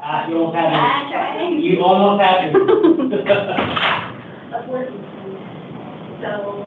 You almost had it. You almost had it. Of working. So.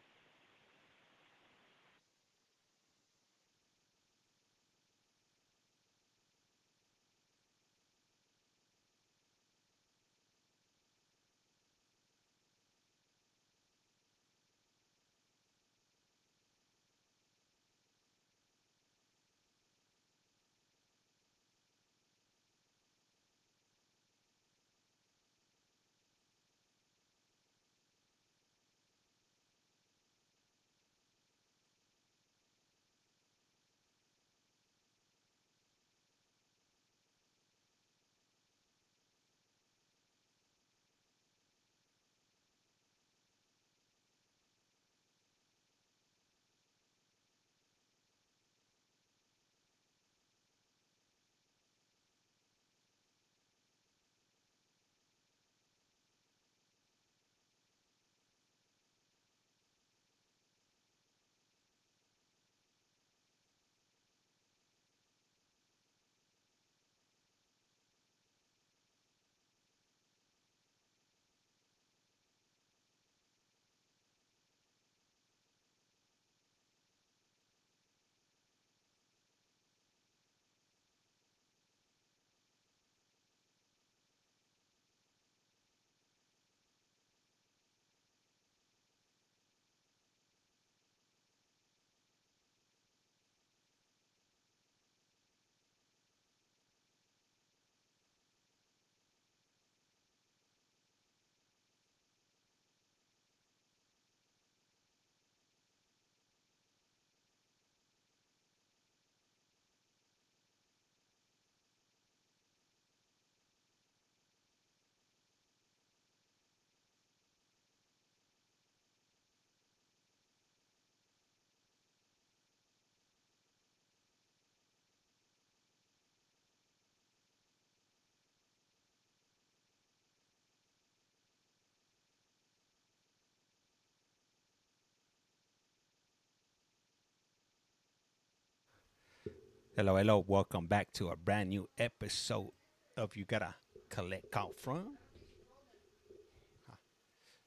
Hello, hello. Welcome back to a brand new episode of You Gotta Collect Call From.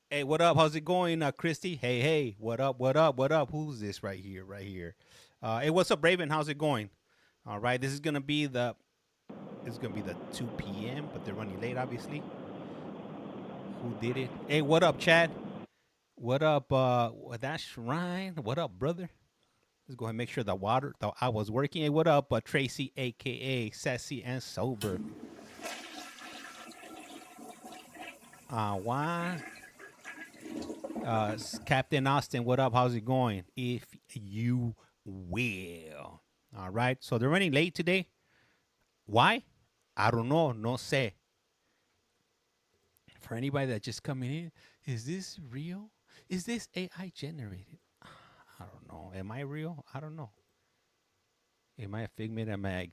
Hey, what up? How's it going, Christy? Hey, hey. What up? What up? What up? Who's this right here? Right here. Hey, what's up, Raven? How's it going? All right. This is gonna be the 2 p.m., but they're running late, obviously. Who did it? Hey, what up, Chad? What up? That's Ryan. What up, brother? Let's go ahead and make sure I was working. Hey, what up, Tracy, a.k.a. Sassy and Sober. Why? Captain Austin, what up? How's it going? If you will. All right. So they're running late today. Why? I don't know. No sé. For anybody that's just coming in, is this real? Is this AI generated? I don't know. Am I real? I don't know. Am I a figment of my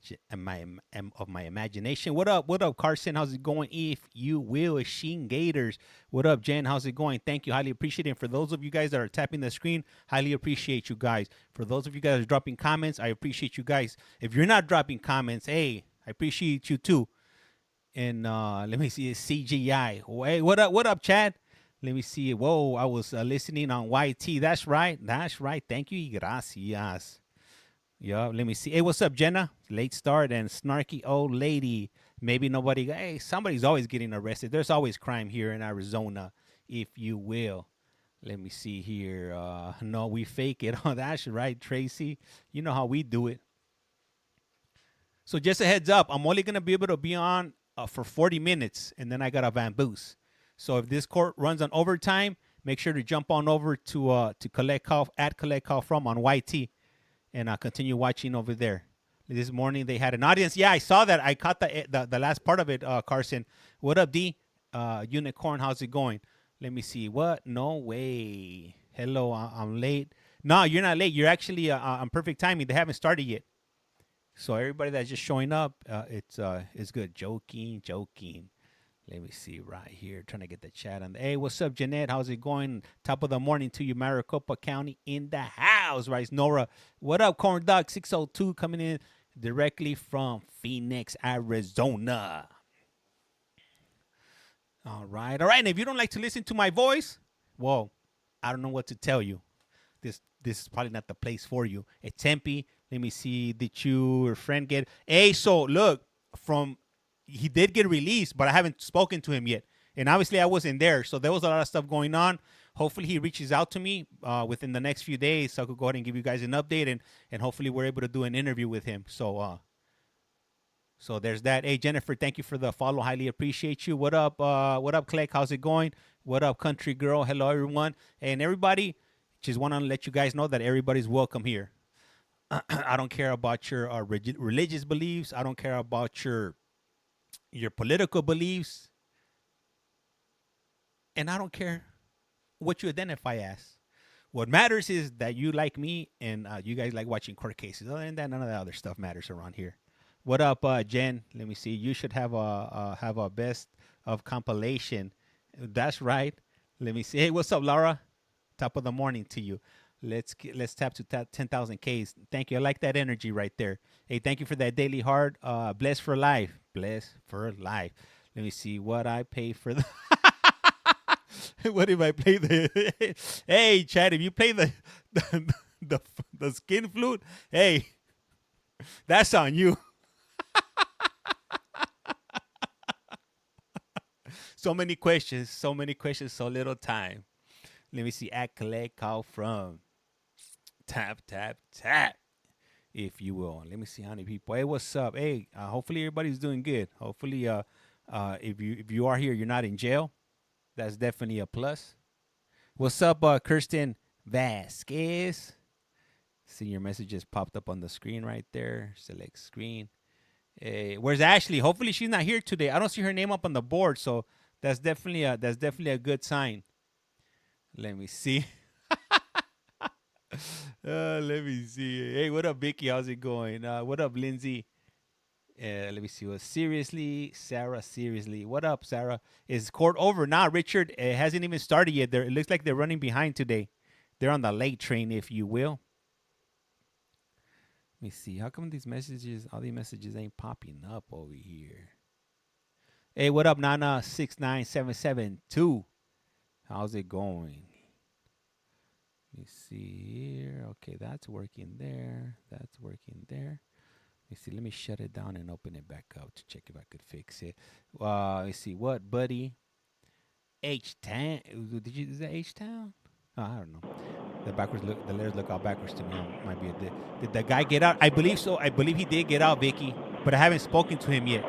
imagination? What up? What up, Carson? How's it going? If you will, Sheen Gators. What up, Jen? How's it going? Thank you. Highly appreciate it. And for those of you guys that are tapping the screen, highly appreciate you guys. For those of you guys that are dropping comments, I appreciate you guys. If you're not dropping comments, hey, I appreciate you too. And let me see, it's CGI. Hey, what up? What up, Chad? Let me see. Whoa, I was listening on YT. That's right. That's right. Thank you. Gracias. Yeah, let me see. Hey, what's up, Jenna? Late start and snarky old lady. Maybe nobody. Hey, somebody's always getting arrested. There's always crime here in Arizona, if you will. Let me see here. No, we fake it. Oh, that's right, Tracy. You know how we do it. So just a heads up, I'm only going to be able to be on for 40 minutes, and then I got a vamoose. So if this court runs on overtime, make sure to jump on over to CollectCallFrom on YT. And I'll continue watching over there. This morning they had an audience. Yeah, I saw that. I caught the last part of it, Carson. What up, D? Unicorn, how's it going? Let me see. What? No way. Hello, I'm late. No, you're not late. You're actually on perfect timing. They haven't started yet. So everybody that's just showing up, it's good. Joking. Let me see right here. Trying to get the chat on. Hey, what's up, Jeanette? How's it going? Top of the morning to you, Maricopa County in the house, right? Nora, what up, Corn Dog 602 coming in directly from Phoenix, Arizona. All right. And if you don't like to listen to my voice, well, I don't know what to tell you. This is probably not the place for you. At Tempe, let me see. Did your friend get? Hey, so look, he did get released, but I haven't spoken to him yet. And obviously, I wasn't there, so there was a lot of stuff going on. Hopefully, he reaches out to me within the next few days, so I could go ahead and give you guys an update, and hopefully, we're able to do an interview with him. So there's that. Hey, Jennifer, thank you for the follow. Highly appreciate you. What up? What up, Clegg? How's it going? What up, country girl? Hello, everyone. And everybody, just want to let you guys know that everybody's welcome here. I don't care about your religious beliefs. I don't care about your political beliefs. And I don't care what you identify as. What matters is that you like me and you guys like watching court cases. Other than that, none of the other stuff matters around here. What up, Jen? Let me see. You should have a best of compilation. That's right. Let me see. Hey, what's up, Laura? Top of the morning to you. Let's tap to 10,000 Ks. Thank you. I like that energy right there. Hey, thank you for that daily heart. Bless for life. Bless for life. Let me see what I pay for the. What if I play the? Hey, Chad, if you play the skin flute, hey, that's on you. So many questions, so little time. Let me see. At CollectCallFrom. Tap, tap, tap, if you will. Let me see how many people. Hey, what's up? Hey, hopefully everybody's doing good. Hopefully, if you are here, you're not in jail. That's definitely a plus. What's up, Kirsten Vasquez? See your messages popped up on the screen right there. Select screen. Hey, where's Ashley? Hopefully she's not here today. I don't see her name up on the board, so that's definitely a good sign. Let me see. Let me see. Hey, what up, Vicky? How's it going? What up, Lindsay? Let me see. Well, seriously, Sarah. Seriously, what up, Sarah? Is court over now, Richard? It hasn't even started yet. It looks like they're running behind today. They're on the late train, if you will. Let me see. How come all these messages ain't popping up over here? Hey, what up, Nana? 69772. How's it going? Let me see here. Okay, that's working there. That's working there. Let me see. Let me shut it down and open it back up to check if I could fix it. Let me see. What, buddy? H-Town. Is that H-Town? Oh, I don't know. The letters look all backwards to me. Might be did the guy get out? I believe so. I believe he did get out, Vicky. But I haven't spoken to him yet.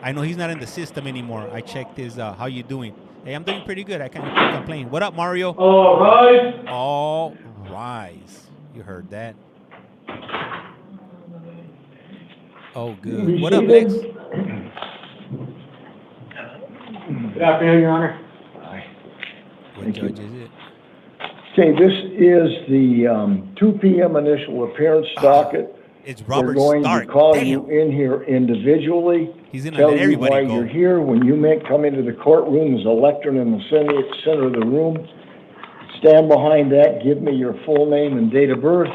I know he's not in the system anymore. I checked his, how you doing? Hey, I'm doing pretty good. I can't complain. What up, Mario? All right. All rise. You heard that. Oh, good. What up, Lex? Good afternoon, Your Honor. Hi. What judge is it? Okay, this is the 2 p.m. initial appearance docket. It's Robert They're going Stark. to call Damn. you in here individually. He's gonna tell let you everybody why go. you're here. When you come into the courtroom, there's a lectern in the center of the room. Stand behind that. Give me your full name and date of birth.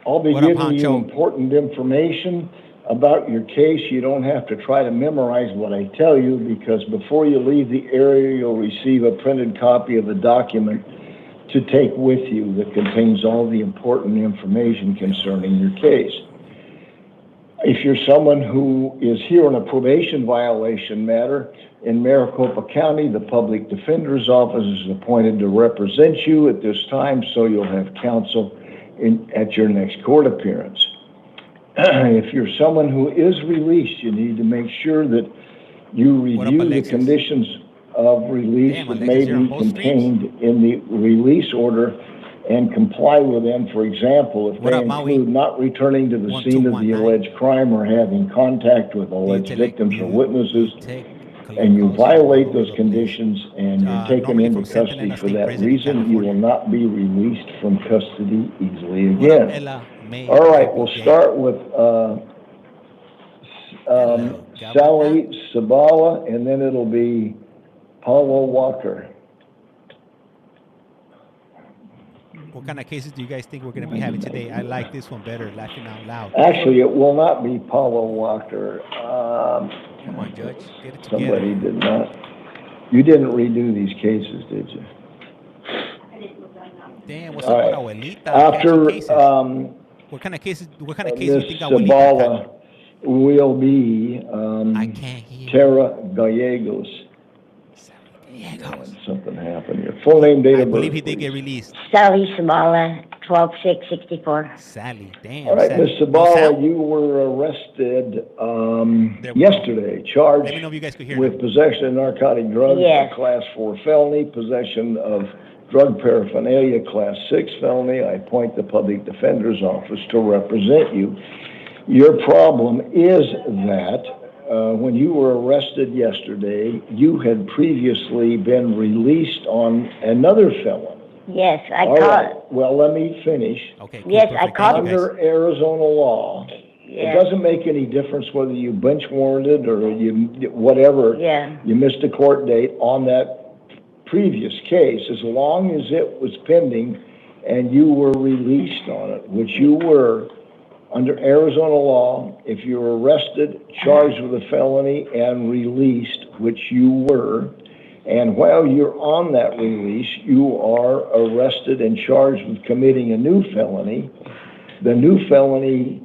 I'll be What up, giving you Honcho? important information about your case. You don't have to try to memorize what I tell you, because before you leave the area, you'll receive a printed copy of the document to take with you that contains all the important information concerning your case. If you're someone who is here on a probation violation matter, in Maricopa County, the Public Defender's Office is appointed to represent you at this time, so you'll have counsel at your next court appearance. If you're someone who is released, you need to make sure that you review the conditions of release that may be contained in the release order and comply with them. For example, if they include not returning to the scene of the alleged crime or having contact with alleged victims or witnesses, and you violate those conditions and you're taken into custody for that reason, you will not be released from custody easily again. All right, we'll start with Sally Sabala, and then it'll be Paulo Walker. What kind of cases do you guys think we're going to be having today? I like this one better, laughing out loud. Actually, it will not be Paulo Walker. Come on, Judge. Get it together. Somebody did not. You didn't redo these cases, did you? I didn't look that up. Damn, what's All up right. with Abuelita? After, Cases? What kind of cases do you Ms. think Abuelita Zabala will be, I can't hear. Tara Gallegos. Gallegos. Something happened here. Full name, date I of birth, believe he did please. get released. Sally Samala, 12/6/64. Sally, damn. All right, Sally. Ms. Zabala, you were arrested There we yesterday, Let me charged know if you guys could hear with me. possession of narcotic drugs, Yes. a Class 4 felony, possession of drug paraphernalia, Class 6 felony. I appoint the Public Defender's Office to represent you. Your problem is that when you were arrested yesterday, you had previously been released on another felony. Yes, I All caught. right. Well, let me finish. Okay, cool, Yes, perfect. I caught Thank you, guys. Under Arizona law, it Yeah, doesn't make any difference whether you bench warranted or you, whatever, yeah. you missed a court date on that previous case, as long as it was pending and you were released on it, which you were. Under Arizona law, if you were arrested, charged with a felony, and released, which you were, and while you're on that release, you are arrested and charged with committing a new felony, the new felony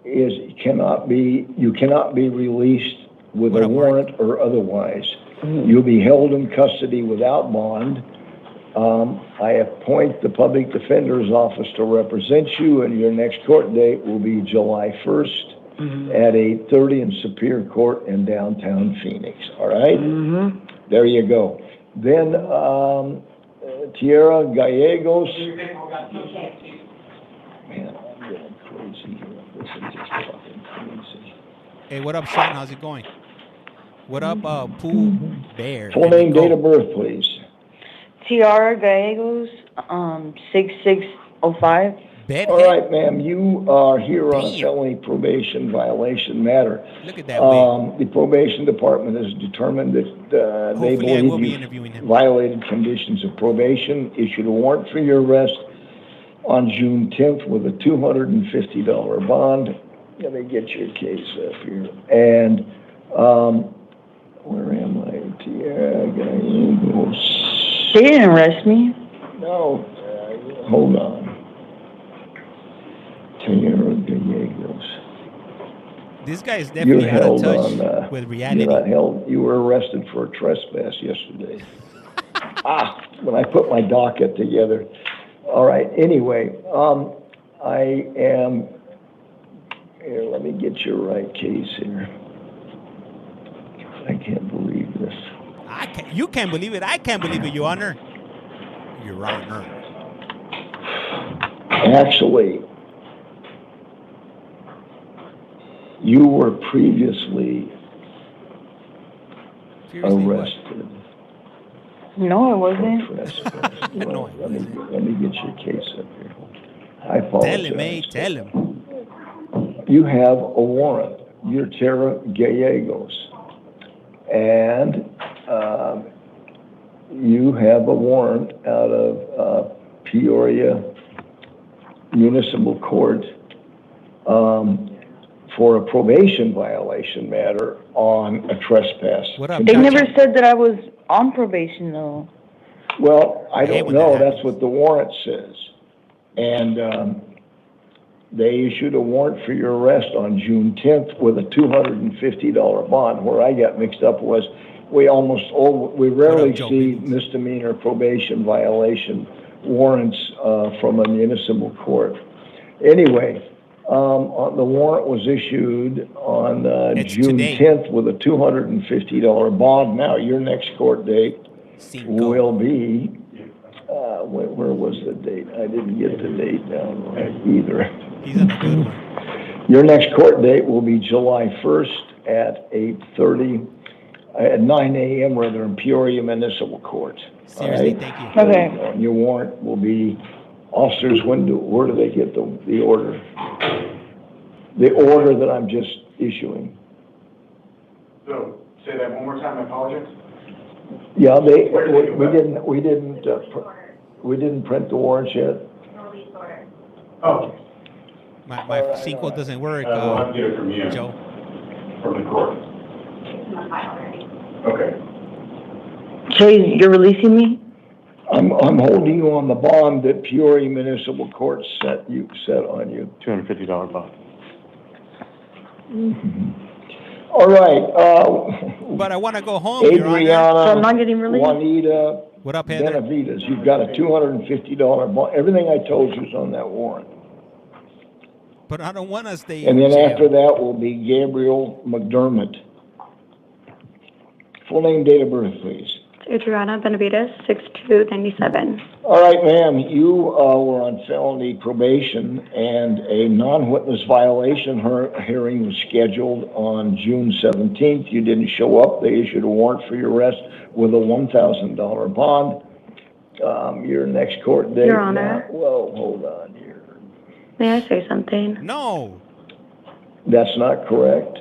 you cannot be released with a warrant or otherwise. You'll be held in custody without bond. I appoint the Public Defender's Office to represent you, and your next court date will be July 1st at 8:30 in Superior Court in downtown Phoenix. All right? There you go. Then, Tierra Gallegos. Man, I'm getting crazy here. This is just fucking crazy. Hey, what up, Sean? How's it going? What up, Pooh Bear? Full name, date of birth, please. Tiara Gallegos, 6605. All right, ma'am, you are here on a felony probation violation matter. Look at that way. The probation department has determined that they Hopefully I will be believe interviewing you him. violated conditions of probation, issued a warrant for your arrest on June 10th with a $250 bond. Let me get your case up here. And where am I? Tiara Gallegos. They didn't arrest me. No, hold on. Tierra Gallegos. This guy is You're definitely out of held touch on, with reality. you're not held, you were arrested for a trespass yesterday. When I put my docket together. All right, anyway, I am, here, let me get your right case here. I can't believe this. You can't believe it. I can't believe it, Your Honor. Your Honor. Actually, you were previously arrested. No, I wasn't. for trespass. No, Let me get your case up here. I apologize. Tell him, eh? Tell him. You have a warrant. You're Tierra Gallegos. And you have a warrant out of Peoria Municipal Court for a probation violation matter on a trespass. What up, They Chacha? never said that I was on probation, though. Well, I I hate don't when that know. That's happens. what the warrant says. And they issued a warrant for your arrest on June 10th with a $250 bond. Where I got mixed up was we rarely Joe see Biggins? misdemeanor probation violation warrants from a municipal court. Anyway, the warrant was issued on It's June today. 10th with a $250 bond. Now, your next court date will be, where was the date? I didn't get the date down right either. He's on a good one. Your next court date will be July 1st at 8:30, at 9 a.m. rather, in Peoria Municipal Court. Seriously, All right? thank you. Okay. And your warrant will be, officers, where do they get the order? The order that I'm just issuing. So, say that one more time, I apologize. Yeah, Where do they go we didn't print the warrants yet. Release order. Oh, My sequel doesn't work, we'll have to get it from you, Joe. from the court. It's in the file already. Okay. So you're releasing me? I'm holding you on the bond that Peoria Municipal Court set on you. $250 bond. All right, But I want to go home, Your Honor. Adriana, So I'm not getting released? Juanita, What up, Heather? Benavides, you've got a $250 bond. Everything I told you is on that warrant. But I don't want to stay And in then jail. after that will be Gabriel McDermott. Full name, date of birth, please. Adriana Benavides, 6297. All right, ma'am, you were on felony probation, and a non-witness violation hearing was scheduled on June 17th. You didn't show up. They issued a warrant for your arrest with a $1,000 bond. Your next court date. Your Honor. Well, hold on here. May I say something? No. That's not correct.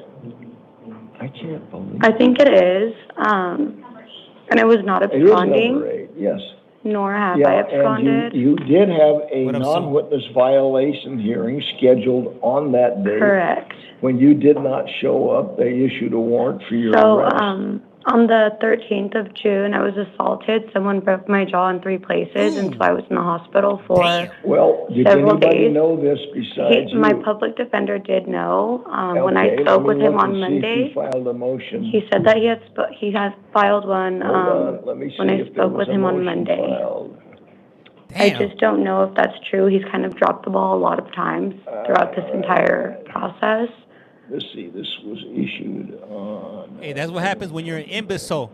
I can't believe I think it is, and I was not it. It is number absconding, 8, yes. nor have I Yeah, absconded. and you did have a What up, Sue? non-witness violation hearing scheduled on that date. Correct. When you did not show up, they issued a warrant for your So, arrest. on the 13th of June, I was assaulted. Someone broke my jaw in 3 places, and so I was in the hospital for... Damn. Well, did several anybody days. know this besides you? My public defender did know. When I Okay, spoke let with me him look on and see if Monday, he filed a motion. he said that he has filed one, Hold on, let me see when I if there spoke was with a him on motion Monday. filed. I Damn. just don't know if that's true. He's kind of dropped the ball a lot of times throughout this entire process. Let's see, this was issued on... Hey, that's what happens when you're an imbecile.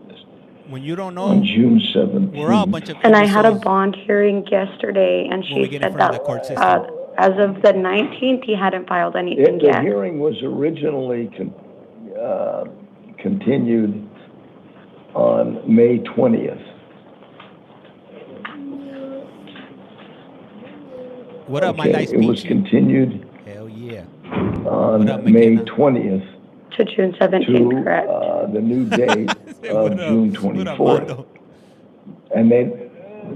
When you don't On know, June 17th. we're all a bunch of And I had a imbeciles. bond hearing yesterday, and When we she get in said front of that the court system. as of the 19th, he hadn't filed anything The yet. hearing was originally continued on May 20th. What up, my Okay, nice it was peachy? continued Hell yeah. on What up, May McKenna? 20th To June 17th, to correct? the new date of What up? June What up, 24th. Mondo? And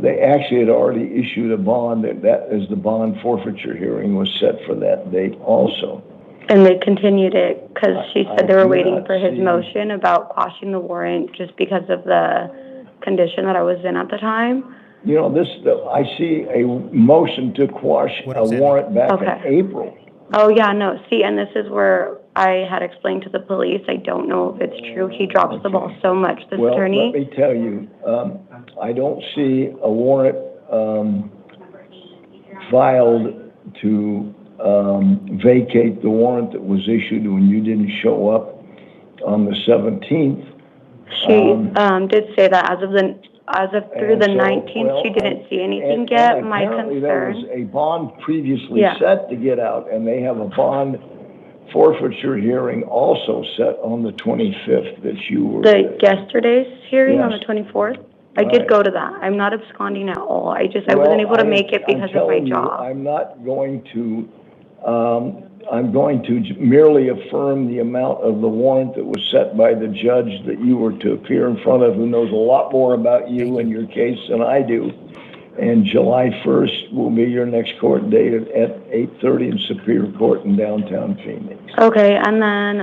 they actually had already issued a bond, that is the bond forfeiture hearing was set for that date also. And they continued it because she I said they were do waiting not for his see- motion about quashing the warrant just because of the condition that I was in at the time. You know, I see a motion to quash What a I'm saying. warrant back in Okay. April. Oh, yeah, no, see, and this is where I had explained to the police, I don't know if it's true. He drops the ball so much, this Well, let attorney. me tell you, I don't see a warrant filed to vacate the warrant that was issued when you didn't show up on the 17th. She did say that as of through And the so, 19th, well, she didn't see anything and yet. My apparently there was concern, a bond previously Yeah. set to get out, and they have a bond forfeiture hearing also set on the 25th that you were. yesterday's hearing on the Yes. 24th, I Right. did go to that. I'm not absconding at all. I Well, wasn't able to make it I'm because of my telling you, job. I'm not going to, I'm going to merely affirm the amount of the warrant that was set by the judge that you were to appear in front of, who knows a lot more about you and your case than I do. And July 1st will be your next court date at 8:30 in Superior Court in downtown Phoenix. Okay, and then,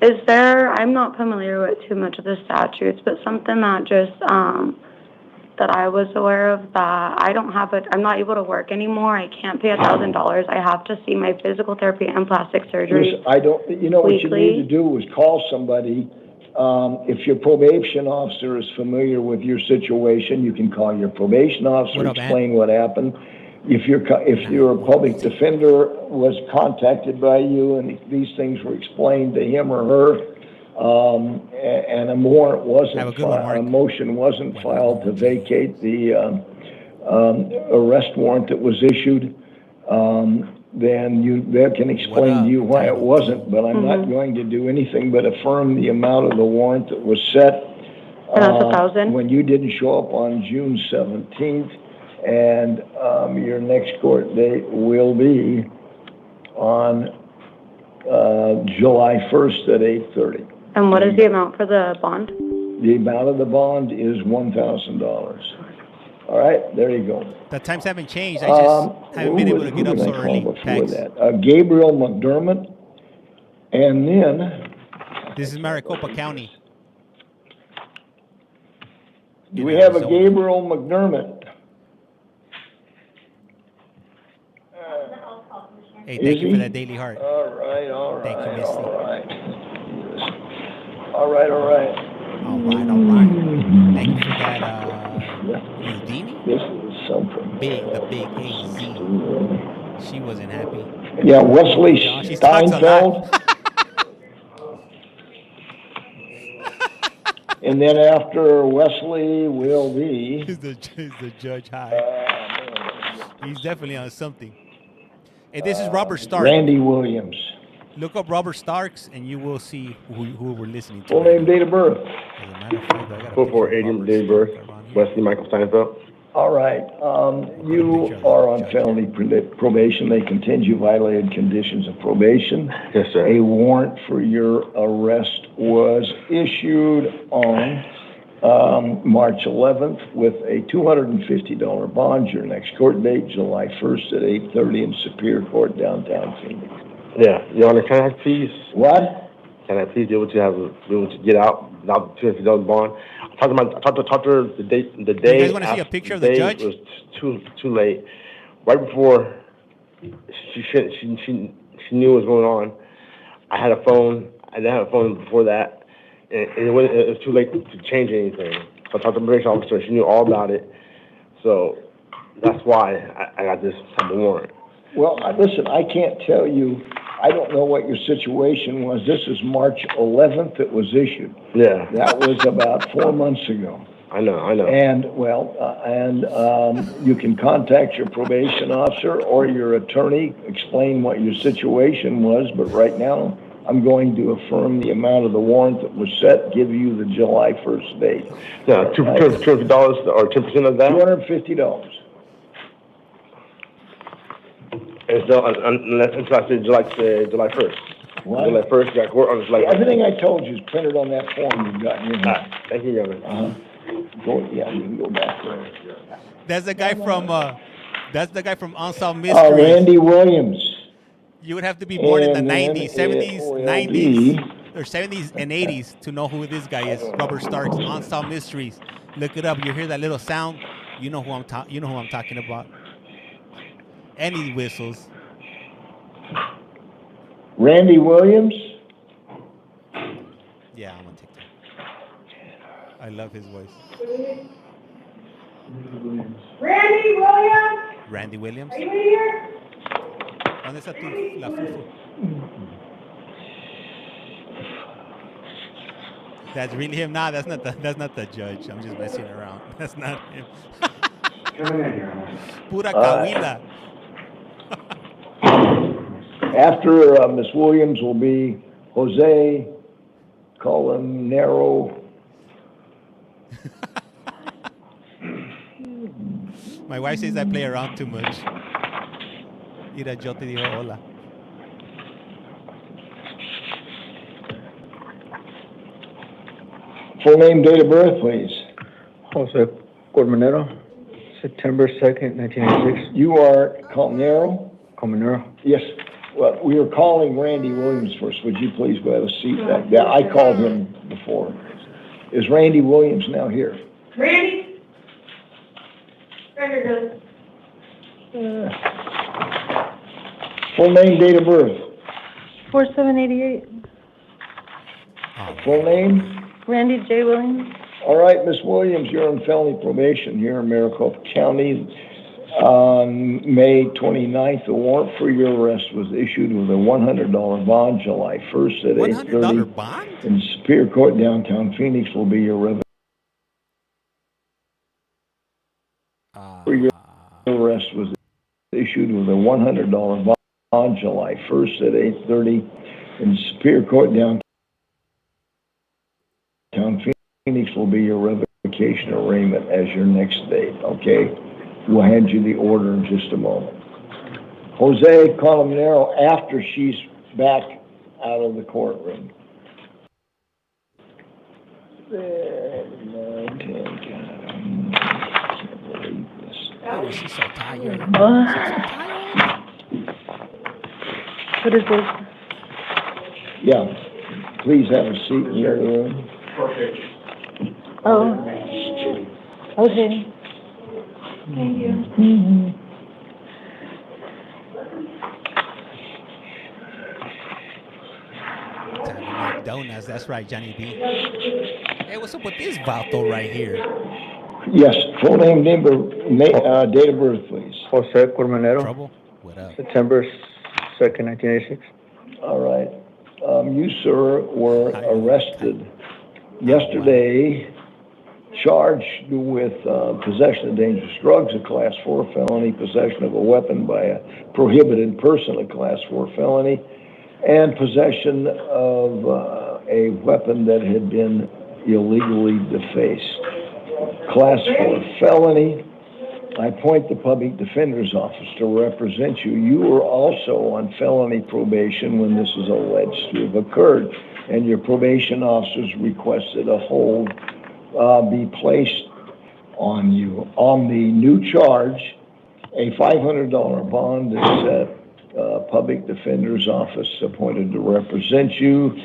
is there, I'm not familiar with too much of the statutes, but something that just, that I was aware of, that I don't have it, I'm not able to work anymore. I can't pay $1,000. I have to see my physical therapy and plastic surgery. Listen, I don't, you know, what you Weekly. need to do is call somebody. If your probation officer is familiar with your situation, you can call your probation officer, What up, man? explain what happened. If your public defender was contacted by you and these things were explained to him or her, and a warrant Have a wasn't good one, filed, Mark. a motion wasn't filed to vacate the arrest warrant that was issued, then they can explain What to you up, why it Title wasn't, but I'm not going to do anything but affirm the amount of the warrant that was set. And that's $1,000? When you didn't show up on June 17th, and your next court date will be on July 1st at 8:30. And what is the amount for the bond? The amount of the bond is $1,000. All right, there you go. The times haven't changed. I just haven't been able to get up so Who did I call early. before Pax. that? Gabriel McDermott, and then This is Maricopa County. Do we have a Gabriel McDermott? Hey, thank you for that daily heart. All right, Thank you, Misty. All right. All right. Thank you for that, Udini? This is something. The big AZ. She wasn't happy. Yeah, Wesley She talks a lot. Steinfeld. And then after Wesley will be... He's the judge high. He's definitely on something. Hey, this is Robert Stark. Randy Williams. Look up Robert Starks, and you will see who we're listening to. Full name, date of birth. As a matter of fact, I got a 4/4/80 date of birth. Wesley Michael Steinfeld. All right. You are on felony probation. They contend you violated conditions of probation. Yes, sir. A warrant for your arrest was issued on March 11th with a $250 bond. Your next court date, July 1st at 8:30 in Superior Court, downtown Phoenix. Yeah, Your Honor, can I please? What? Can I please be able to get out without $250 bond? I talked to her the day. You guys want to see a picture of the judge? It was too late. Right before she knew what was going on. I had a phone. I didn't have a phone before that, and it was too late to change anything. So I talked to the probation officer. She knew all about it. So that's why I got this type of warrant. Well, listen, I can't tell you. I don't know what your situation was. This is March 11th it was issued. Yeah. That was about 4 months ago. I know. And, you can contact your probation officer or your attorney, explain what your situation was, but right now, I'm going to affirm the amount of the warrant that was set, give you the July 1st date. Yeah, $250 or 10% of that? $250. Until I said July 1st. What? July 1st, got court on July 1st. Everything I told you is printed on that form you've got in your hand. Thank you, Your Honor. You can go back there. That's the guy from Unsolved Mysteries. Randy Williams. You would have to be born in the And 90s, then 70s, it will 90s, be- or 70s and 80s to know who this guy is. Robert Starks, Unsolved Mysteries. Look it up. You hear that little sound? You know who I'm talking about. And he whistles. Randy Williams. Yeah, I'm on TikTok. I love his voice. Randy Williams! Randy Williams. Are you here? ¿Dónde está la fufu? That's really him? Nah, that's not the judge. I'm just messing around. That's not him. Come in here. Pura cahuila. After Miss Williams will be Jose Colonero. My wife says I play around too much. Mira, yo te digo hola. Full name, date of birth, please. Jose Colmenero, September 2nd, 1986. You are Colonero? Colmenero. Yes. Well, we are calling Randy Williams first. Would you please go have a seat back? Yeah, I called him before. Is Randy Williams now here? Randy? Randy, Full name, date of birth. 4788. Full name? Randy J. Williams. All right, Miss Williams, you're on felony probation here in Maricopa County. On May 29th, a warrant for your arrest was issued with a $100 bond. July 1st at 8:30 $100 bond? in Superior Court, downtown Phoenix, will be your revocation. For your arrest was issued with a $100 bond. July 1st at 8:30 in Superior Court, downtown Phoenix, will be your revocation arraignment as your next date, okay? We'll hand you the order in just a moment. Jose Colmenero, after she's back out of the courtroom. Oh, she's so tired. What is this? Yeah, please have a seat in your room. Oh. Okay. Thank you. Time to make donuts. That's right, Johnny B. Hey, what's up with this vato right here? Yes, full name, date of birth, please. Jose Cormanero, Trouble? What up? September 2nd, 1986. All right. You, sir, were arrested yesterday, charged with possession of dangerous drugs, a Class 4 felony, possession of a weapon by a prohibited person, a Class 4 felony, and possession of a weapon that had been illegally defaced. Class 4 felony. I appoint the Public Defender's Office to represent you. You were also on felony probation when this is alleged to have occurred, and your probation officers requested a hold be placed on you. On the new charge, a $500 bond is set. Public Defender's Office appointed to represent you.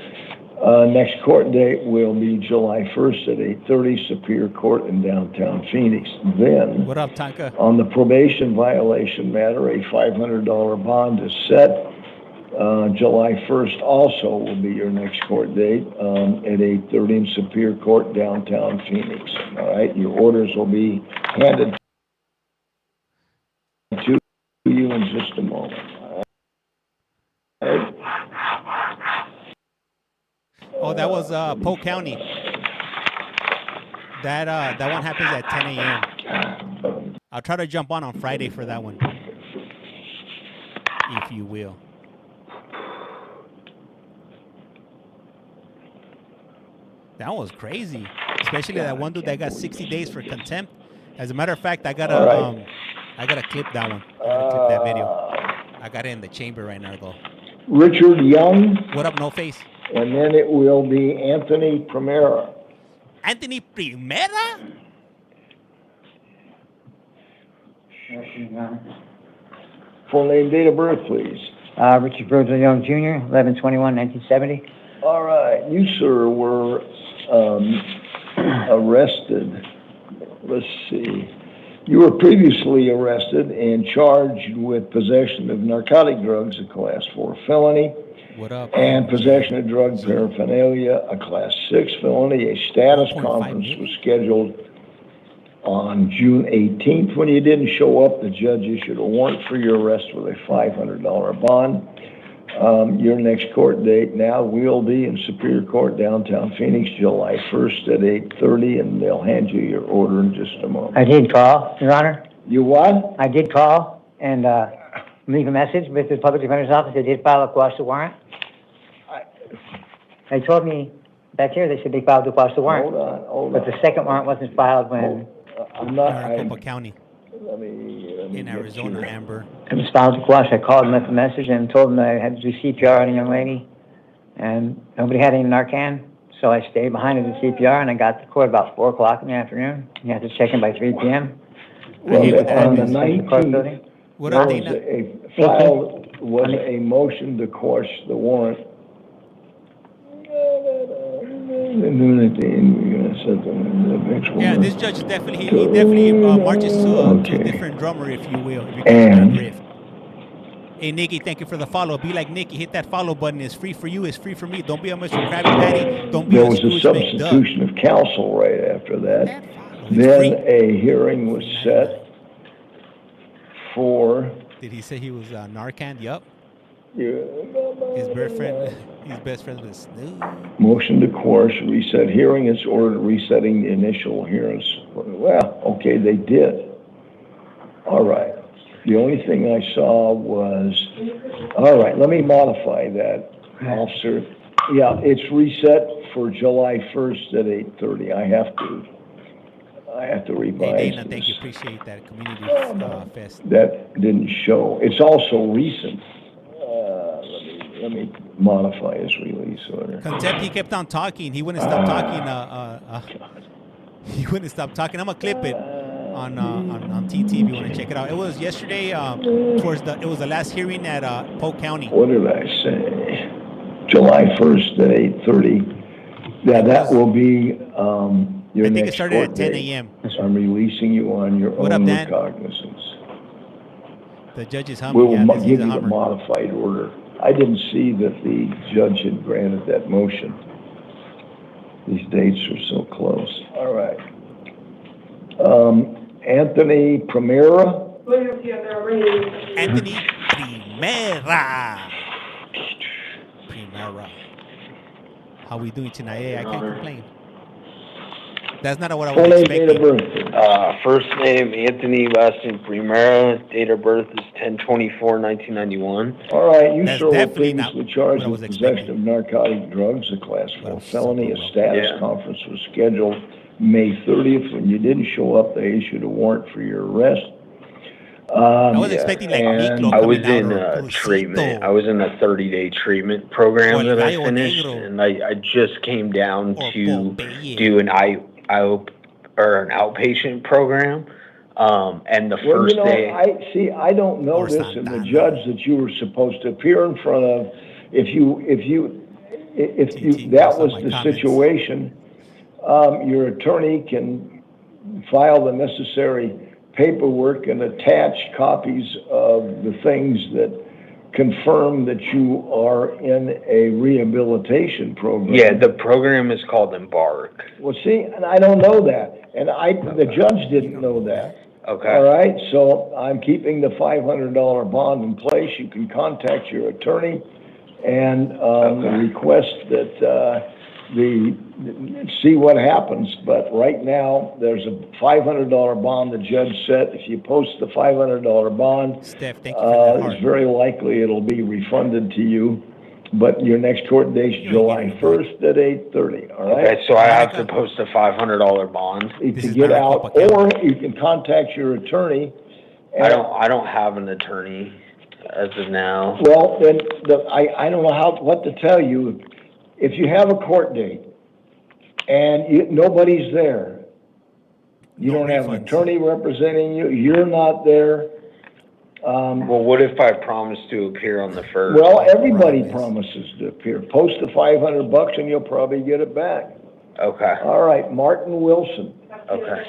Next court date will be July 1st at 8:30, Superior Court in downtown Phoenix. Then, What up, Tanka? on the probation violation matter, a $500 bond is set. July 1st also will be your next court date at 8:30 in Superior Court, downtown Phoenix. All right, your orders will be handed to you in just a moment. All right. Oh, that was Polk County. That one happens at 10 a.m. I'll try to jump on Friday for that one, if you will. That was crazy, especially that one dude that got 60 days for contempt. As a matter of fact, I gotta clip that one. I gotta clip that video. I got it in the chamber right now, though. Richard Young. What up, No Face? And then it will be Anthony Primera. Anthony Primera? Full name, date of birth, please. Richard Virgil Young Jr., 11/21/1970. All right, you, sir, were arrested. Let's see. You were previously arrested and charged with possession of narcotic drugs, a Class 4 felony. What up? And possession of drug paraphernalia, a Class 6 felony. A status conference was scheduled on June 18th. When you didn't show up, the judge issued a warrant for your arrest with a $500 bond. Your next court date now will be in Superior Court, downtown Phoenix, July 1st at 8:30, and they'll hand you your order in just a moment. I did call, Your Honor. You what? I did call and leave a message with the Public Defender's Office. They did file a quash the warrant. They told me back here they said they filed the quash the warrant. Hold on. But the second warrant wasn't filed when... I'm not... Maricopa County. Let me In Arizona, Amber. It was filed to quash. I called and left a message and told them that I had to do CPR on a young lady. And nobody had any Narcan. So I stayed behind to do CPR and I got to court about 4 o'clock in the afternoon. You have to check in by 3 p.m. Well, on the Court 19th, building. What there up, was Dana? a motion to quash the warrant. Yeah, this judge definitely, he definitely marches to a different drummer, if you will. If you can riff. Hey, Nikki, thank you for the follow. Be like Nikki, hit that follow button. It's free for you. It's free for me. Don't be a Mr. Krabby Patty. Don't be There a was a Scrooge substitution of counsel right after that. Then a hearing was set for... Did he say he was Narcan? Yup. Yeah. His best friend was Snoop. Motion to quash, reset hearing. It's ordered resetting the initial hearings. Well, okay, they did. All right. The only thing I saw was, all right, let me modify that, officer. Yeah, it's reset for July 1st at 8:30. I have to revise Hey, Dana, this. thank you. Appreciate that community fest. That didn't show. It's also recent. Let me modify his release order. Contempt, he kept on talking. He wouldn't stop talking. He wouldn't stop talking. I'm gonna clip it on TT if you want to check it out. It was yesterday. It was the last hearing at Polk County. What did I say? July 1st at 8:30. Yeah, that will be Your I think it next started court at 10 date. a.m. I'm releasing you on your What own up, Dan? recognizance. The judge is We humming. will Yeah, this is give a you the hummer. modified order. I didn't see that the judge had granted that motion. These dates are so close. All right. Anthony Primera. Anthony Primera. Primera. How we doing tonight? Hey, I can't complain. That's not what I was Full name, date of expecting. birth. First name Anthony, last name Primera. Date of birth is 10/24/1991. All right, you That's sir were definitely not previously charged what I was with possession expecting. of narcotic drugs, a class 4 felony. A well. status Yeah. conference was scheduled May 30th. When you didn't show up, they issued a warrant for your arrest. I was expecting like and Miklo I was coming out in or treatment. I Crucito. was in a 30-day treatment program Or that I Gallo finished, Negro. and I just came down Or to Popeye. do an an outpatient program. And the Well, first you know, day, I don't know Or this, and the Santana. judge that you were supposed to appear in front of, if TT that goes on was my the comments. situation, your attorney can file the necessary paperwork and attach copies of the things that confirm that you are in a rehabilitation program. yeah, the program is called Embark. Well, see, and I don't know that, and the judge didn't know that. Okay. All right, so I'm keeping the $500 bond in place. You can contact your attorney and request that see what happens. But right now, there's a $500 bond the judge set. If you post the $500 bond, Steph, thank you for that heart. it's very likely it'll be refunded to you. But your next court date is You ain't July getting it 1st at 8:30, all right? Okay, so I have to Monica? post a $500 bond. This To is get Maricopa out, or County. you can contact your attorney. I don't have an attorney as of now. Well, then, I don't know what to tell you. If you have a court date and nobody's there, you No don't have an refunds. attorney representing you, you're not there. Well, what if I promise to appear on the 1st? Well, everybody Promise. promises to appear. Post the $500 and you'll probably get it back. Okay, All right, Martin Wilson. okay.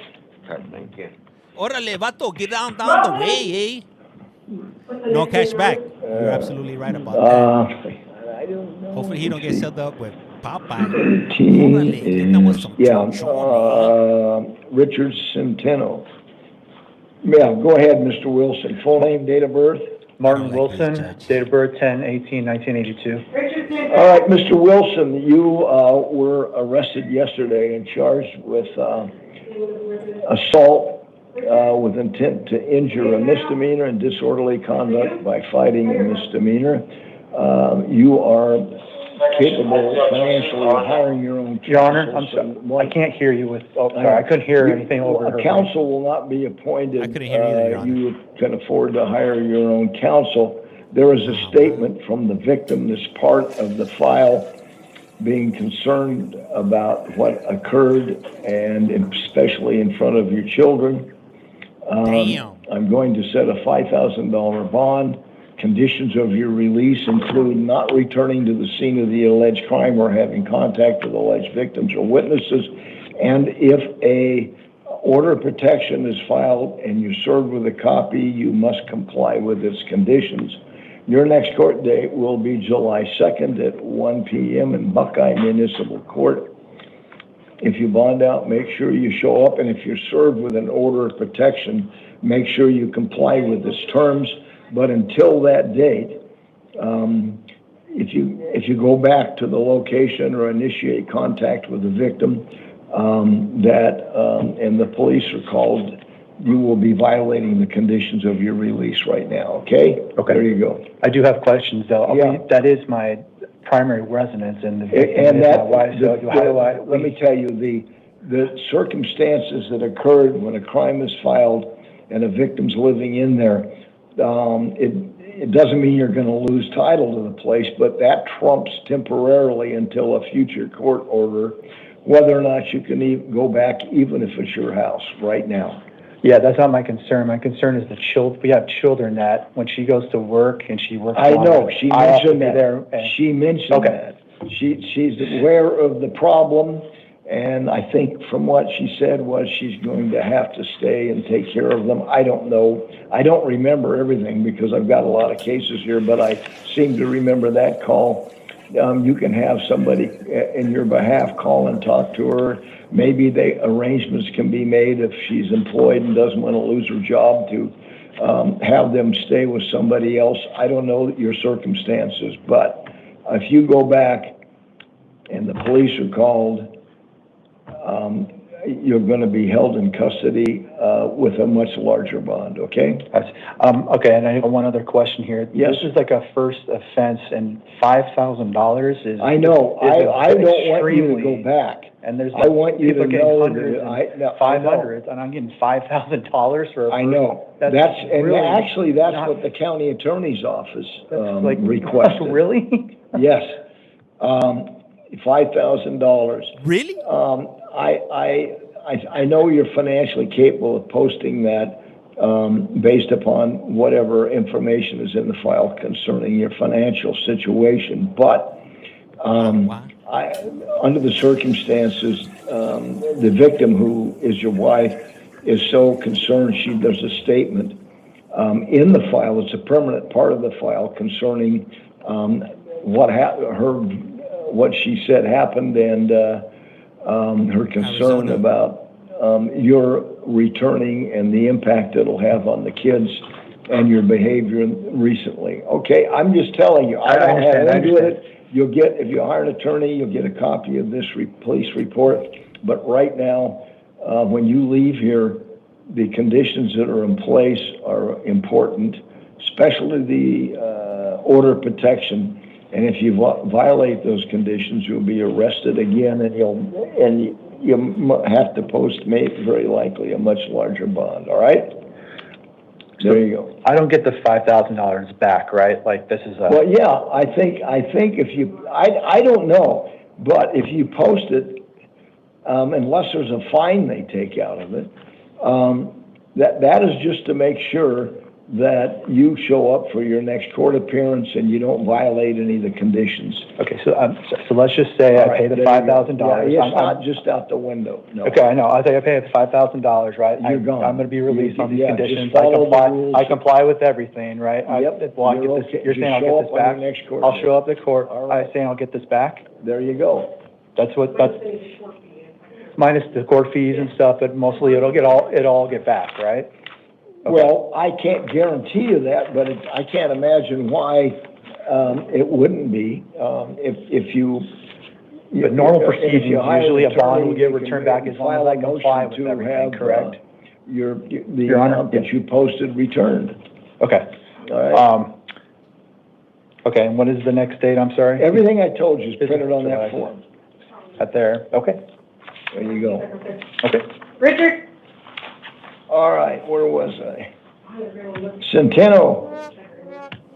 Okay, thank you. Orale, vato, get down the way, eh? No cash back. You're absolutely right about that. I don't know. Hopefully he don't get set up with Popeye. 13 Orale, get down with some chonchon, Richard Centeno. Yeah, go ahead, Mr. Wilson. Full name, date of birth? Martin I don't like this Wilson, judge. date of birth 10/18/1982. All right, Mr. Wilson, you were arrested yesterday and charged with assault with intent to injure, a misdemeanor, and disorderly conduct by fighting, a misdemeanor. You are capable financially of hiring your own counsel. Your Honor, I'm sorry, I can't hear you with, sorry, I couldn't hear anything over her. A counsel will not be appointed. I couldn't hear you either, Your Honor. You can afford to hire your own counsel. There is a statement from the victim, this part of the file, being concerned about what occurred, and especially in front of your children. Damn. I'm going to set a $5,000 bond. Conditions of your release include not returning to the scene of the alleged crime or having contact with alleged victims or witnesses. And if a order of protection is filed and you're served with a copy, you must comply with its conditions. Your next court date will be July 2nd at 1 p.m. in Buckeye Municipal Court. If you bond out, make sure you show up, and if you're served with an order of protection, make sure you comply with its terms. But until that date, if you go back to the location or initiate contact with the victim, and the police are called, you will be violating the conditions of your release right now, okay? Okay. There you go. I do have questions, though. Yeah. That is my primary residence, and the victim And is that, my wife, so how do I? let me tell you, the circumstances that occurred when a crime is filed and a victim's living in there, it doesn't mean you're going to lose title to the place, but that trumps temporarily until a future court order, whether or not you can even go back, even if it's your house right now. Yeah, that's not my concern. My concern is the children. We have children that when she goes to work and she works. I know, she mentioned there. that. She mentioned Okay. that. She's aware of the problem. And I think from what she said was she's going to have to stay and take care of them. I don't know. I don't remember everything because I've got a lot of cases here, but I seem to remember that call. You can have somebody in your behalf call and talk to her. Maybe arrangements can be made if she's employed and doesn't want to lose her job to have them stay with somebody else. I don't know your circumstances, but if you go back and the police are called, you're going to be held in custody with a much larger bond, okay? Okay, and I have one other question here. Yes. This is like a first offense, and $5,000 is... I know. I don't want you to go back. And there's I want you to know hundreds that 500, and I'm getting $5,000 for a I know. That's what the county attorney's office requested. Really? Yes. $5,000. Really? I know you're financially capable of posting that based upon whatever information is in the file concerning your financial situation, but under the circumstances, the victim, who is your wife, is so concerned she does a statement in the file. It's a permanent part of the file concerning what she said happened and her concern about your returning and the impact it'll have on the kids and your behavior recently. Okay, I'm just telling you, I don't have into it. You'll get, if you hire an attorney, you'll get a copy of this police report. But right now, when you leave here, the conditions that are in place are important, especially the order of protection. And if you violate those conditions, you'll be arrested again, and you have to post, very likely, a much larger bond. All right? There you go. I don't get the $5,000 back, right? Like this is a... Well, yeah, I think if you, I don't know, but if you post it, unless there's a fine they take out of it, that is just to make sure that you show up for your next court appearance and you don't violate any of the conditions. Okay, so let's just say I pay the $5,000. Yeah, it's not just out the window. No. Okay, I know. I say I pay the $5,000, right? You're gone. I'm going to be released on these conditions. I comply with everything, right? Yep. You're saying I'll get this back? I'll show up at court. Right. I'm saying I'll get this back? There you go. That's minus the court fees and stuff, but mostly it'll all get back, right? Okay. Well, I can't guarantee you that, but I can't imagine why it wouldn't be. If you... But normal proceedings, usually a bond will get returned back as long as I comply with everything, correct? The amount that you posted returned. Okay. All right. Okay, and what is the next date, I'm sorry? Everything I told you is printed on that form. Right there, okay. There you go. Okay. Richard? All right, where was I? Centeno.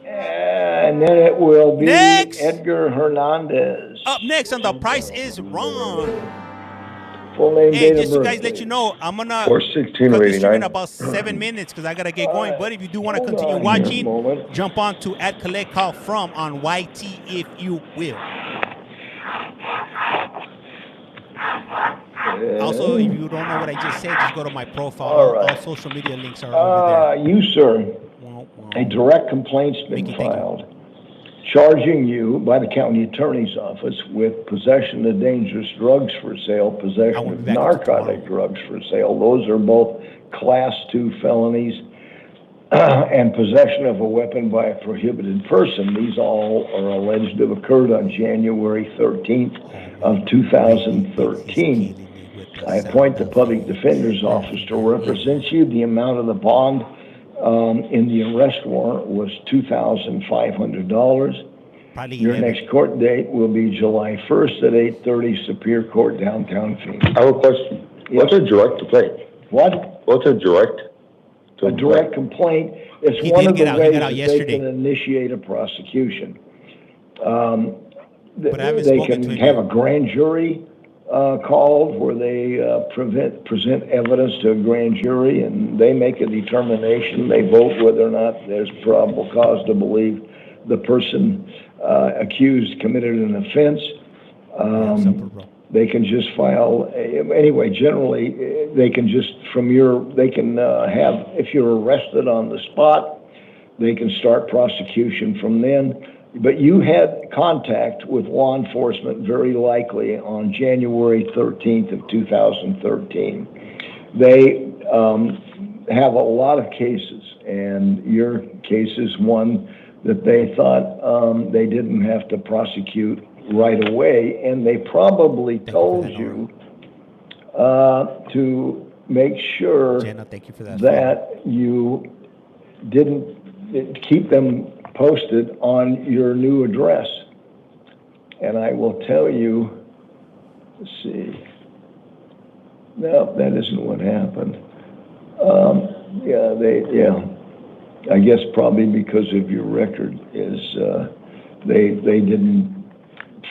And then it will be next. Edgar Hernandez. Up next on The Price is Wrong. Full name, Hey, date just of so you birth. guys let you know, I'm going to 4/16 cut of this stream in 89. about 7 minutes because I got to get going. But if you do want to Hold continue on watching, here a moment. jump on to @CollectCallFrom on YT if you will. Also, if you don't know what I just said, just go to my profile. All right. All social media links are over there. You, sir, a direct complaint's been filed charging you by the county attorney's office with possession of dangerous drugs for sale, possession of narcotic drugs for sale. Those are both Class 2 felonies, and possession of a weapon by a prohibited person. These all are alleged to have occurred on January 13th of 2013. I appoint the public defender's office to represent you. The amount of the bond in the arrest warrant was $2,500. Your next court date will be July 1st at 8:30 Superior Court, downtown Phoenix. I have a question. Yes. What's a direct complaint? What? What's a direct A direct complaint is He one did of the get out. He ways got out that yesterday. they can initiate a prosecution. But I haven't They spoken to can him have yet. a grand jury called where they present evidence to a grand jury, and they make a determination. They vote whether or not there's probable cause to believe the person accused committed an offense. they can just file, anyway, generally, they can just, they can have, if you're arrested on the spot, they can start prosecution from then. But you had contact with law enforcement very likely on January 13th of 2013. They have a lot of cases, and your case is one that they thought they didn't have to prosecute right away, and they probably told you to make sure Jenna, thank you for that. that you didn't keep them posted on your new address. And I will tell you, let's see, no, that isn't what happened. I guess probably because of your record is they didn't,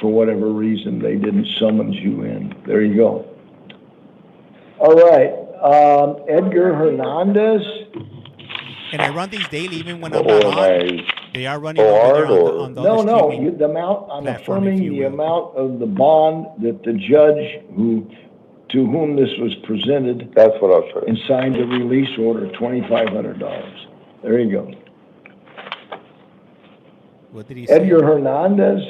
for whatever reason, they didn't summons you in. There you go. All right, Edgar Hernandez. And I run these daily, even when I'm not on. They are running over there on the No, other no, streaming the amount, I'm platform, affirming if you the will. amount of the bond that the judge to whom this was presented. That's what I was trying to. And signed the release order, $2,500. There you go. What did he say? Edgar Hernandez.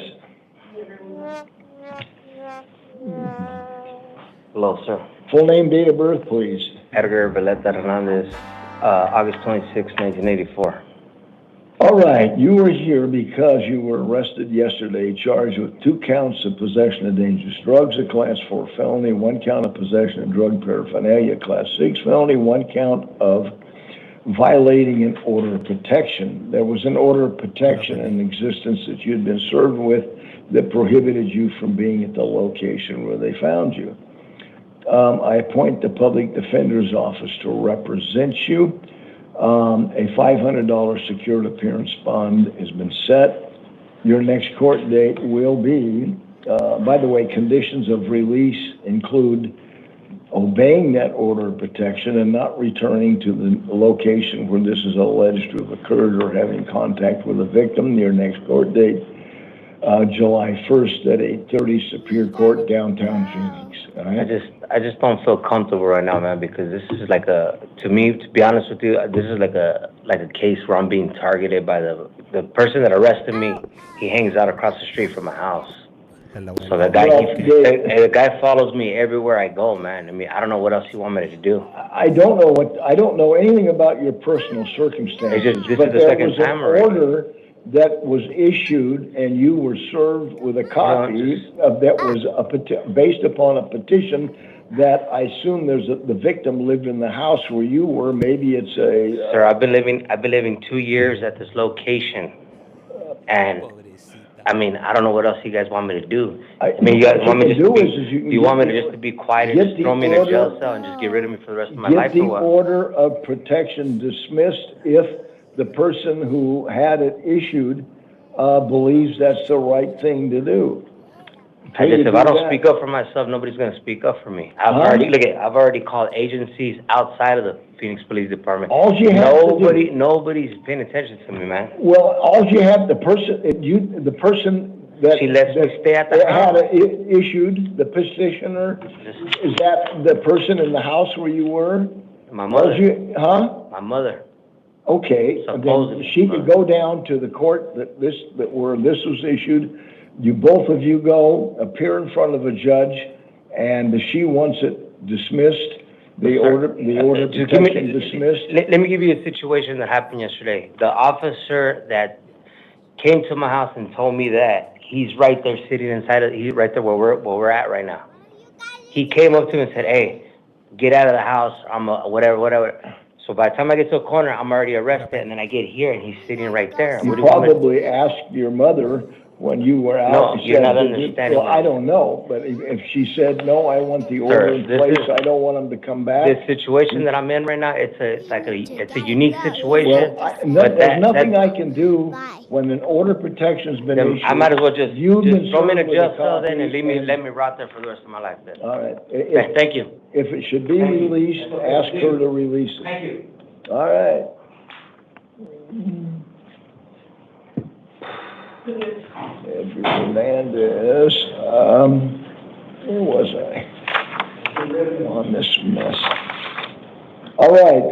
Hello, sir. Full name, date of birth, please. Edgar Veleta Hernandez, August 26, 1984. All right, you were here because you were arrested yesterday, charged with 2 counts of possession of dangerous drugs, a Class 4 felony, 1 count of possession of drug paraphernalia, Class 6 felony, 1 count of violating an order of protection. There was an order of protection in existence that you had been served with that prohibited you from being at the location where they found you. I appoint the public defender's office to represent you. A $500 secured appearance bond has been set. Your next court date will be, by the way, conditions of release include obeying that order of protection and not returning to the location where this is alleged to have occurred or having contact with the victim. Your next court date, July 1st at 8:30 Superior Court, downtown Phoenix. All right? I just don't feel comfortable right now, man, because this is like to me, to be honest with you, this is like a case where I'm being targeted by the person that arrested me. He hangs out across the street from my house. Hello. So the guy follows me everywhere I go, man. I mean, I don't know what else you want me to do. I don't know anything about your personal circumstances, but there was an order that was issued, and you were served with a copy that was based upon a petition that I assume the victim lived in the house where you were. Maybe it's a. Sir, I've been living 2 years at this location, and I mean, I don't know what else you guys want me to do. I mean, you guys want me to you want me to just be quiet and just throw me in a jail cell and just get rid of me for the rest of my life, or what? Get the order of protection dismissed if the person who had it issued believes that's the right thing to do. If I don't speak up for myself, nobody's going to speak up for me. I've already called agencies outside of the Phoenix Police Department. Nobody's paying attention to me, man. Well, all you have, the person that she lets me stay at the house. Had issued the petitioner. Is that the person in the house where you were? My mother. My mother. Okay, then she could go down to the court where this was issued. Both of you go, appear in front of a judge, and she wants it dismissed, the order protection dismissed. Let me give you a situation that happened yesterday. The officer that came to my house and told me that, he's right there sitting he's right there where we're at right now. He came up to me and said, "Hey, get out of the house, I'm whatever." So by the time I get to a corner, I'm already arrested, and then I get here, and he's sitting right there. You probably asked your mother when you were out. No, you're not understanding. Well, I don't know, but if she said, "No, I want the order in place, I don't want them to come back." This situation that I'm in right now, it's a unique situation. Well, there's nothing I can do when an order of protection's been issued. I might as well just throw me in a jail cell then and let me rot there for the rest of my life then. All right. Thank you. If it should be released, ask her to release it. Thank you. All right. Edgar Hernandez, was I on this mess? All right,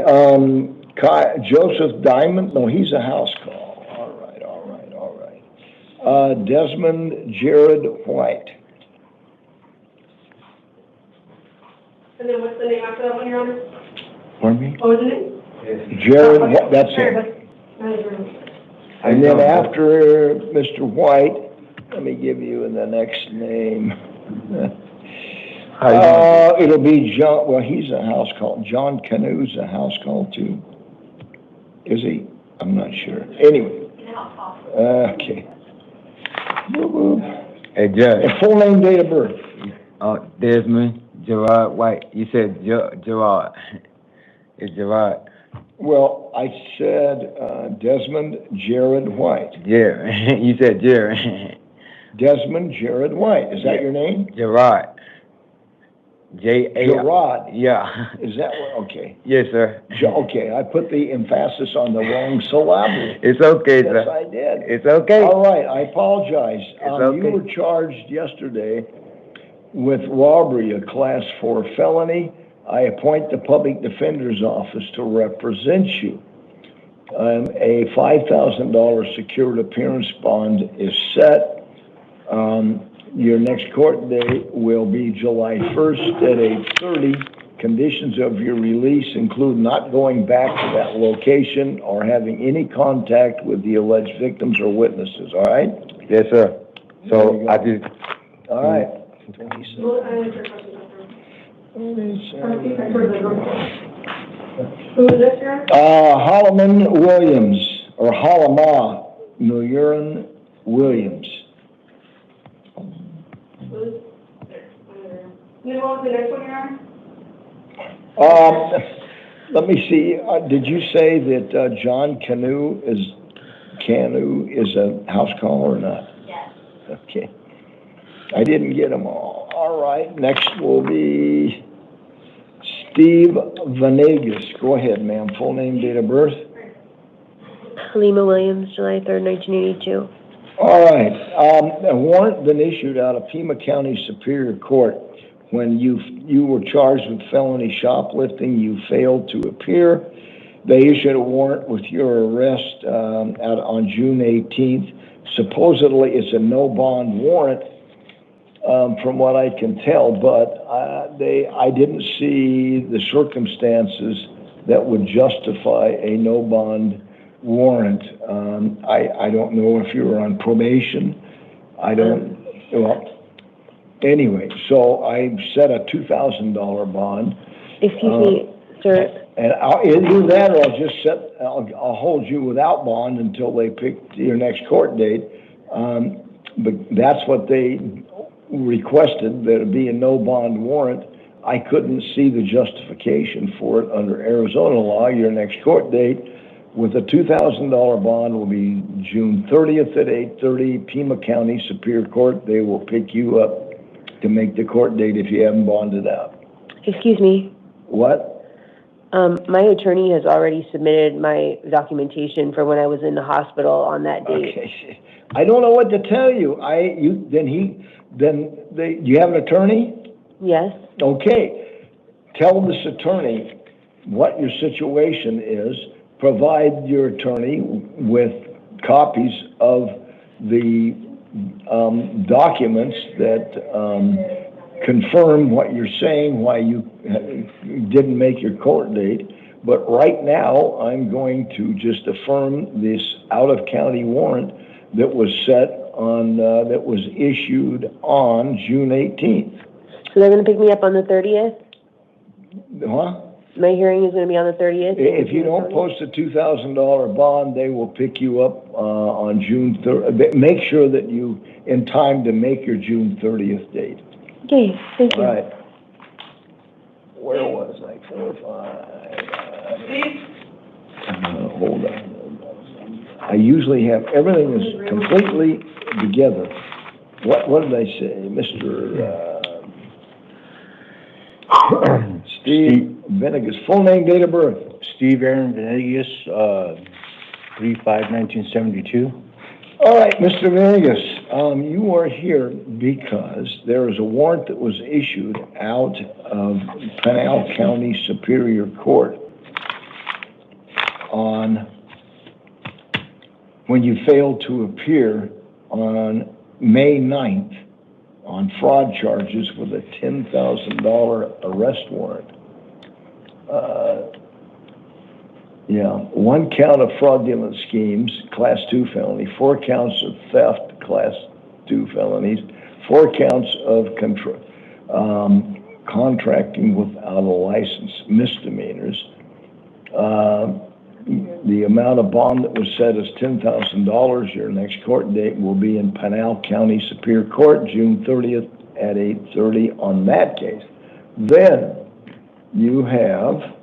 Joseph Diamond, no, he's a house call. All right. Desmond Jared White. And then what's the name after that one, Your Honor? Pardon me? What was the name? Jared, Okay. that's Sorry, it. but- And then after Mr. White, let me give you the next name. It'll be John, well, he's a house call. John Canoe's a house call too. Is he? I'm not sure. Anyway. Okay. Hey, Judge. And full name, date of birth. Desmond Gerard White. You said Gerard. It's Gerard. Well, I said Desmond Jared White. Yeah, you said Jared. Desmond Jared White. Is that your name? Gerard. J-A. Gerard. Yeah. Is that what? Okay. Yes, sir. Okay, I put the emphasis on the wrong syllable. It's okay, yes, sir. Yes, I did. It's okay. All right, I apologize. Okay. You were charged yesterday with robbery, a Class 4 felony. I appoint the Public Defender's Office to represent you. A $5,000 secured appearance bond is set. Your next court date will be July 1st at 8:30. Conditions of your release include not going back to that location or having any contact with the alleged victims or witnesses, all right? Yes, sir. So I just... All right. Well, I answer questions Who is this, Your Honor? Holloman Williams, or Hollama Milliran Williams. And what was the next one, Your Honor? Let me see. Did you say that John Canoe is a house call or not? Yes. Okay. I didn't get them all. All right. Next will be Steve Vanegas. Go ahead, ma'am. Full name, date of birth. Halima Williams, July 3rd, 1982. All right. A warrant been issued out of Pima County Superior Court. When you were charged with felony shoplifting, you failed to appear. They issued a warrant with your arrest out on June 18th. Supposedly, it's a no bond warrant, from what I can tell, but I didn't see the circumstances that would justify a no bond warrant. I don't know if you were on probation. I don't. Well. Anyway, so I set a $2,000 bond. Excuse me, sir. And I'll either do that, or I'll hold you without bond until they pick your next court date. But that's what they requested, that it be a no bond warrant. I couldn't see the justification for it under Arizona law. Your next court date with a $2,000 bond will be June 30th at 8:30, Pima County Superior Court. They will pick you up to make the court date if you haven't bonded out. Excuse me. What? My attorney has already submitted my documentation for when I was in the hospital on that date. Okay. I don't know what to tell you. Do you have an attorney? Yes. Okay. Tell this attorney what your situation is. Provide your attorney with copies of the documents that confirm what you're saying, why you didn't make your court date. But right now, I'm going to just affirm this out-of-county warrant that was set on, that was issued on June 18th. So they're going to pick me up on the 30th? Huh? My hearing is going to be on the 30th? If you don't post a $2,000 bond, they will pick you up on June 30th. Make sure that you in time to make your June 30th date. Okay, thank you. All right. Where was I? 4 or 5. Hold on. I usually have everything is completely together. What did I say, Mr. Steve Venegas? Full name, date of birth. Steve Aaron Venegas, 3/5/1972. All right, Mr. Vegas, you are here because there is a warrant that was issued out of Pinal County Superior Court on when you failed to appear on May 9th on fraud charges with a $10,000 arrest warrant. One count of fraudulent schemes, Class 2 felony, 4 counts of theft, Class 2 felonies, 4 counts of contracting without a license, misdemeanors. The amount of bond that was set is $10,000. Your next court date will be in Pinal County Superior Court, June 30th at 8:30 on that case. Then you have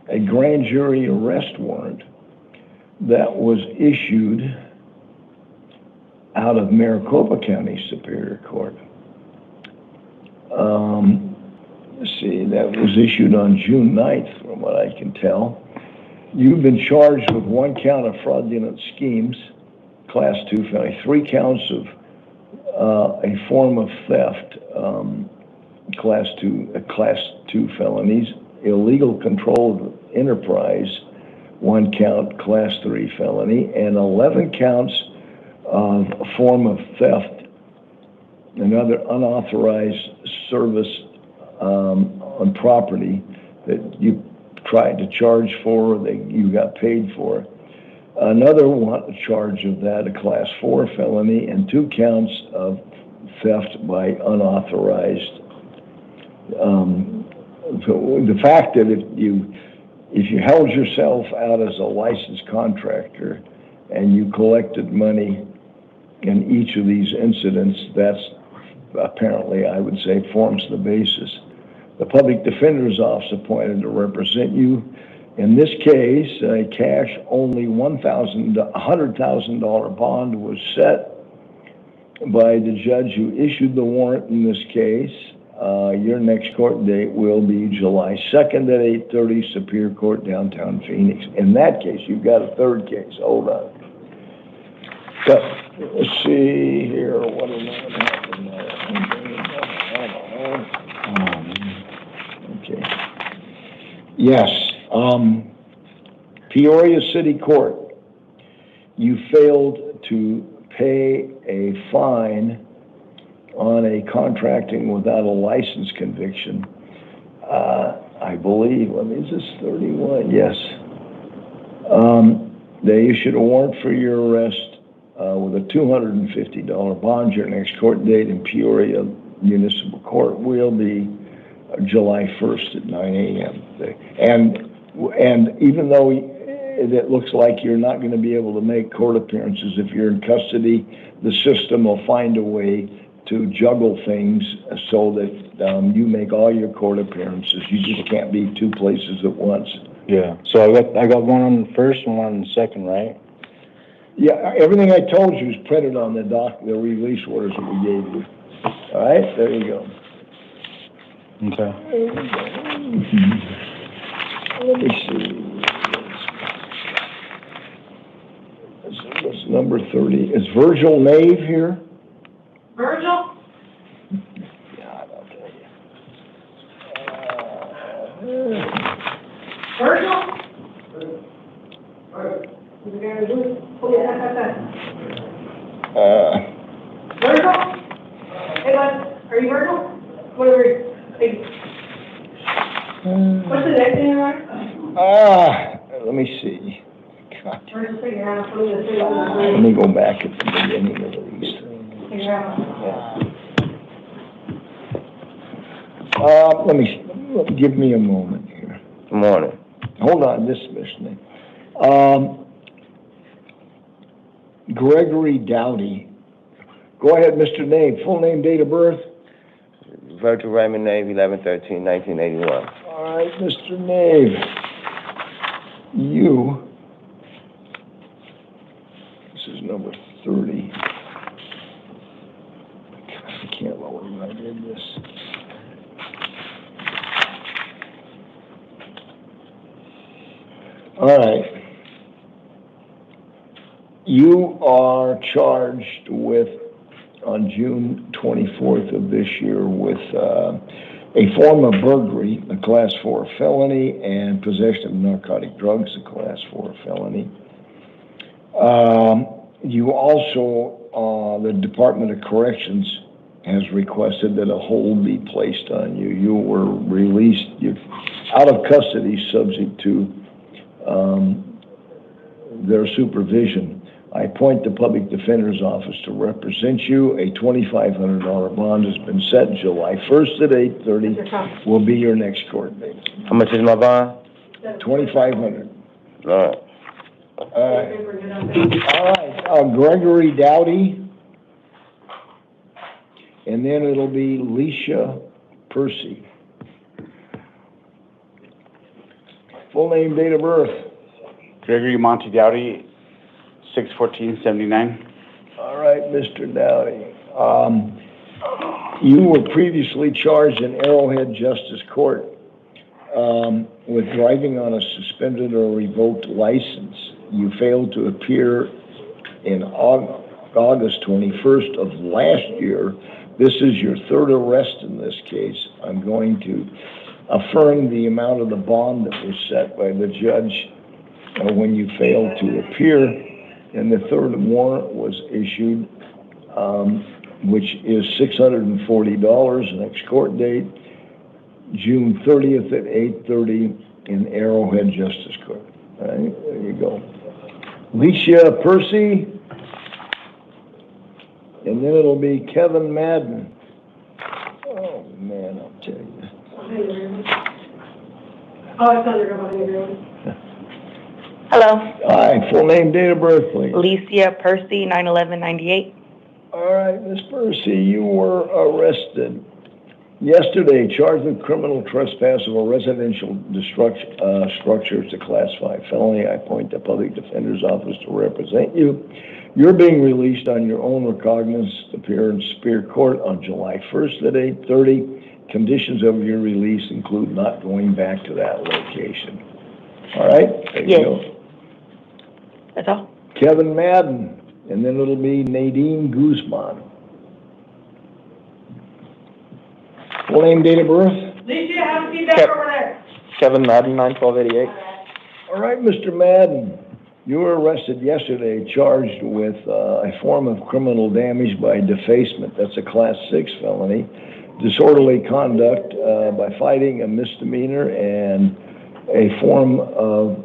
a grand jury arrest warrant that was issued out of Maricopa County Superior Court. Let's see, that was issued on June 9th, from what I can tell. You've been charged with 1 count of fraudulent schemes, Class 2 felony, 3 counts of a form of theft, Class 2 felonies, illegal control of enterprise, 1 count, Class 3 felony, and 11 counts of a form of theft, another unauthorized service on property that you tried to charge for, that you got paid for. Another one charge of that, a Class 4 felony, and 2 counts of theft by unauthorized. The fact that if you held yourself out as a licensed contractor and you collected money in each of these incidents, that's apparently, I would say, forms the basis. The Public Defender's Office appointed to represent you. In this case, a cash-only $100,000 bond was set by the judge who issued the warrant in this case. Your next court date will be July 2nd at 8:30, Superior Court, downtown Phoenix. In that case, you've got a third case. Hold on. So, let's see here. What is happening there? Okay. Yes. Peoria City Court. You failed to pay a fine on a contracting without a license conviction. I believe, is this 31? Yes. They issued a warrant for your arrest with a $250 bond. Your next court date in Peoria Municipal Court will be July 1st at 9 a.m. And even though it looks like you're not going to be able to make court appearances if you're in custody, the system will find a way to juggle things so that you make all your court appearances. You just can't be 2 places at once. Yeah. So I got one on the first and one on the second, right? Yeah. Everything I told you is printed on the release orders that we gave you. All right. There you go. Okay. Let me see. What's number 30? Is Virgil Nave here? Virgil? God, I'll tell you. Virgil? Virgil? Hey, bud, are you Virgil? Whatever. Hey. What's the next thing, right? Let me see. God. Let me go back at the beginning of these things. Give me a moment here. Good morning. Hold on, dismiss me. Gregory Dowdy. Go ahead, Mr. Nave. Full name, date of birth? Virgil Raymond Nave, 11/13/1981. All right, Mr. Nave. This is number 30. I can't believe I did this. All right. You are charged with, on June 24th of this year, with a form of burglary, a Class 4 felony, and possession of narcotic drugs, a Class 4 felony. You also, the Department of Corrections has requested that a hold be placed on you. You were released, you're out of custody, subject to their supervision. I appoint the Public Defender's Office to represent you. A $2,500 bond has been set. July 1st at 8:30 will be your next court date. How much is my bond? $2,500. All right. All right, Gregory Dowdy. And then it'll be Lecia Percy. Full name, date of birth. Gregory Monty Dowdy, 6/14/79. All right, Mr. Dowdy. You were previously charged in Arrowhead Justice Court with driving on a suspended or revoked license. You failed to appear in August 21st of last year. This is your third arrest in this case. I'm going to affirm the amount of the bond that was set by the judge when you failed to appear, and the third warrant was issued, which is $640. Next court date, June 30th at 8:30 in Arrowhead Justice Court. All right, there you go. Lecia Percy, and then it'll be Kevin Madden. Oh man, I'll tell you. Oh, it's under agreement. Hello. Hi, full name, date of birth, please. Alicia Percy, 9/11/98. All right, Miss Percy, you were arrested yesterday, charged with criminal trespass of a residential structure. It's a Class 5 felony. I appoint the Public Defender's Office to represent you. You're being released on your own recognizance to appear in Superior Court on July 1st at 8:30. Conditions of your release include not going back to that location. All right? There you go. That's all. Kevin Madden, and then it'll be Nadine Guzman. Full name, date of birth? Alicia, have a seat back over there. Kevin Madden, 9/12/88. All right, Mr. Madden, you were arrested yesterday, charged with a form of criminal damage by defacement. That's a Class 6 felony. Disorderly conduct by fighting, a misdemeanor, and a form of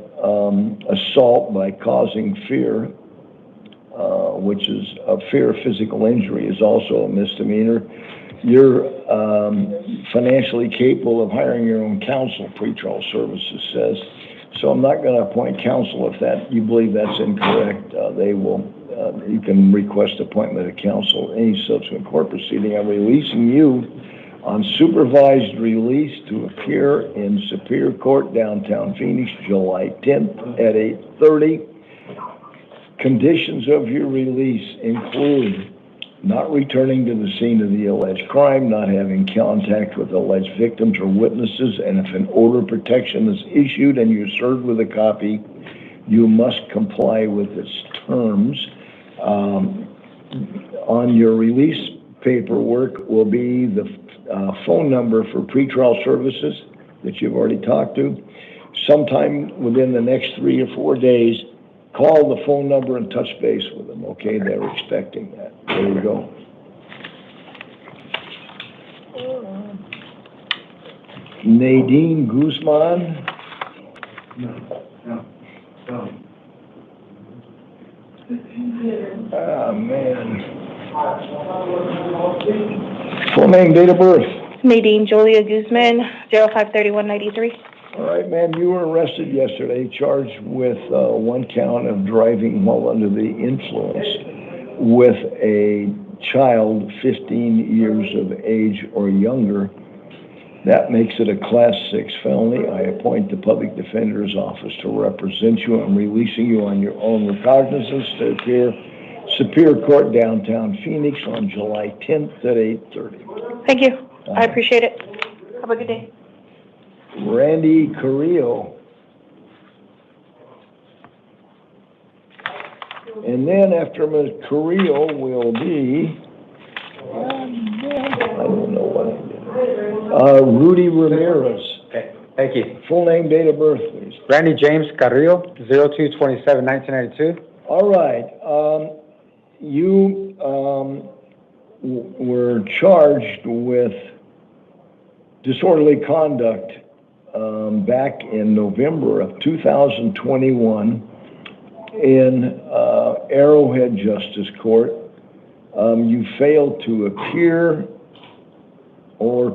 assault by causing fear, which is a fear of physical injury, is also a misdemeanor. You're financially capable of hiring your own counsel, pretrial services says. So I'm not going to appoint counsel if that you believe that's incorrect. They will. You can request appointment of counsel. Any subsequent court proceeding, I'm releasing you on supervised release to appear in Superior Court, downtown Phoenix, July 10th at 8:30. Conditions of your release include not returning to the scene of the alleged crime, not having contact with alleged victims or witnesses, and if an order of protection is issued and you're served with a copy, you must comply with its terms. On your release paperwork will be the phone number for pretrial services that you've already talked to. Sometime within the next 3 or 4 days, call the phone number and touch base with them, okay? They're expecting that. There you go. Nadine Guzman. Ah, man. Full name, date of birth. Nadine Julia Guzman, 05/31/93. All right, ma'am, you were arrested yesterday, charged with one count of driving while under the influence with a child 15 years of age or younger. That makes it a Class 6 felony. I appoint the Public Defender's Office to represent you. I'm releasing you on your own recognizance to appear Superior Court, downtown Phoenix on July 10th at 8:30. Thank you. I appreciate it. Have a good day. Randy Carrillo. And then after Ms. Carrillo will be, I don't know what I did. Rudy Ramirez. Okay, thank you. Full name, date of birth, please. Randy James Carrillo, 02/27/1992. All right, you, were charged with disorderly conduct, back in November of 2021 in, Arrowhead Justice Court. You failed to appear or,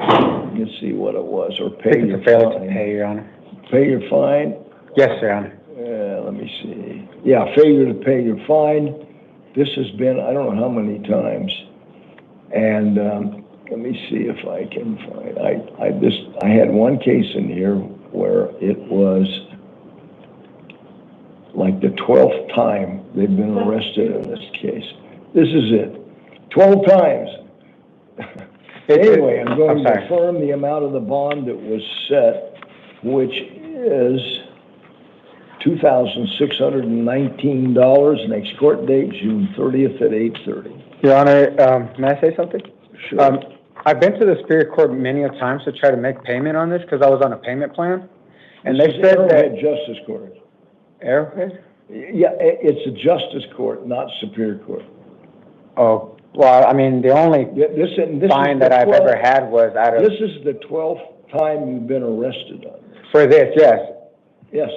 let's see what it was, or pay your Failure to fine. pay, Your Honor. Pay your fine? Yes, Your Honor. Let me see. Yeah, failure to pay your fine. This has been, I don't know how many times. And, let me see if I can find, I had one case in here where it was like the 12th time they've been arrested in this case. This is it. 12 times. Anyway, I'm going to affirm the amount of the bond that was set, which is $2,619. Next court date, June 30th at 8:30. Your Honor, may I say something? Sure. I've been to the Superior Court many a times to try to make payment on this because I was on a payment plan. And This they is said Arrowhead that... Justice Court. Arrowhead? Yeah, it's a justice court, not Superior Court. Oh, well, I mean, the only This fine that I've ever had was out of... This is the 12th time you've been arrested on this. For this, yes. Yes.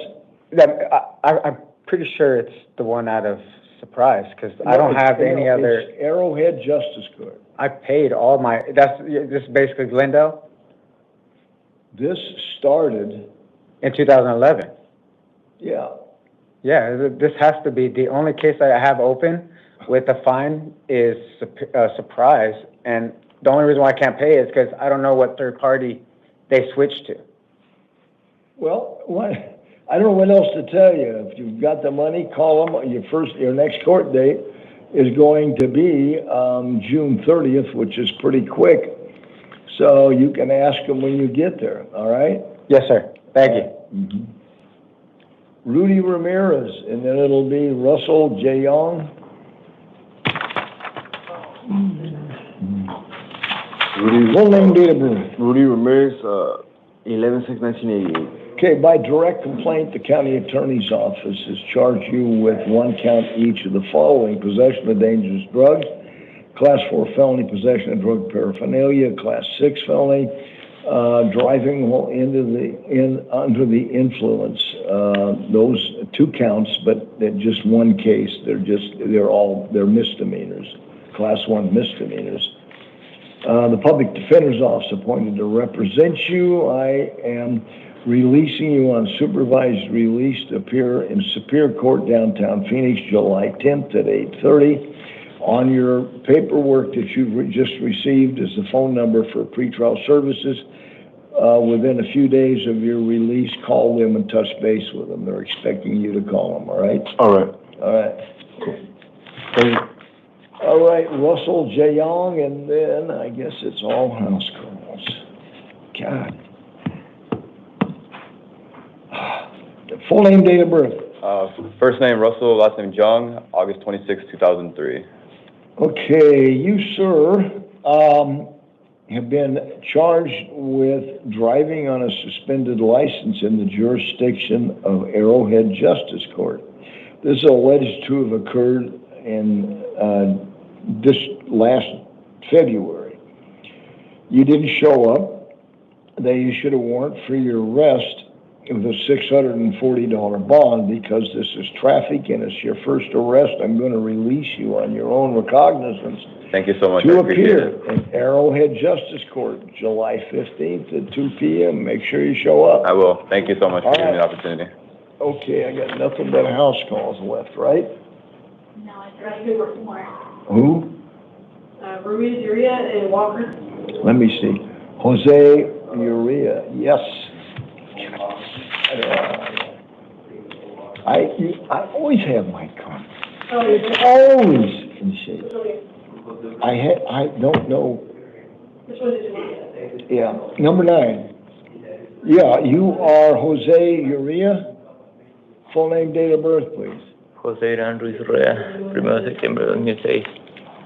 I'm pretty sure it's the one out of surprise because I don't have any other... It's Arrowhead Justice Court. I paid all my... This is basically Glendale? This started... In 2011? Yeah. Yeah, this has to be the only case I have open with a fine is surprise, and the only reason why I can't pay is because I don't know what third party they switched to. Well, I don't know what else to tell you. If you've got the money, call them. Your next court date is going to be June 30th, which is pretty quick. So you can ask them when you get there. All right? Yes, sir. Thank you. Mm-hmm. Rudy Ramirez, and then it'll be Russell J. Young. Full name, date of birth. Rudy Ramirez, 11/6/1988. Okay, by direct complaint, the county attorney's office has charged you with one count each of the following: possession of dangerous drugs, class 4 felony possession of drug paraphernalia, class 6 felony, driving while under the influence. Those two counts, but just one case. They're misdemeanors, class 1 misdemeanors. The public defender's office appointed to represent you. I am releasing you on supervised release to appear in Superior Court, downtown Phoenix, July 10th at 8:30. On your paperwork that you've just received is the phone number for pretrial services. Within a few days of your release, call them and touch base with them. They're expecting you to call them, all right? All right. All right. Cool. All right, Russell J. Young, and then I guess it's all house calls. God. Full name, date of birth. First name Russell, last name Jung, August 26, 2003. Okay, you, sir, have been charged with driving on a suspended license in the jurisdiction of Arrowhead Justice Court. This is alleged to have occurred in this last February. You didn't show up. They issued a warrant for your arrest with a $640 bond. Because this is traffic and it's your first arrest, I'm going to release you on your own recognizance. Thank you so much. To appear in Arrowhead Justice Court, July 15th at 2 p.m. Make sure you show up. I will. Thank you so much for giving me the opportunity. Okay, I got nothing but house calls left, right? No, I got two more. Who? Ruiz, Uria, and Walker. Let me see. Jose Uria, yes. I always have my car. Always in shape. I don't know. Which one did you want? Yeah, number 9. Yeah, you are Jose Uria. Full name, date of birth, please. José Irán Ruiz Rueda, 1 de septiembre de 2006.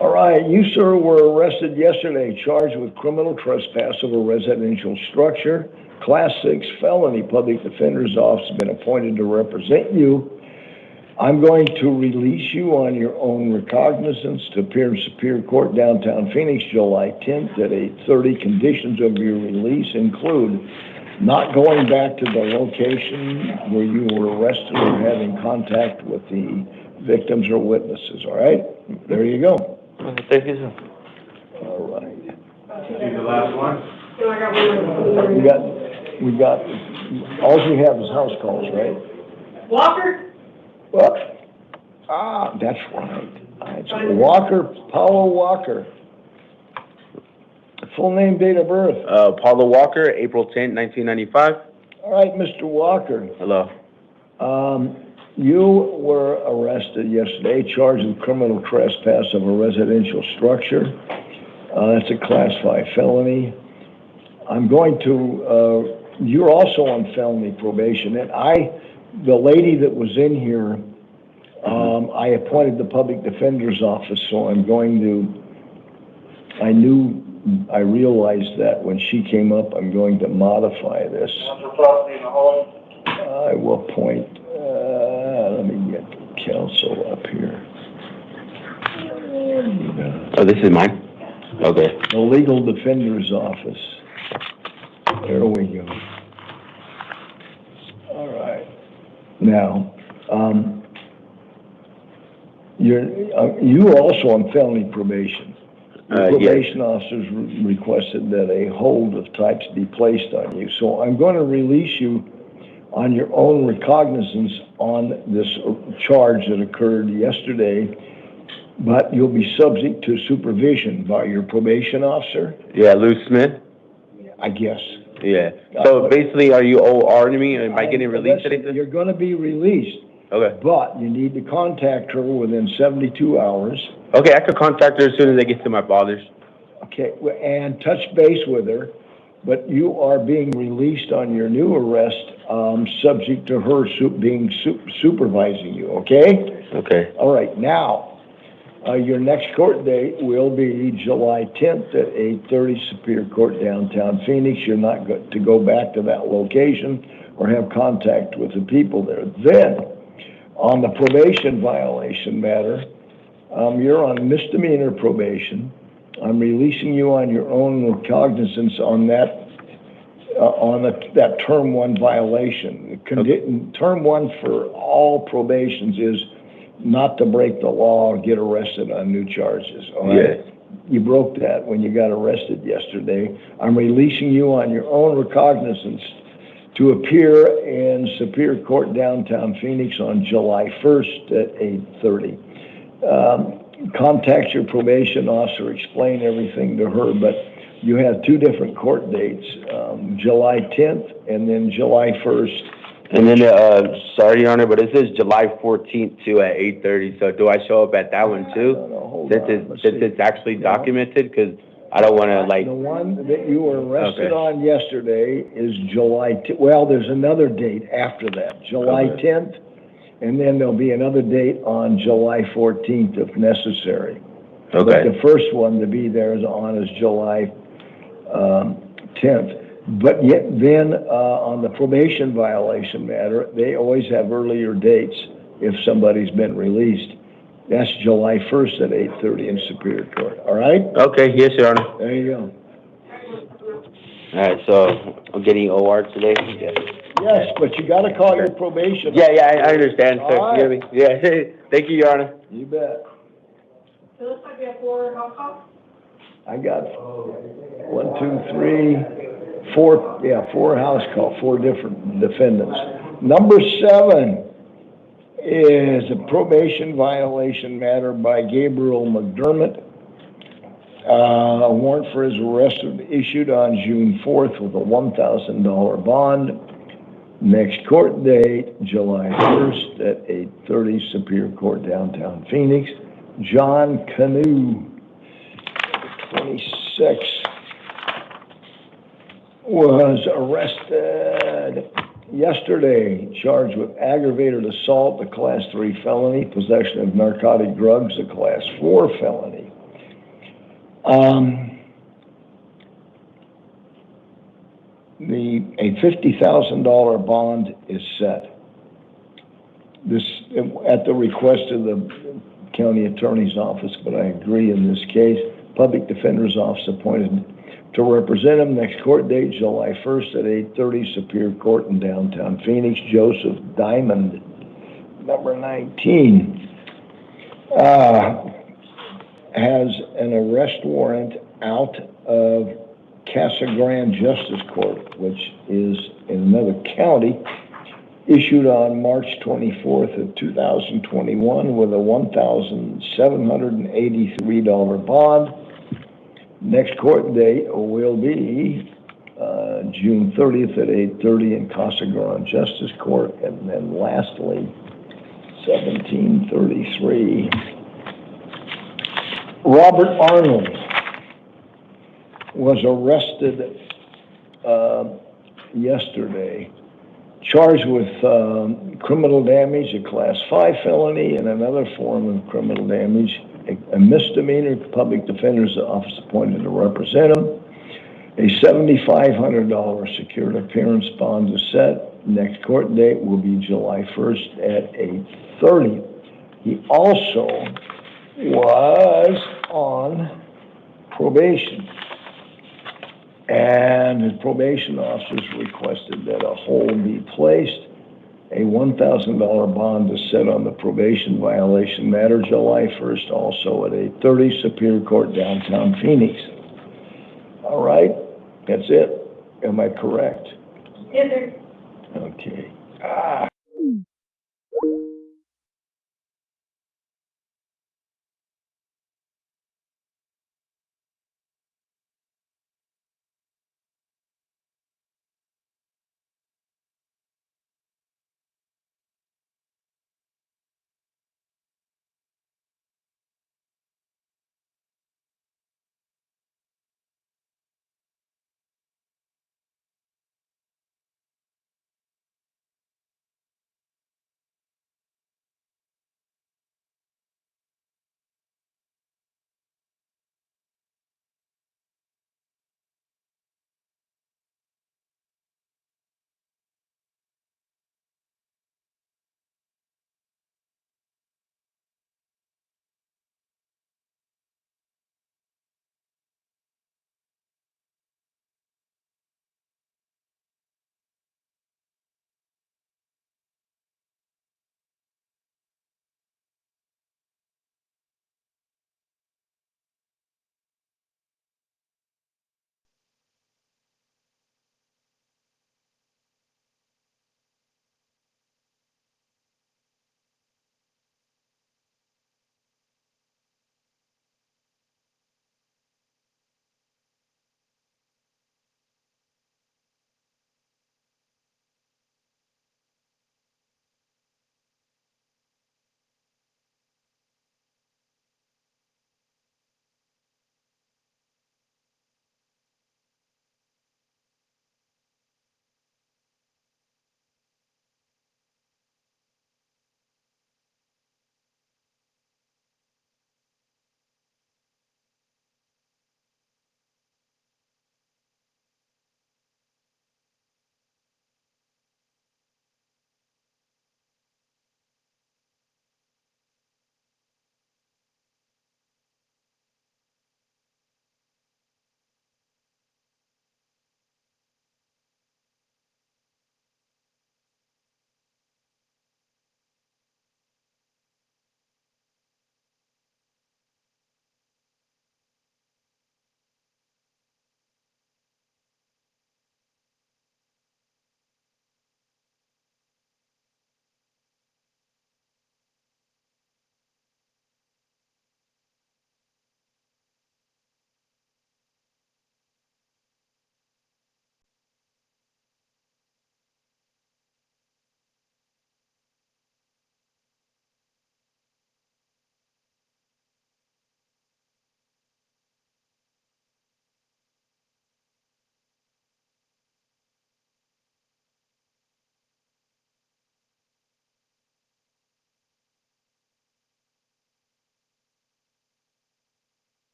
All right, you, sir, were arrested yesterday, charged with criminal trespass of a residential structure. Class 6 felony. Public Defender's Office has been appointed to represent you. I'm going to release you on your own recognizance to appear in Superior Court, downtown Phoenix, July 10th at 8:30. Conditions of your release include not going back to the location where you were arrested or having contact with the victims or witnesses, all right? There you go. Thank you, sir. All right. See the last one? We got, all you have is house calls, right? Walker? Well, that's right. It's Walker, Paulo Walker. Full name, date of birth. Paulo Walker, April 10th, 1995. All right, Mr. Walker. Hello. You were arrested yesterday, charged with criminal trespass of a residential structure. That's a Class 5 felony. I'm going to, you're also on felony probation, and the lady that was in here, I appointed the Public Defender's Office, so I'm going to, I realized that when she came up, I'm going to modify this. I will appoint, let me get counsel up here. Oh, this is mine? Okay. The Legal Defender's Office. There we go. All right. Now, you're also on felony probation. The probation officers requested that a hold of types be placed on you. So I'm going to release you on your own recognizance on this charge that occurred yesterday, but you'll be subject to supervision by your probation officer. Yeah, Lou Smith? I guess. Yeah. So basically, are you ORing me? Am I getting released? You're going to be released. Okay. But you need to contact her within 72 hours. Okay, I could contact her as soon as I get to my father's. Okay, and touch base with her, but you are being released on your new arrest, subject to her supervising you, okay? Okay. All right, now, your next court date will be July 10th at 8:30 Superior Court, downtown Phoenix. You're not going to go back to that location or have contact with the people there. Then, on the probation violation matter, you're on misdemeanor probation. I'm releasing you on your own recognizance on that, that term 1 violation. Term 1 for all probations is not to break the law or get arrested on new charges. All right? Yes. You broke that when you got arrested yesterday. I'm releasing you on your own recognizance to appear in Superior Court, downtown Phoenix on July 1st at 8:30. Contact your probation officer, explain everything to her, but you have 2 different court dates, July 10th and then July 1st. And then, sorry, Your Honor, but it says July 14th too at 8:30. So do I show up at that one too? Since it's actually documented, because I don't want to like. The one that you were arrested on yesterday is July. Well, there's another date after that, July 10th, and then there'll be another date on July 14th if necessary. Okay. But the first one to be there is July 10th. But yet then, on the probation violation matter, they always have earlier dates if somebody's been released. That's July 1st at 8:30 in Superior Court, all right? Okay, yes, Your Honor. There you go. All right, so I'm getting OR today? Yes, but you gotta call your probation. Yeah, I understand, sir. All Forgive me. Yeah, thank you, Your Honor. You bet. It looks like we have 4 house calls. I got 1, 2, 3, 4, 4 house calls, 4 different defendants. Number 7 is a probation violation matter by Gabriel McDermott. A warrant for his arrest was issued on June 4th with a $1,000 bond. Next court date, July 1st at 8:30 Superior Court, downtown Phoenix. John Canoe, 26, was arrested yesterday, charged with aggravated assault, a Class 3 felony, possession of narcotic drugs, a Class 4 felony. A $50,000 bond is set. This, at the request of the county attorney's office, but I agree in this case, public defender's office appointed to represent him. Next court date, July 1st at 8:30, Superior Court in downtown Phoenix. Joseph Diamond, number 19, has an arrest warrant out of Casa Grande Justice Court, which is in another county, issued on March 24th of 2021 with a $1,783 bond. Next court date will be June 30th at 8:30 in Casa Grande Justice Court. And then lastly, 1733. Robert Arnold was arrested yesterday, charged with criminal damage, a Class 5 felony, and another form of criminal damage, a misdemeanor. Public defender's office appointed to represent him. A $7,500 secured appearance bond is set. Next court date will be July 1st at 8:30. He also was on probation, and his probation officers requested that a hold be placed. A $1,000 bond is set on the probation violation matter, July 1st, also at 8:30, Superior Court, downtown Phoenix. All right, that's it. Am I correct? Yes, sir. Okay.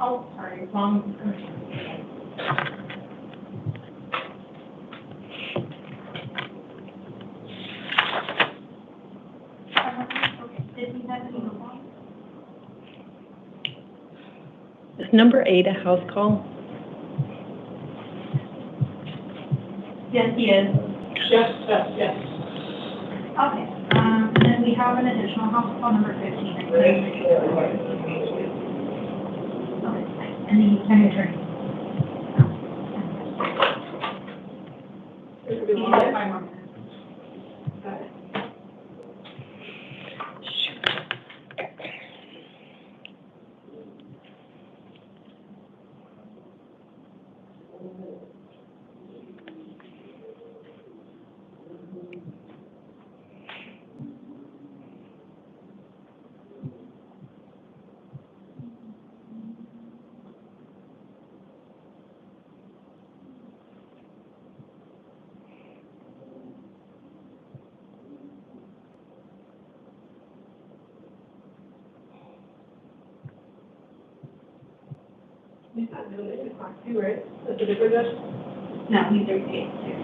Oh, sorry, wrong. Is number 8 a house call? Yes, he is. Yes, yes, yes. Okay, then we have an additional house call number 15. Okay, and the county attorney. You have 5 more minutes. Got it. It's not really, it's not two, right? That's a different judge? No, he's 38 too.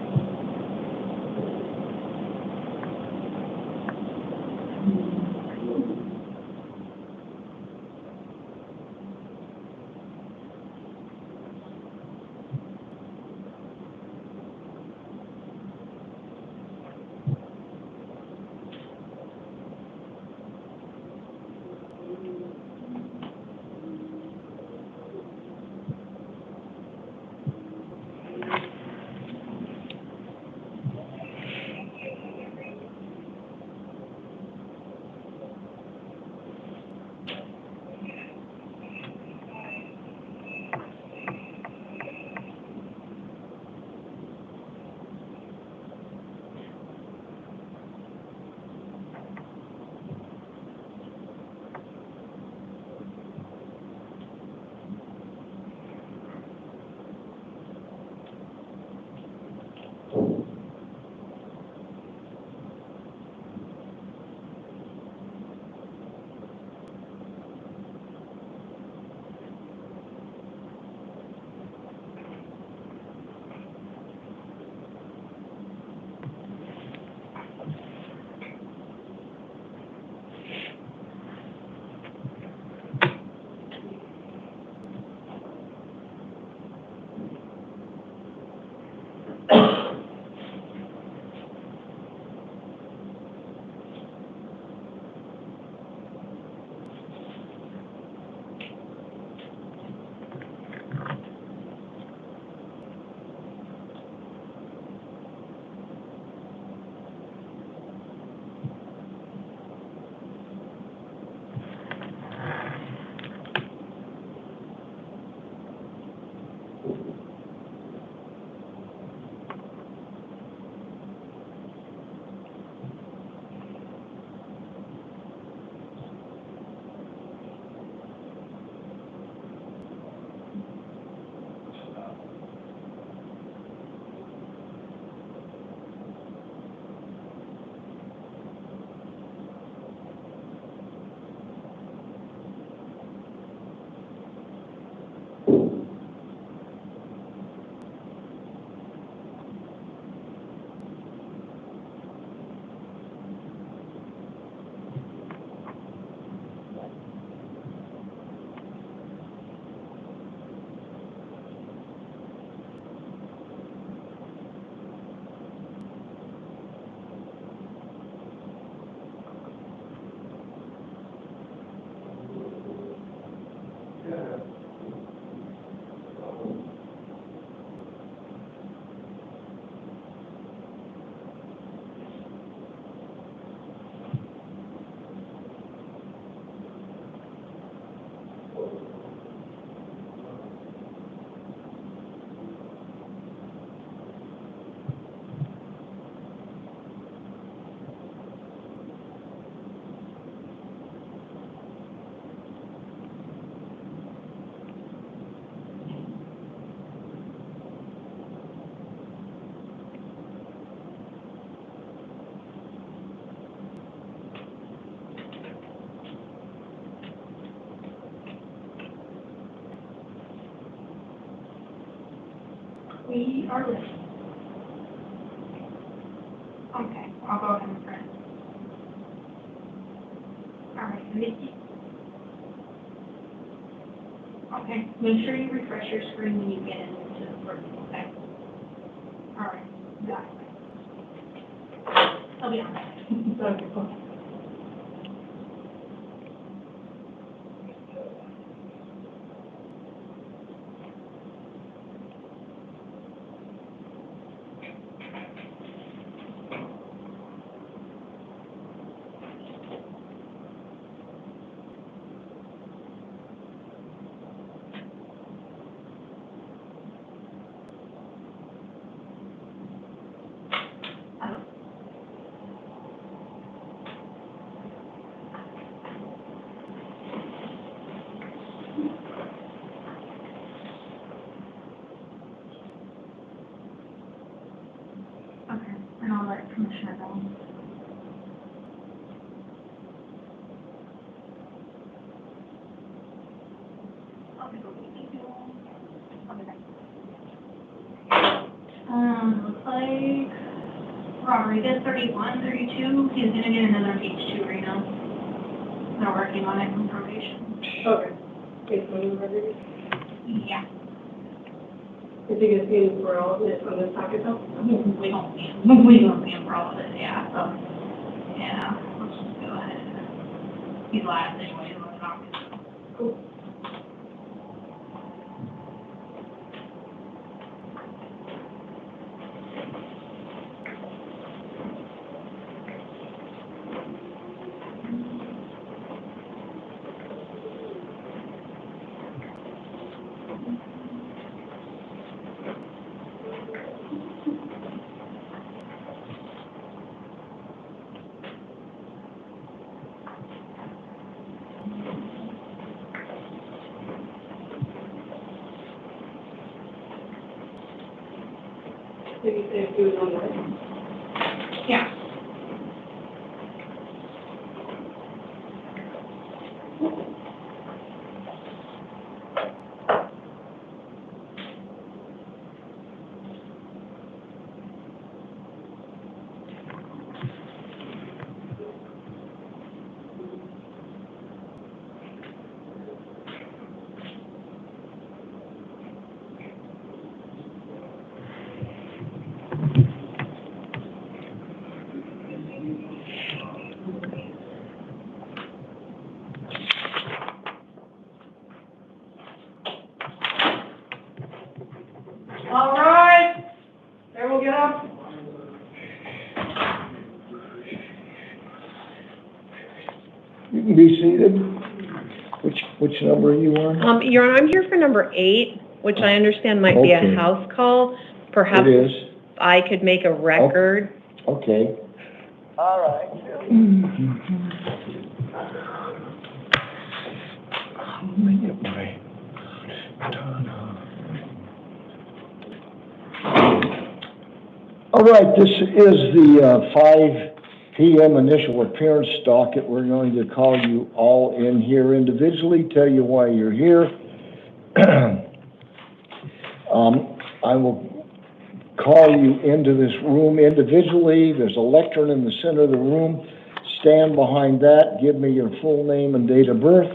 We are ready. Okay, I'll go ahead and print. All right, Nikki. Okay, make sure you refresh your screen when you get into the first, okay? All right, got it. I'll be on that. Okay, cool. And I'll let Commissioner know. Looks like Rodriguez 31, 32, he's gonna get another H2 right now. They're working on it from probation. Okay. It's moving Rodriguez. Yeah. Is he gonna see for all of it from this pocket though? We don't see him for all of it, yeah, so, yeah, let's just go ahead. He's last anyway, let's not. Cool. Did he say if he was on the? Yeah. All right, everyone get up. You can be seated. Which number are you on? Your Honor, I'm here for number 8, which I understand might be Okay. a house call. Perhaps It is. I could make a record. Okay. All right. All right, this is the 5 p.m. initial appearance docket. We're going to call you all in here individually, tell you why you're here. I will call you into this room individually. There's a lectern in the center of the room. Stand behind that. Give me your full name and date of birth.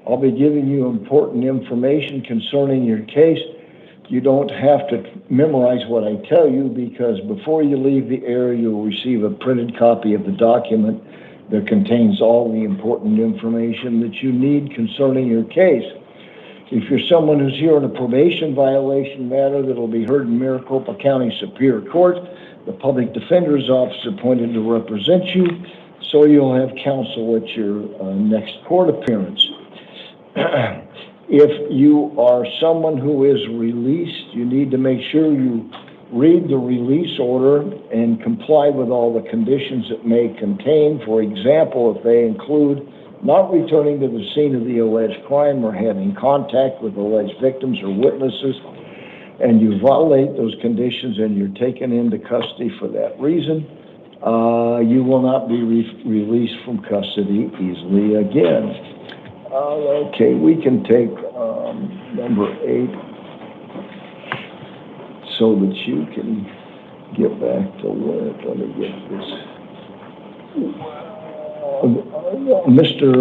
I'll be giving you important information concerning your case. You don't have to memorize what I tell you, because before you leave the area, you'll receive a printed copy of the document that contains all the important information that you need concerning your case. If you're someone who's here on a probation violation matter that'll be heard in Maricopa County Superior Court, the Public Defender's Office appointed to represent you, so you'll have counsel at your next court appearance. If you are someone who is released, you need to make sure you read the release order and comply with all the conditions it may contain. For example, if they include not returning to the scene of the alleged crime or having contact with alleged victims or witnesses, and you violate those conditions and you're taken into custody for that reason, you will not be released from custody easily again. Okay, we can take number 8. so that you can get back to work. Let me get this. Mr.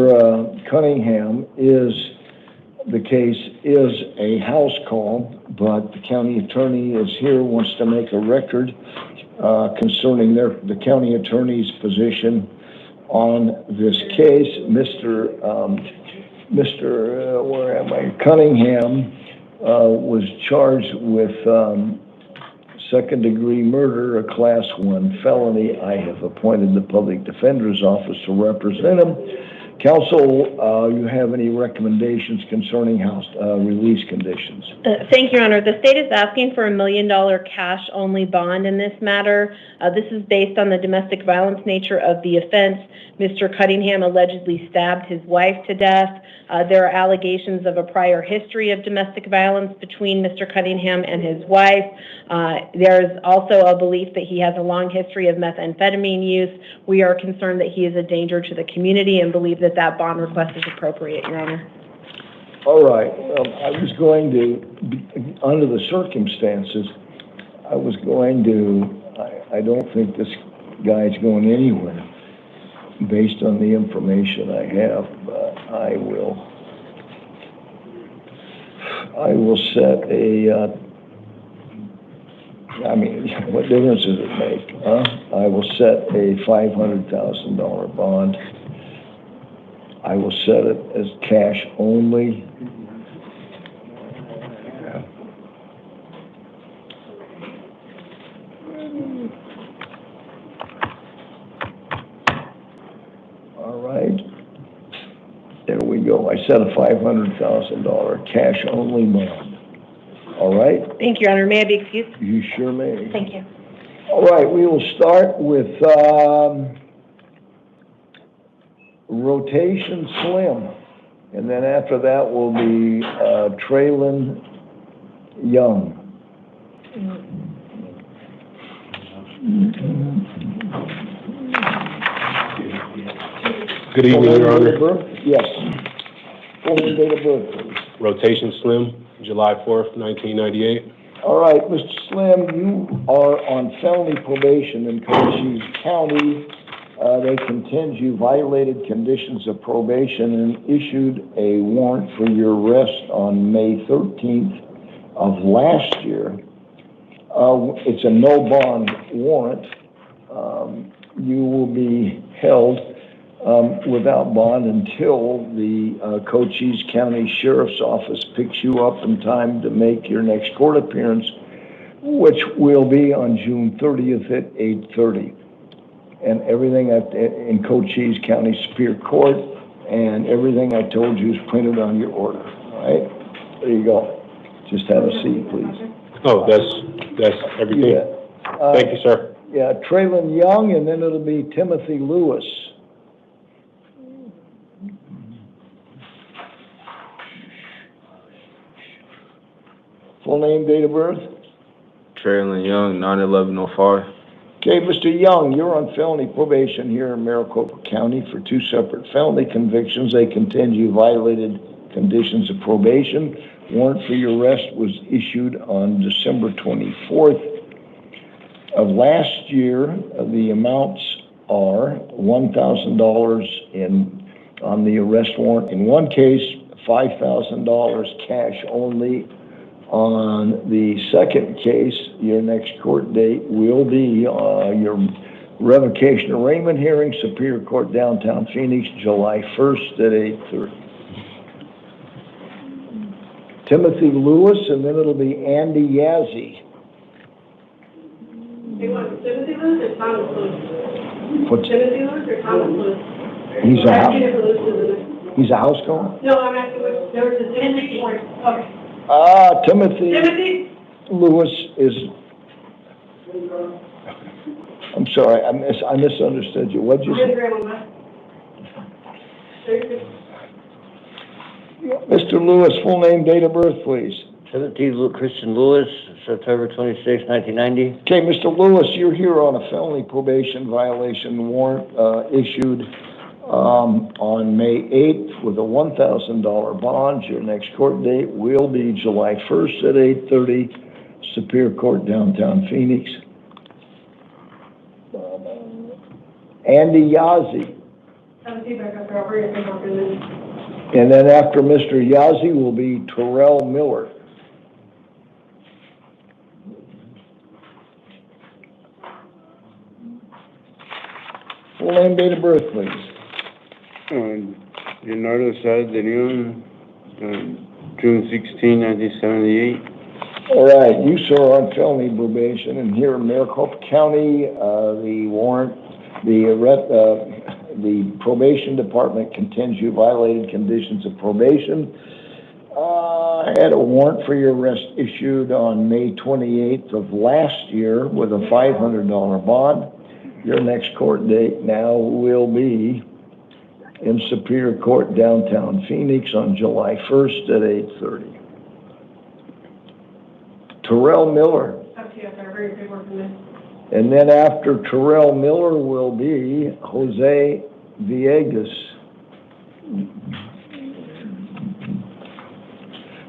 Cunningham the case is a house call, but the county attorney is here, wants to make a record concerning the county attorney's position on this case. Where am I? Cunningham was charged with second-degree murder, a Class 1 felony. I have appointed the Public Defender's Office to represent him. Counsel, you have any recommendations concerning house release conditions? Thank you, Your Honor. The state is asking for $1 million cash-only bond in this matter. This is based on the domestic violence nature of the offense. Mr. Cunningham allegedly stabbed his wife to death. There are allegations of a prior history of domestic violence between Mr. Cunningham and his wife. There is also a belief that he has a long history of methamphetamine use. We are concerned that he is a danger to the community and believe that that bond request is appropriate, Your Honor. All right. I was going to, under the circumstances, I don't think this guy's going anywhere based on the information I have, but I will set a, what difference does it make? I will set a $500,000 bond. I will set it as cash only. All right. There we go. I set a $500,000 cash only bond. All right? Thank you, Your Honor. May I be excused? You sure may. Thank you. All right. We will start with Rotation Slim. And then after that will be Traylon Young. Good evening, Your Honor. Yes. Full date of birth, please. Rotation Slim, July 4th, 1998. All right, Mr. Slim, you are on felony probation in Cochise County. They contend you violated conditions of probation and issued a warrant for your arrest on May 13th of last year. It's a no bond warrant. You will be held without bond until the Cochise County Sheriff's Office picks you up in time to make your next court appearance, which will be on June 30th at 8:30. And everything in Cochise County Superior Court and everything I told you is printed on your order. All right? There you go. Just have a seat, please. Oh, that's everything. Yeah. Thank you, sir. Yeah, Traylon Young, and then it'll be Timothy Lewis. Full name, date of birth? Traylon Young, 9/11/05. Okay, Mr. Young, you're on felony probation here in Maricopa County for two separate felony convictions. They contend you violated conditions of probation. Warrant for your arrest was issued on December 24th of last year. The amounts are $1,000 on the arrest warrant. In one case, $5,000 cash only. On the second case, your next court date will be your revocation arraignment hearing, Superior Court, downtown Phoenix, July 1st at 8:30. Timothy Lewis, and then it'll be Andy Yazzie. Hey, what, Timothy Lewis or Thomas Lewis? What's Timothy Lewis or Thomas Lewis? He's a house call? No, I'm asking which, there was a Timothy Lewis. Okay. Timothy Lewis is, I'm sorry, I misunderstood you. What'd you say? Mr. Lewis, full name, date of birth, please. Timothy Christian Lewis, September 26, 1990. Okay, Mr. Lewis, you're here on a felony probation violation warrant issued on May 8th with a $1,000 bond. Your next court date will be July 1st at 8:30. Superior Court, downtown Phoenix. Andy Yazzie. And then after Mr. Yazzie will be Terrell Miller. Full name, date of birth, please. Leonardo Saez de Leon, June 16, 1978. All right, you, sir, are on felony probation, and here in Maricopa County, the warrant, the probation department contends you violated conditions of probation. I had a warrant for your arrest issued on May 28th of last year with a $500 bond. Your next court date now will be in Superior Court, downtown Phoenix on July 1st at 8:30. Terrell Miller. And then after Terrell Miller will be Jose Villegas.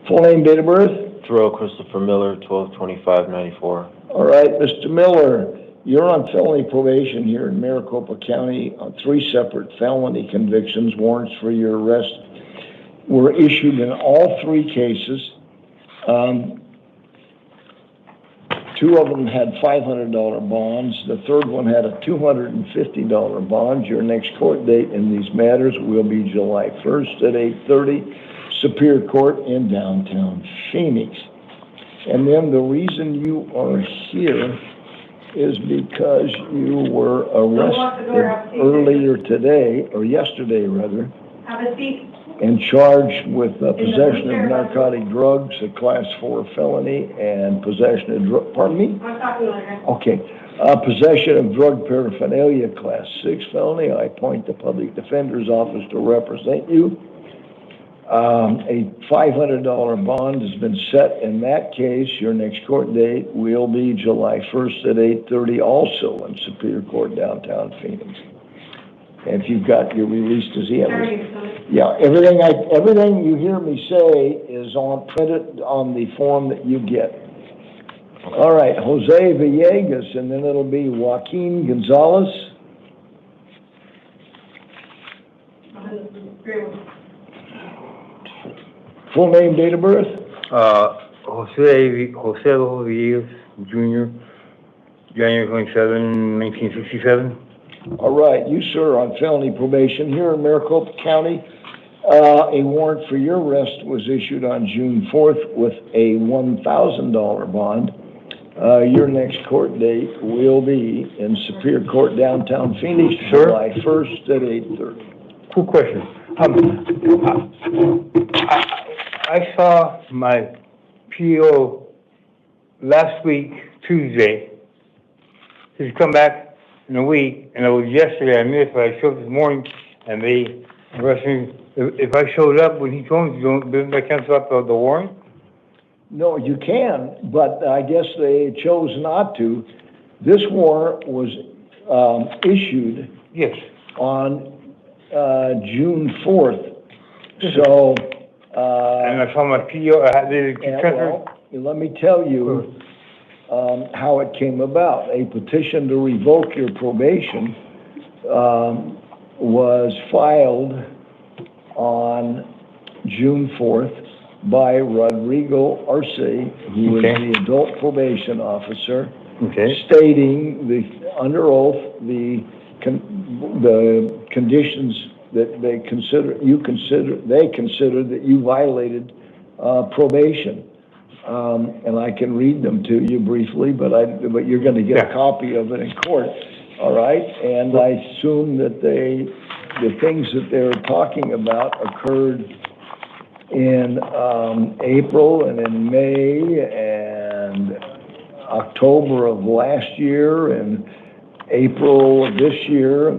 Full name, date of birth? Terrell Christopher Miller, 12/25/94. All right, Mr. Miller, you're on felony probation here in Maricopa County on 3 separate felony convictions. Warrants for your arrest were issued in all 3 cases. 2 of them had $500 bonds. The third one had a $250 bond. Your next court date in these matters will be July 1st at 8:30, Superior Court in downtown Phoenix. And then the reason you are here is because you were arrested earlier today, or yesterday rather, Have a seat. and charged with possession of narcotic drugs, a class 4 felony, and possession of drug, pardon me? I'm talking later. Okay. Possession of drug paraphernalia, class 6 felony. I appoint the public defender's office to represent you. A $500 bond has been set in that case. Your next court date will be July 1st at 8:30, also in Superior Court, downtown Phoenix. And if you've got your release to see it. Yeah, everything you hear me say is printed on the form that you get. All right, Jose Villegas, and then it'll be Joaquin Gonzalez. Full name, date of birth? Jose Villegas Jr., January 27, 1967. All right, you, sir, on felony probation here in Maricopa County. A warrant for your arrest was issued on June 4th with a $1,000 bond. Your next court date will be in Superior Court, downtown Phoenix, July 1st at 8:30. Cool question. I saw my PO last week, Tuesday. He's come back in a week, and it was yesterday. I missed, but I showed this morning, and they arrested me. If I showed up when he told me, didn't I cancel up the warrant? No, you can, but I guess they chose not to. This warrant was issued on June 4th. So, and I saw my PO. Let me tell you how it came about. A petition to revoke your probation was filed on June 4th by Rodrigo Arce, who was the adult probation officer, stating under oath the conditions that they considered that you violated probation. And I can read them to you briefly, but you're going to get a copy of it in court, all right? And I assume that the things that they're talking about occurred in April and in May and October of last year and April of this year.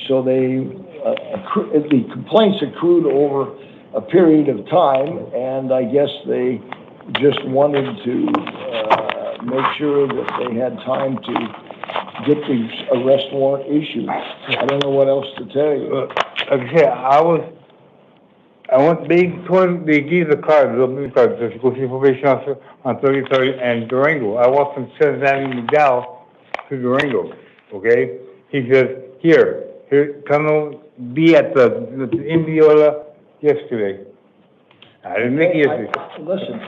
So the complaints accrued over a period of time, and I guess they just wanted to make sure that they had time to get the arrest warrant issued. I don't know what else to tell you. Like I said, I was they gave the card, the card, to go see probation officer on 33rd and Durango. I walked from 7th Avenue McDowell to Durango, okay? He says, here, come on, be at the Indiola yesterday. I didn't make it yesterday. Listen,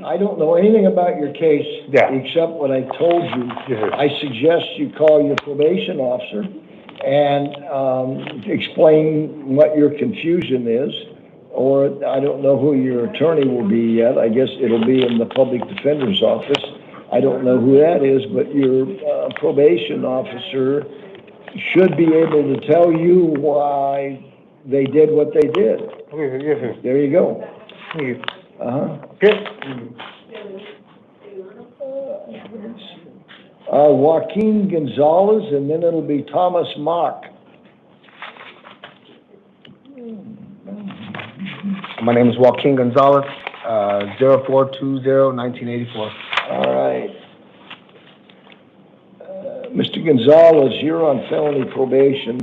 I don't know anything about your case except what I told you. Yes. I suggest you call your probation officer and explain what your confusion is, or I don't know who your attorney will be yet. I guess it'll be in the public defender's office. I don't know who that is, but your probation officer should be able to tell you why they did what they did. Okay, yes, sir. There you go. Thank you. Okay. Joaquin Gonzalez, and then it'll be Thomas Mock. My name is Joaquin Gonzalez, 0420-1984. All right. Mr. Gonzalez, you're on felony probation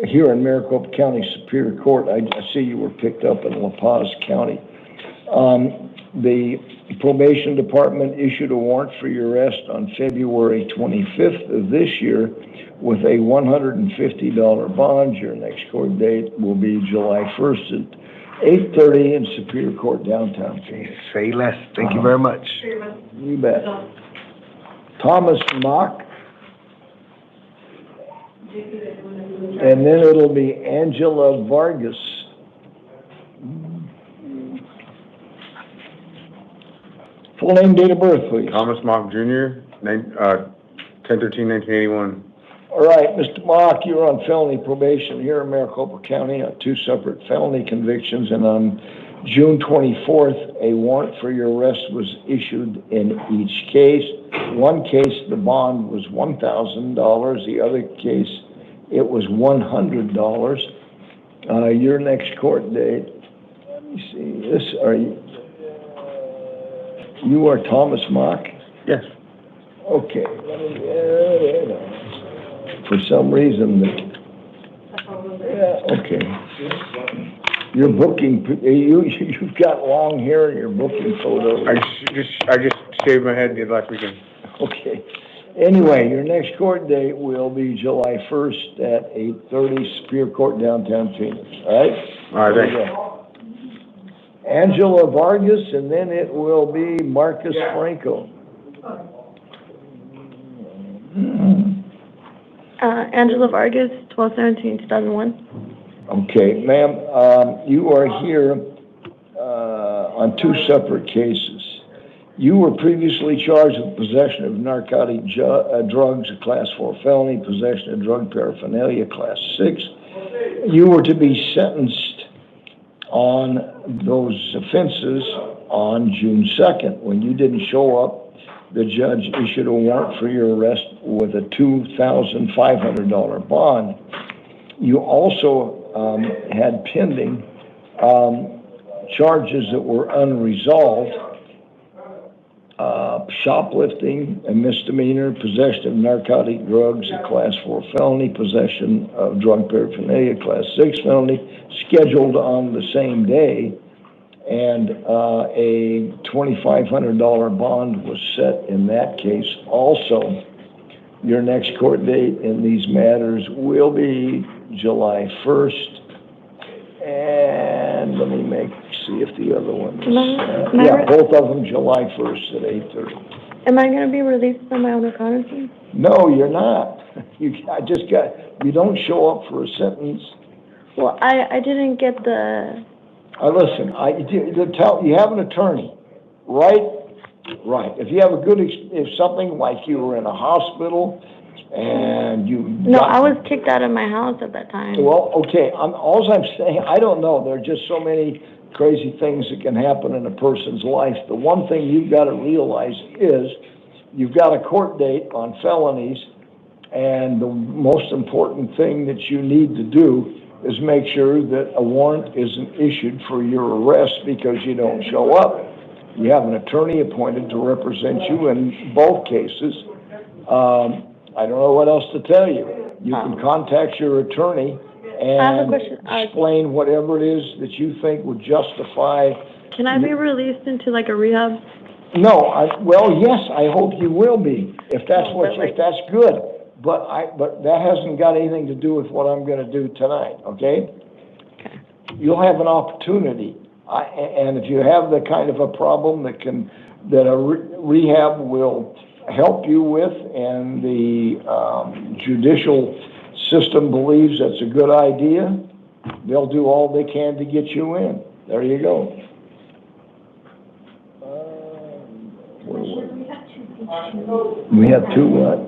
here in Maricopa County Superior Court. I see you were picked up in La Paz County. The probation department issued a warrant for your arrest on February 25th of this year with a $150 bond. Your next court date will be July 1st at 8:30 in Superior Court downtown. Say less. Thank you very much. You bet. Thomas Mock. And then it'll be Angela Vargas. Full name, date of birth, please. Thomas Mock Jr., 10/13/1981. All right, Mr. Mock, you're on felony probation here in Maricopa County on 2 separate felony convictions, and on June 24th, a warrant for your arrest was issued in each case. One case, the bond was $1,000. The other case, it was $100. Your next court date, let me see, you are Thomas Mock? Yes. Okay. For some reason, okay. You're booking, you've got long hair and you're booking photos. I just shaved my head the last weekend. Okay. Anyway, your next court date will be July 1st at 8:30 Superior Court downtown Phoenix. All right? All right, thanks. Angela Vargas, and then it will be Marcus Franco. Angela Vargas, 12/17/2001. Okay, ma'am, you are here on 2 separate cases. You were previously charged with possession of narcotic drugs, a Class 4 felony, possession of drug paraphernalia, Class 6. You were to be sentenced on those offenses on June 2nd. When you didn't show up, the judge issued a warrant for your arrest with a $2,500 bond. You also had pending charges that were unresolved. Shoplifting, a misdemeanor, possession of narcotic drugs, a Class 4 felony, possession of drug paraphernalia, Class 6 felony, scheduled on the same day, and a $2,500 bond was set in that case. Also, your next court date in these matters will be July 1st, and let me see if the other one is, both of them July 1st at 8:30. Am I going to be released on my own recognizance? No, you're not. You don't show up for a sentence. Well, I didn't get the... Listen, you have an attorney, right? Right. If you have if something like you were in a hospital and you... No, I was kicked out of my house at that time. Well, okay, all I'm saying, I don't know, there are just so many crazy things that can happen in a person's life. The one thing you've got to realize is you've got a court date on felonies, and the most important thing that you need to do is make sure that a warrant isn't issued for your arrest because you don't show up. You have an attorney appointed to represent you in both cases. I don't know what else to tell you. You can contact your attorney and explain whatever it is that you think would justify. Can I be released into like a rehab? No, well, yes, I hope you will be, if that's if that's good. But that hasn't got anything to do with what I'm gonna do tonight, okay? You'll have an opportunity, and if you have the kind of a problem that a rehab will help you with, and the judicial system believes that's a good idea, they'll do all they can to get you in. There you go. We have two what?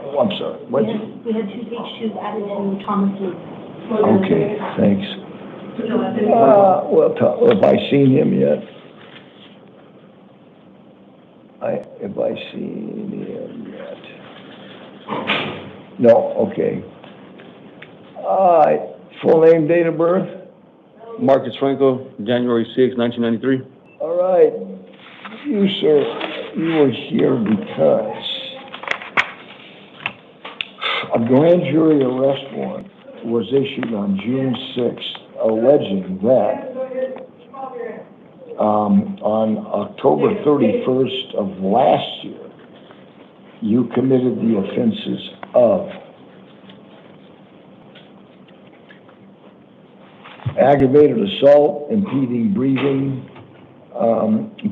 Oh, I'm sorry. What? We had 2 page 2 added to Thomas Luke. Okay, thanks. Well, have I seen him yet? Have I seen him yet? No, okay. All right, full name, date of birth? Marcus Franco, January 6, 1993. All right. You, sir, you were here because a grand jury arrest warrant was issued on June 6th, alleging that on October 31st of last year, you committed the offenses of aggravated assault, impeding breathing,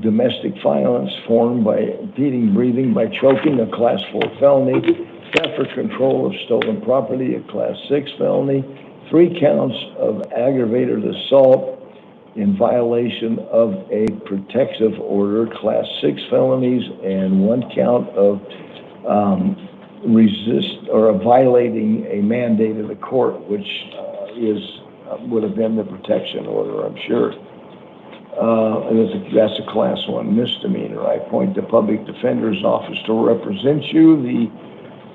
domestic violence formed by impeding breathing by choking, a Class 4 felony, theft or control of stolen property, a Class 6 felony, 3 counts of aggravated assault in violation of a protective order, Class 6 felonies, and 1 count of violating a mandate of the court, which would have been the protection order, I'm sure. That's a Class 1 misdemeanor. I appoint the public defender's office to represent you. The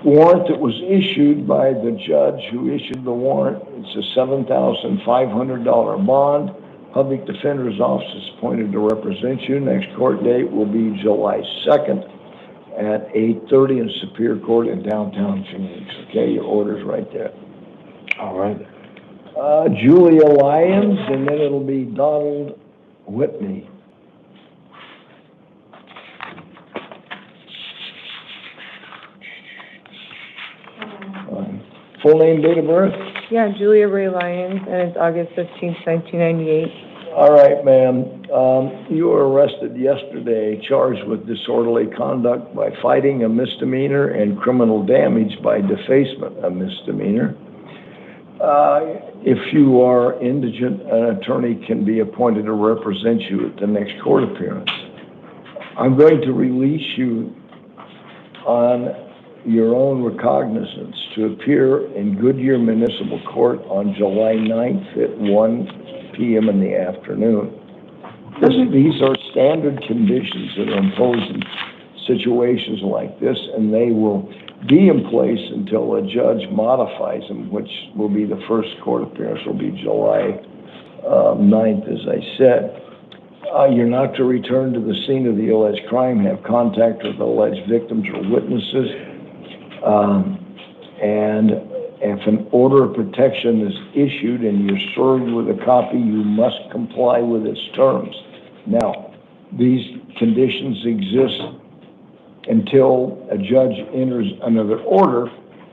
warrant that was issued by the judge who issued the warrant, it's a $7,500 bond. Public defender's office is appointed to represent you. Next court date will be July 2nd at 8:30 in Superior Court in downtown Phoenix. Okay, your order's right there. All right. Julia Lyons, and then it'll be Donald Whitney. Full name, date of birth? Yeah, Julia Ray Lyons, and it's August 15th, 1998. All right, ma'am. You were arrested yesterday, charged with disorderly conduct by fighting, a misdemeanor, and criminal damage by defacement, a misdemeanor. If you are indigent, an attorney can be appointed to represent you at the next court appearance. I'm going to release you on your own recognizance to appear in Goodyear Municipal Court on July 9th at 1 p.m. in the afternoon. These are standard conditions that are imposed in situations like this, and they will be in place until a judge modifies them, which will be the first court appearance will be July 9th, as I said. You're not to return to the scene of the alleged crime, have contact with alleged victims or witnesses, and if an order of protection is issued and you're served with a copy, you must comply with its terms. Now, these conditions exist until a judge enters another order,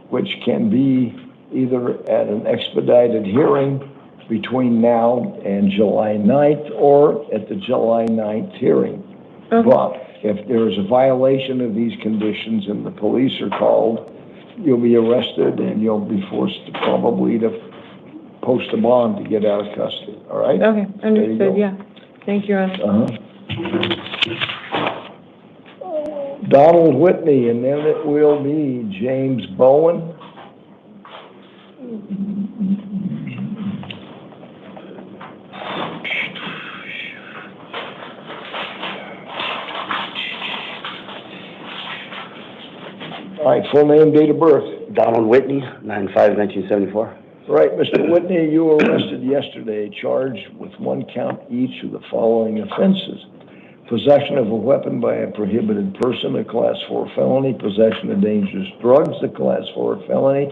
which can be either at an expedited hearing between now and July 9th or at the July 9th hearing. But if there is a violation of these conditions and the police are called, you'll be arrested and you'll be forced to probably to post a bond to get out of custody, all right? Okay, understood, yeah. Thank you, Your Honor. Donald Whitney, and then it will be James Bowen. All right, full name, date of birth. Donald Whitney, 9/5/1974. Right, Mr. Whitney, you were arrested yesterday, charged with 1 count each of the following offenses. possession of a weapon by a prohibited person, a Class 4 felony, possession of dangerous drugs, a Class 4 felony,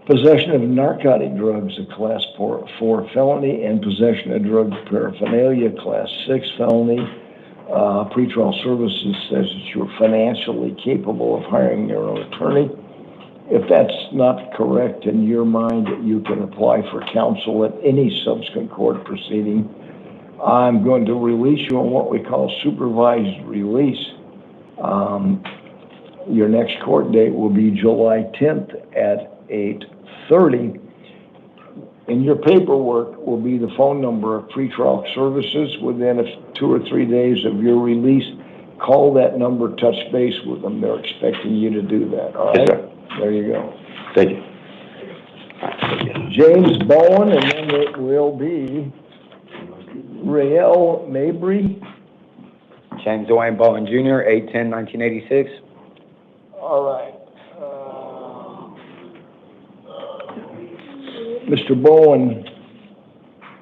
possession of narcotic drugs, a Class 4 felony, and possession of drug paraphernalia, Class 6 felony. Pretrial services says that you're financially capable of hiring your own attorney. If that's not correct in your mind, you can apply for counsel at any subsequent court proceeding. I'm going to release you on what we call supervised release. Your next court date will be July 10th at 8:30. And your paperwork will be the phone number of pretrial services. Within 2 or 3 days of your release, call that number, touch base with them. They're expecting you to do that, all right? Yes, sir. There you go. Thank you. James Bowen, and then it will be Rael Mabry. James Dwayne Bowen Jr., 8/10/1986. All right. Mr. Bowen,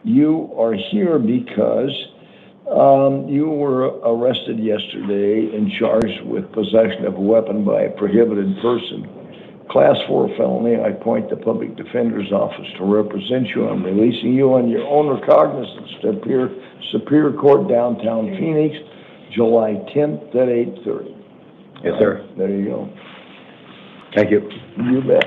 you are here because you were arrested yesterday and charged with possession of a weapon by a prohibited person. Class 4 felony. I appoint the Public Defender's Office to represent you. I'm releasing you on your own recognizance to appear Superior Court, downtown Phoenix, July 10th at 8:30. Yes, sir. There you go. Thank you. You bet.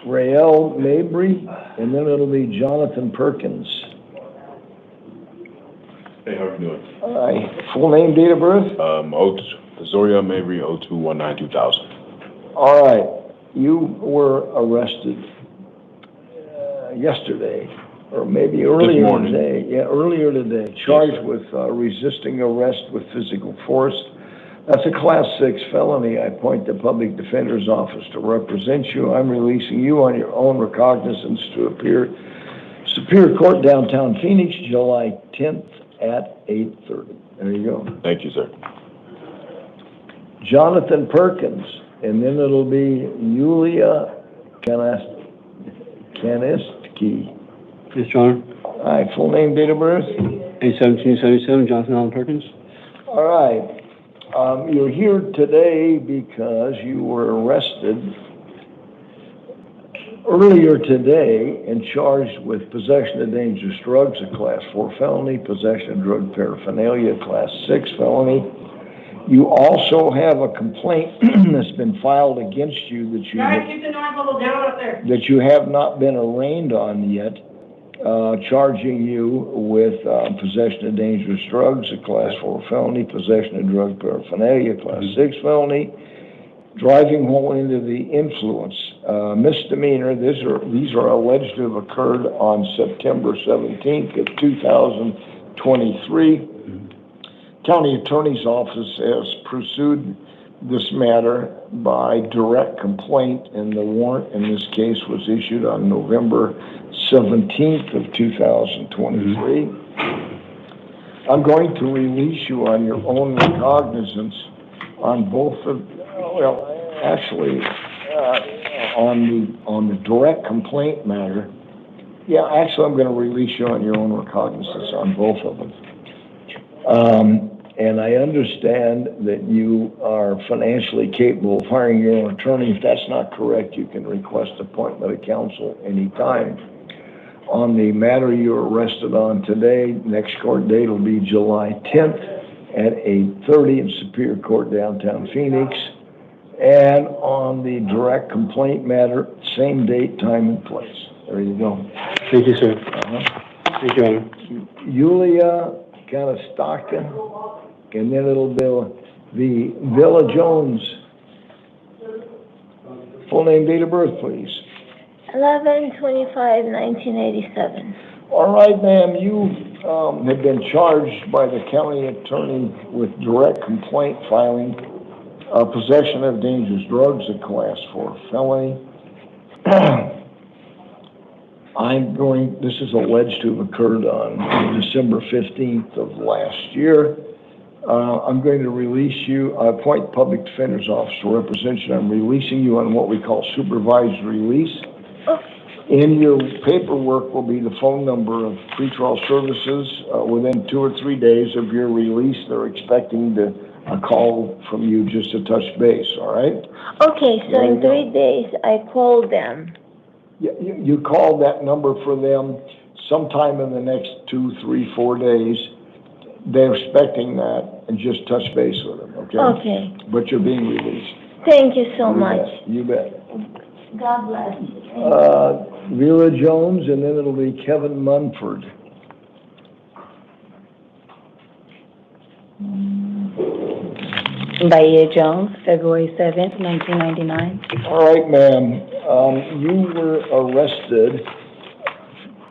Rael Mabry, and then it'll be Jonathan Perkins. Hey, how are you doing? All right. Full name, date of birth? Zoria Mabry, 02/19/2000. All right. You were arrested yesterday, or maybe earlier This morning. today. Yeah, earlier today. Charged with resisting arrest with physical force. That's a Class 6 felony. I appoint the Public Defender's Office to represent you. I'm releasing you on your own recognizance to appear Superior Court, downtown Phoenix, July 10th at 8:30. There you go. Thank you, sir. Jonathan Perkins, and then it'll be Yulia Kanistki. Yes, Your Honor. All right, full name, date of birth? 8/17/77, Jonathan Allen Perkins. All right. You're here today because you were arrested earlier today and charged with possession of dangerous drugs, a Class 4 felony, possession of drug paraphernalia, Class 6 felony. You also have a complaint that's been filed against you that Guys, keep the noise level down up there. you have not been arraigned on yet, charging you with possession of dangerous drugs, a Class 4 felony, possession of drug paraphernalia, Class 6 felony, driving while under the influence, misdemeanor. These are alleged to have occurred on September 17th of 2023. County Attorney's Office has pursued this matter by direct complaint, and the warrant in this case was issued on November 17th of 2023. I'm going to release you on your own recognizance on both of, well, actually, on the direct complaint matter. Yeah, actually, I'm going to release you on your own recognizance on both of them. And I understand that you are financially capable of hiring your own attorney. If that's not correct, you can request appointment of counsel anytime. On the matter you're arrested on today, next court date will be July 10th at 8:30 in Superior Court, downtown Phoenix. And on the direct complaint matter, same date, time, and place. There you go. Thank you, sir. Thank you, Your Honor. Yulia Kanistki, and then it'll be the Villa Jones. Full name, date of birth, please. 11/25/1987. All right, ma'am, you have been charged by the county attorney with direct complaint filing, possession of dangerous drugs, a Class 4 felony. This is alleged to have occurred on December 15th of last year. I'm going to release you, I appoint Public Defender's Office to represent you. I'm releasing you on what we call supervised release. In your paperwork will be the phone number of pretrial services. Within 2 or 3 days of your release, they're expecting a call from you just to touch base, all right? Okay, so in 3 days, I call them. You call that number for them sometime in the next 2, 3, 4 days. They're expecting that, and just touch base with them, okay? Okay. But you're being released. Thank you so much. You bet. God bless. Vera Jones, and then it'll be Kevin Munford. Yayo Jones, February 7th, 1999. All right, ma'am. You were arrested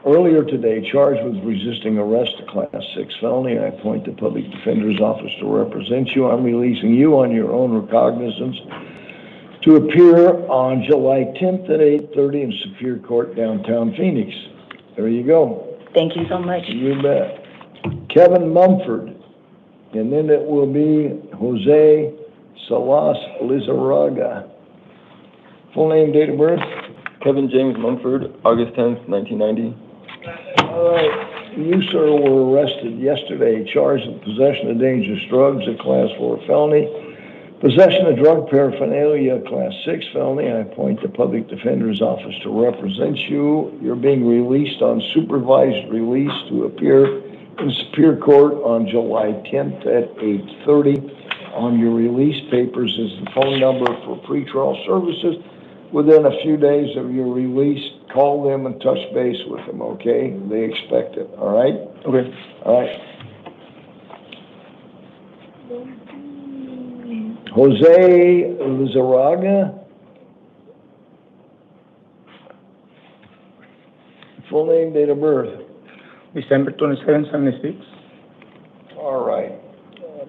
earlier today, charged with resisting arrest, a Class 6 felony. I appoint the Public Defender's Office to represent you. I'm releasing you on your own recognizance to appear on July 10th at 8:30 in Superior Court, downtown Phoenix. There you go. Thank you so much. You bet. Kevin Mumford, and then it will be Jose Salas Lizaraga. Full name, date of birth? Kevin James Mumford, August 10th, 1990. All right. You, sir, were arrested yesterday, charged with possession of dangerous drugs, a Class 4 felony. Possession of drug paraphernalia, Class 6 felony. I appoint the Public Defender's Office to represent you. You're being released on supervised release to appear in Superior Court on July 10th at 8:30. On your release papers is the phone number for pretrial services. Within a few days of your release, call them and touch base with them, okay? They expect it, all right? Okay. All right. Jose Lizaraga. Full name, date of birth. December 27, 76. All right.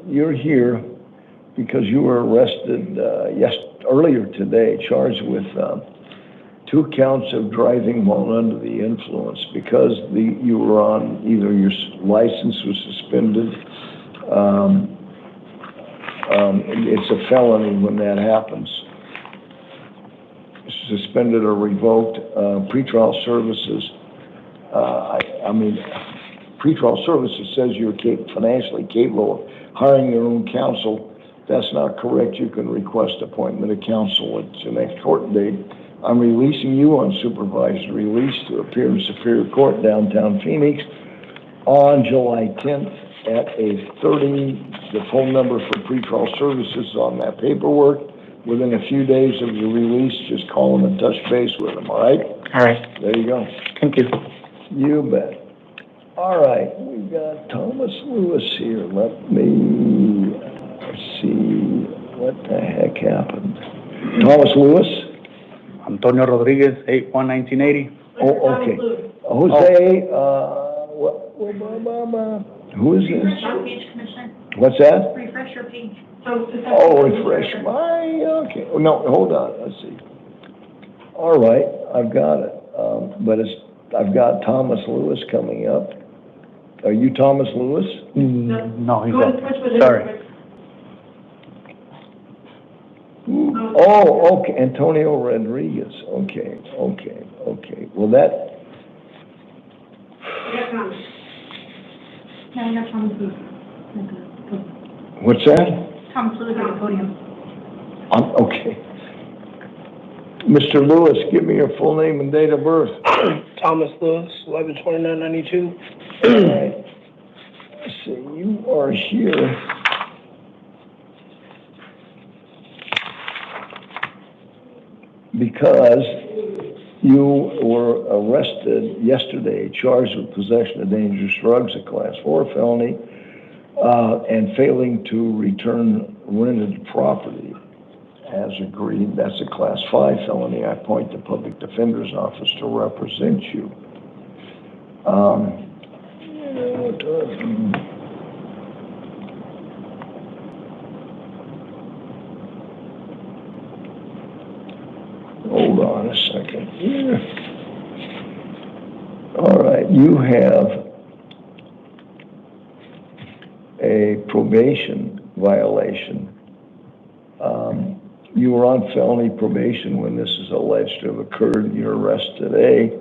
You're here because you were arrested earlier today, charged with 2 counts of driving while under the influence because you were on either your license was suspended. It's a felony when that happens. Suspended or revoked. Pretrial services. Pretrial services says you're financially capable of hiring your own counsel. That's not correct. You can request appointment of counsel at your next court date. I'm releasing you on supervised release to appear in Superior Court, downtown Phoenix, on July 10th at 8:30. The phone number for pretrial services is on that paperwork. Within a few days of your release, just call them and touch base with them, all right? All right. There you go. Thank you. You bet. All right, we've got Thomas Lewis here. Let me see what the heck happened. Thomas Lewis? Antonio Rodriguez, 8/1/1980. Oh, okay. Jose, who is this? Refresh your page, Commissioner. What's that? Refresh your page. Refresh my, okay. Oh, no, hold on, let's see. All right, I've got it. But I've got Thomas Lewis coming up. Are you Thomas Lewis? No, he's Go not. and switch with it. Sorry. Oh, okay, Antonio Rodriguez. Okay. Well, that. Yeah, Thomas. Yeah, I got Thomas Lewis. What's that? Thomas Lewis on the podium. Okay. Mr. Lewis, give me your full name and date of birth. Thomas Lewis, 11/29/92. All right. Let's see, you are here. Because you were arrested yesterday, charged with possession of dangerous drugs, a Class 4 felony, and failing to return rented property. As agreed, that's a Class 5 felony. I appoint the Public Defender's Office to represent you. Hold on a second here. All right, you have a probation violation You were on felony probation when this is alleged to have occurred. Your arrest today,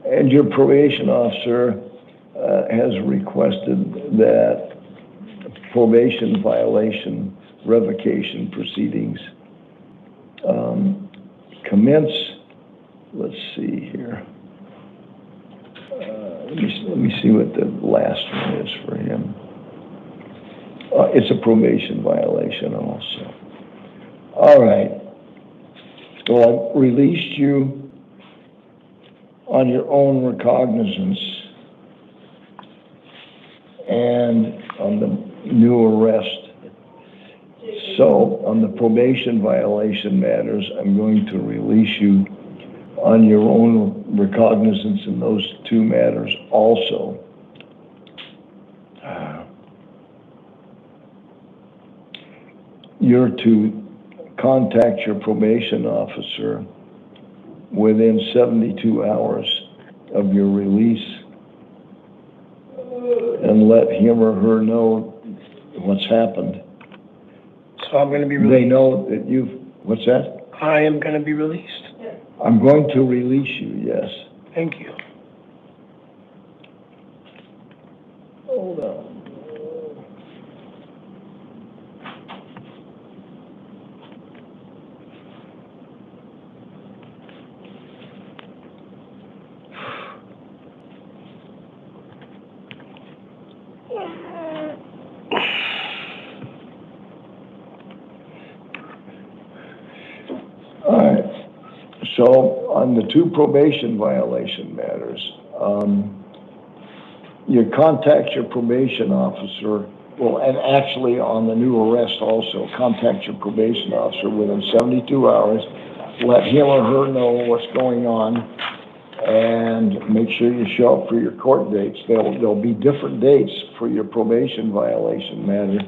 and your probation officer has requested that probation violation revocation proceedings commence. Let's see here. Let me see what the last one is for him. It's a probation violation also. All right. So I released you on your own recognizance and on the new arrest. So on the probation violation matters, I'm going to release you on your own recognizance in those two matters also. You're to contact your probation officer within 72 hours of your release and let him or her know what's happened. So I'm gonna be released? They know that what's that? I am gonna be released? I'm going to release you, yes. Thank you. Hold on. All right. So on the two probation violation matters, you contact your probation officer, well, and actually on the new arrest also, contact your probation officer within 72 hours, let him or her know what's going on, and make sure you show up for your court dates. There'll be different dates for your probation violation matter.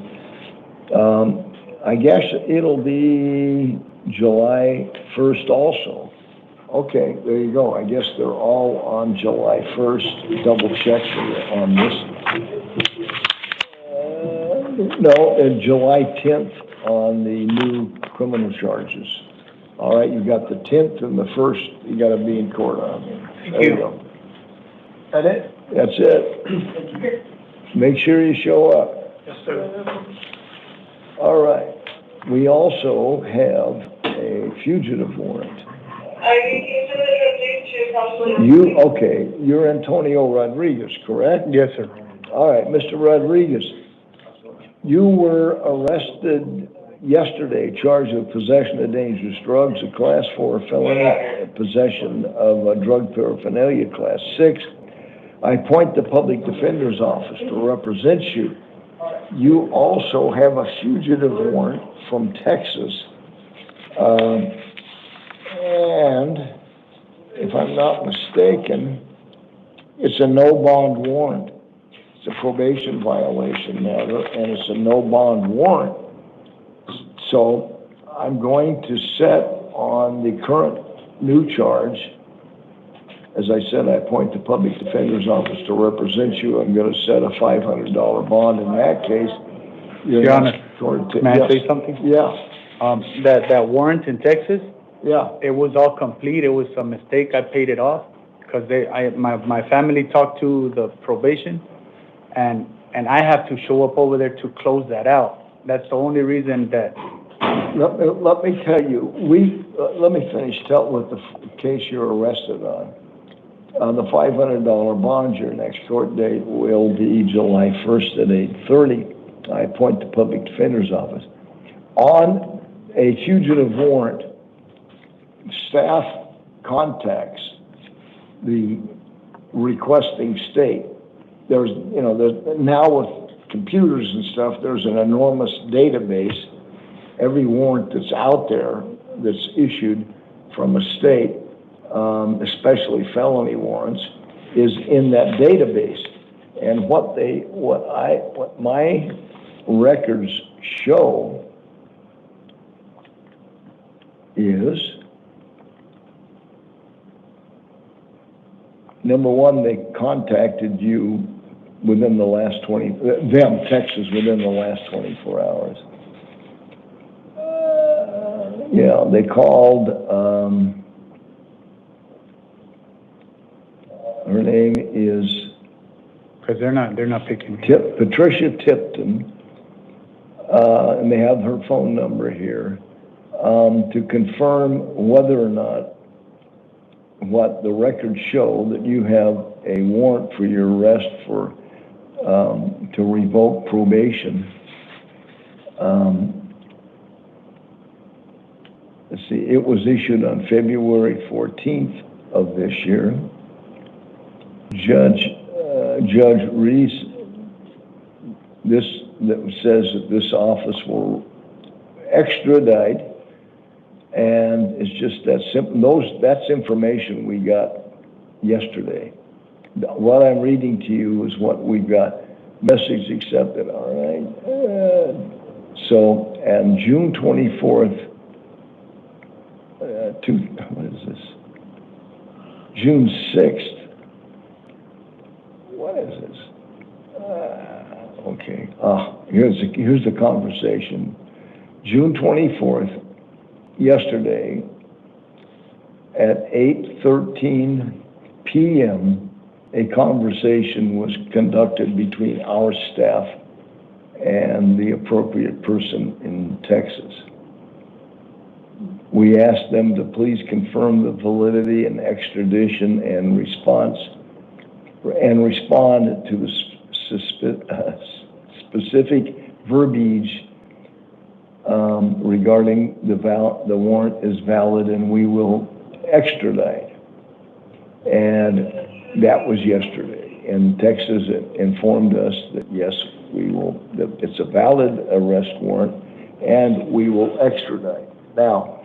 I guess it'll be July 1st also. Okay, there you go. I guess they're all on July 1st. Double check on this. No, July 10th on the new criminal charges. All right, you got the 10th and the 1st you got to be in court on. There you go. That it? That's it. Make sure you show up. Yes, sir. All right. We also have a fugitive warrant. You're Antonio Rodriguez, correct? Yes, sir. All right, Mr. Rodriguez, you were arrested yesterday, charged with possession of dangerous drugs, a class 4 felony, possession of a drug paraphernalia, class 6. I appoint the public defender's office to represent you. You also have a fugitive warrant from Texas, and if I'm not mistaken, it's a no bond warrant. It's a probation violation matter, and it's a no bond warrant. So I'm going to set on the current new charge. As I said, I appoint the public defender's office to represent you. I'm going to set a $500 bond. In that case, Your Honor, may I say something? Yeah. That warrant in Texas, yeah, it was all complete. It was a mistake. I paid it off because my family talked to the probation, and I have to show up over there to close that out. That's the only reason that. Let me tell you, let me finish with the case you're arrested on. The $500 bond, your next court date will be July 1st at 8:30. I appoint the public defender's office. On a fugitive warrant, staff contacts the requesting state. There's now with computers and stuff, there's an enormous database. Every warrant that's out there that's issued from a state, especially felony warrants, is in that database. And what my records show is, number one, they contacted you within the last Texas, within the last 24 hours. Yeah, they called, her name is Because they're not picking me. Patricia Tipton, and they have her phone number here, to confirm whether or not what the records show that you have a warrant for your arrest for, to revoke probation. Let's see, it was issued on February 14th of this year. Judge Reese, this that says that this office will extradite, and it's just that simple. That's information we got yesterday. What I'm reading to you is what we got. Message accepted. All right. So, and June 24th. What is this? June 6th. What is this? Okay. Here's the conversation. June 24th, yesterday, at 8:13 p.m., a conversation was conducted between our staff and the appropriate person in Texas. We asked them to please confirm the validity and extradition and respond to the specific verbiage regarding the warrant is valid and we will extradite. And that was yesterday. And Texas informed us that yes, we will, that it's a valid arrest warrant and we will extradite. Now,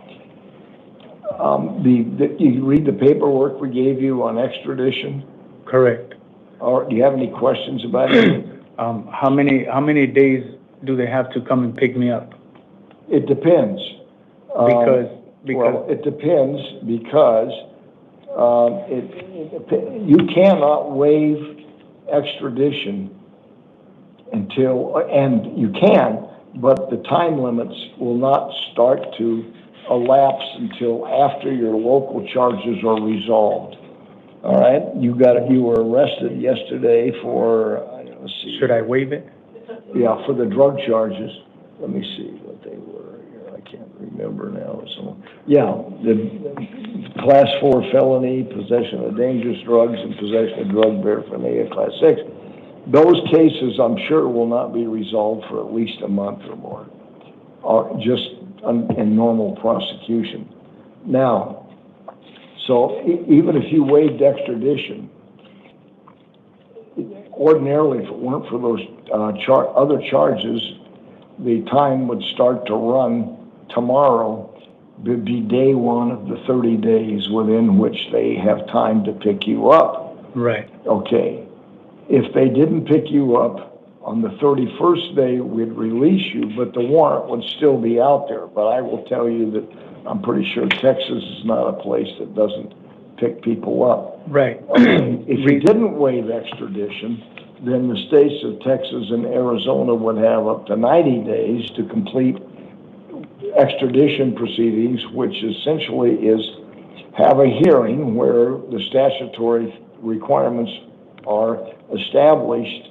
you read the paperwork we gave you on extradition? Correct. Or do you have any questions about it? How many days do they have to come and pick me up? It depends. Well, it depends because you cannot waive extradition until, and you can, but the time limits will not start to elapse until after your local charges are resolved. All right, you were arrested yesterday for, let's see. Should I waive it? Yeah, for the drug charges. Let me see what they were here. I can't remember now. So, yeah, the class 4 felony, possession of dangerous drugs, and possession of drug paraphernalia, class 6. Those cases, I'm sure, will not be resolved for at least a month or more, or just in normal prosecution. Now, so even if you waived extradition, ordinarily, if it weren't for those other charges, the time would start to run tomorrow. Would be day one of the 30 days within which they have time to pick you up. Right. Okay. If they didn't pick you up on the 31st day, we'd release you, but the warrant would still be out there. But I will tell you that I'm pretty sure Texas is not a place that doesn't pick people up. Right. If you didn't waive extradition, then the states of Texas and Arizona would have up to 90 days to complete extradition proceedings, which essentially is have a hearing where the statutory requirements are established,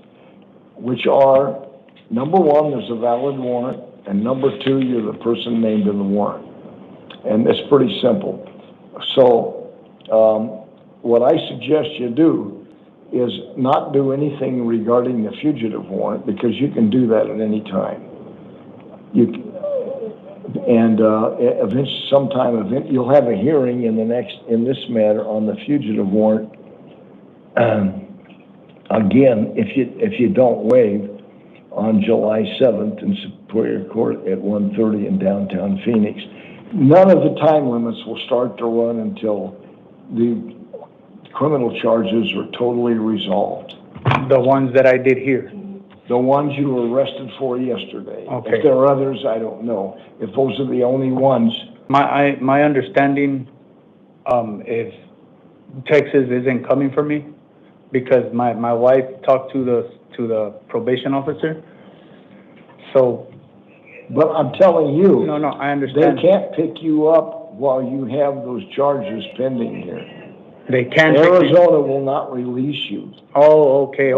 which are, number one, there's a valid warrant, and number two, you're the person named in the warrant. And it's pretty simple. So what I suggest you do is not do anything regarding the fugitive warrant, because you can do that at any time. Eventually, you'll have a hearing in this matter on the fugitive warrant. Again, if you don't waive, on July 7th in Superior Court at 1:30 in downtown Phoenix. None of the time limits will start to run until the criminal charges are totally resolved. The ones that I did here? The ones you were arrested for yesterday. Okay. If there are others, I don't know. If those are the only ones. My understanding is Texas isn't coming for me, because my wife talked to the probation officer. So But I'm telling you. No, I understand. They can't pick you up while you have those charges pending here. They can't. Arizona will not release you. Oh, okay.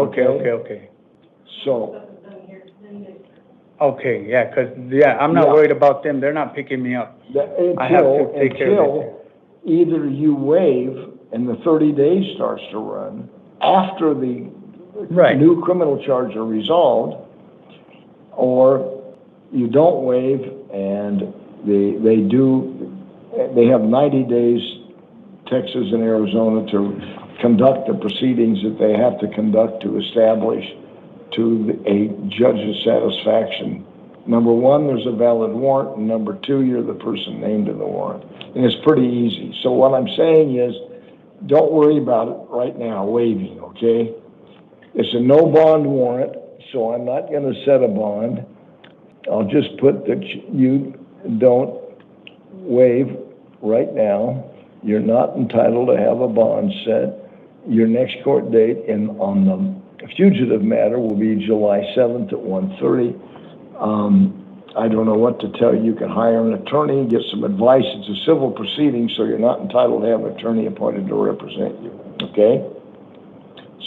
So. Okay, yeah, 'cause I'm not worried about them. They're not picking me up. I have to take care of it. Either you waive and the 30 days starts to run after the new criminal charge are resolved, or you don't waive and they have 90 days, Texas and Arizona, to conduct the proceedings that they have to conduct to establish to a judge's satisfaction. Number one, there's a valid warrant, and number two, you're the person named in the warrant. And it's pretty easy. So what I'm saying is, don't worry about it right now, waiving, okay? It's a no bond warrant, so I'm not gonna set a bond. I'll just put that you don't waive right now. You're not entitled to have a bond set. Your next court date on the fugitive matter will be July 7th at 1:30. I don't know what to tell you. You can hire an attorney, get some advice. It's a civil proceeding, so you're not entitled to have an attorney appointed to represent you, okay?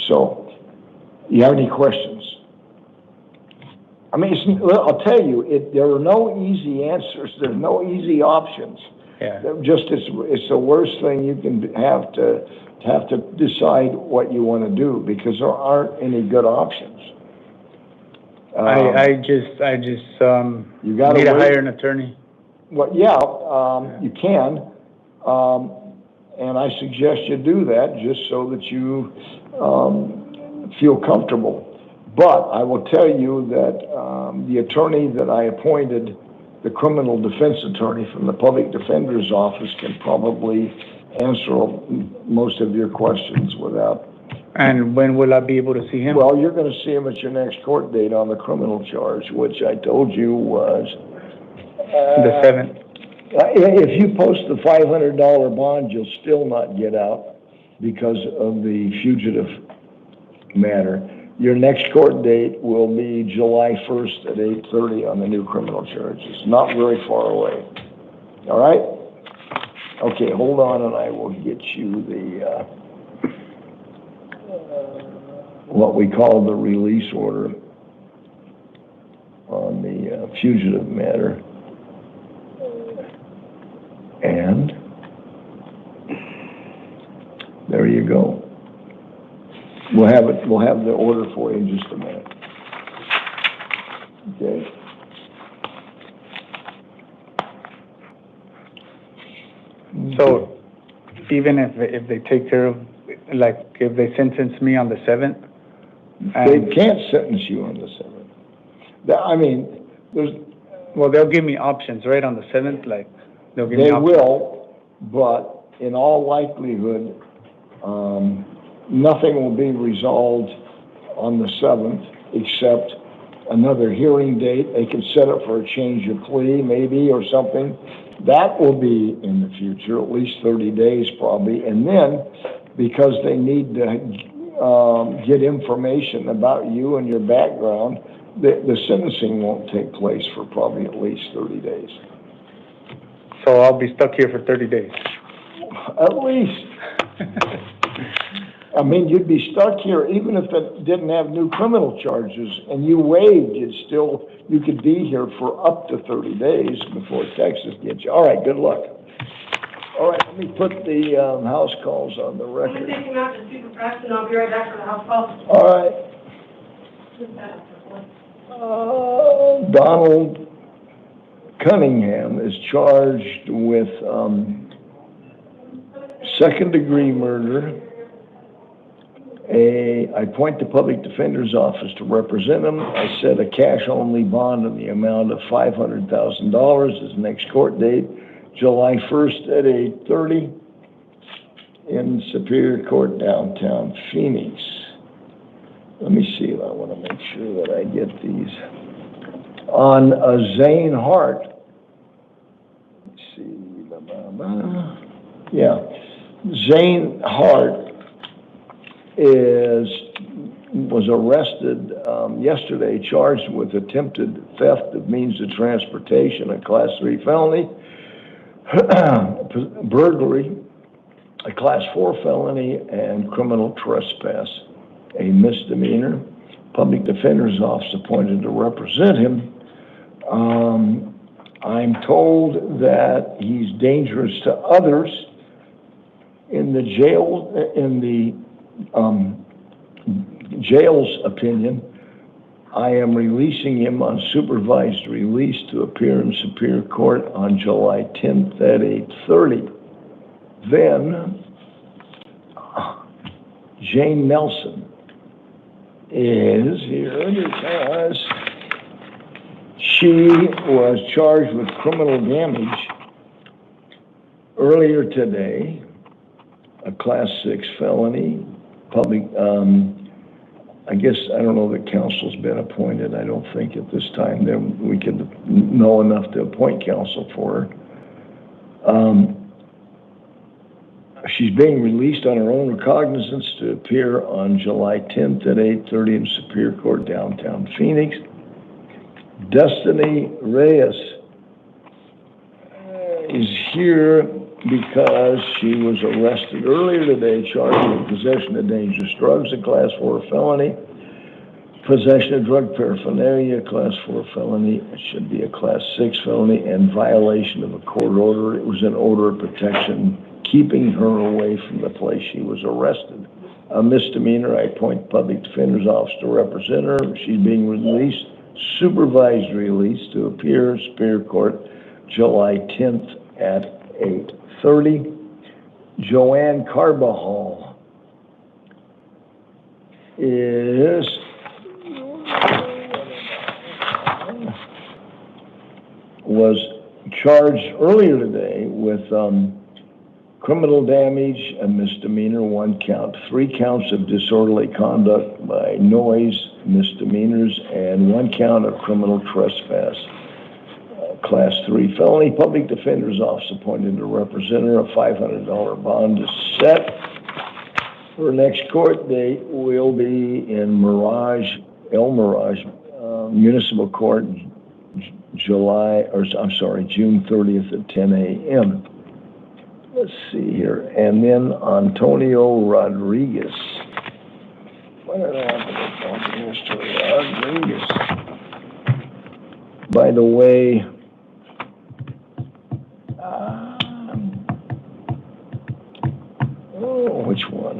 So, you have any questions? I mean, I'll tell you, there are no easy answers. There's no easy options. Yeah. It's the worst thing you can have to decide what you want to do, because there aren't any good options. I just you gotta need to wait. hire an attorney. Well, you can, and I suggest you do that just so that you feel comfortable. But I will tell you that the attorney that I appointed, the criminal defense attorney from the public defender's office, can probably answer most of your questions without. And when will I be able to see him? Well, you're going to see him at your next court date on the criminal charge, which I told you was the 7th. If you post the $500 bond, you'll still not get out because of the fugitive matter. Your next court date will be July 1st at 8:30 on the new criminal charges. Not very far away. All right? Okay, hold on, and I will get you the what we call the release order on the fugitive matter. And there you go. We'll have the order for you in just a minute. Okay. So, even if they take care of, like, if they sentence me on the 7th? They can't sentence you on the 7th. I mean, well, they'll give me options, right, on the 7th? Like, they'll give me options. They will, but in all likelihood, nothing will be resolved on the 7th except another hearing date. They can set up for a change of plea, maybe, or something. That will be in the future, at least 30 days probably. And then, because they need to get information about you and your background, the sentencing won't take place for probably at least 30 days. So I'll be stuck here for 30 days? At least. I mean, you'd be stuck here even if it didn't have new criminal charges and you waived, you could be here for up to 30 days before Texas gets you. All right, good luck. All right, let me put the house calls on the record. I'm taking out the super fast, and I'll be right back for the house call. All right. Donald Cunningham is charged with second-degree murder. I appoint the public defender's office to represent him. I set a cash-only bond in the amount of $500,000. His next court date, July 1st at 8:30 in Superior Court, downtown Phoenix. Let me see. I want to make sure that I get these. On Zane Hart. Let's see. Yeah. Zane Hart is was arrested, yesterday, charged with attempted theft of means of transportation, a Class 3 felony, burglary, a Class 4 felony, and criminal trespass, a misdemeanor. Public Defender's Office appointed to represent him. I'm told that he's dangerous to others. In the jail's opinion, I am releasing him on supervised release to appear in Superior Court on July 10th at 8:30. Then, Jane Nelson is here because she was charged with criminal damage earlier today, a Class 6 felony, public, I guess, I don't know that counsel's been appointed. I don't think at this time that we could know enough to appoint counsel for her. She's being released on her own recognizance to appear on July 10th at 8:30 in Superior Court, downtown Phoenix. Destiny Reyes is here because she was arrested earlier today, charged with possession of dangerous drugs, a Class 4 felony, possession of drug paraphernalia, Class 4 felony, it should be a Class 6 felony, and violation of a court order. It was an order of protection keeping her away from the place she was arrested. A misdemeanor. I appoint Public Defender's Office to represent her. She's being released, supervised release, to appear in Superior Court July 10th at 8:30. Joanne Carbajal was charged earlier today with criminal damage, a misdemeanor, 1 count, 3 counts of disorderly conduct by noise, misdemeanors, and 1 count of criminal trespass, Class 3 felony. Public Defender's Office appointed to represent her. A $500 bond is set. Her next court date will be in El Mirage Municipal Court, June 30th at 10 a.m. Let's see here. And then Antonio Rodriguez. What did I have to Mr. Rodriguez? By the way, which one?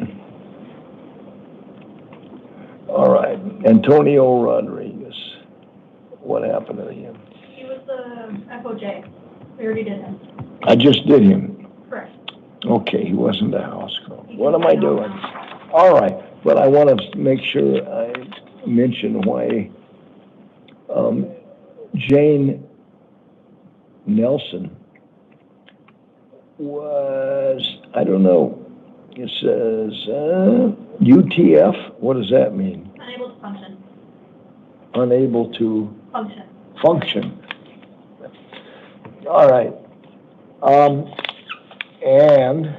All right, Antonio Rodriguez. What happened to him? He was the FOJ. We already did him. I just did him. Correct. Okay, he wasn't a house call. What am I doing? All right, but I want to make sure I mention why Jane Nelson was, I don't know, it says UTF. What does that mean? Unable to function. Unable to Function. function. All right. And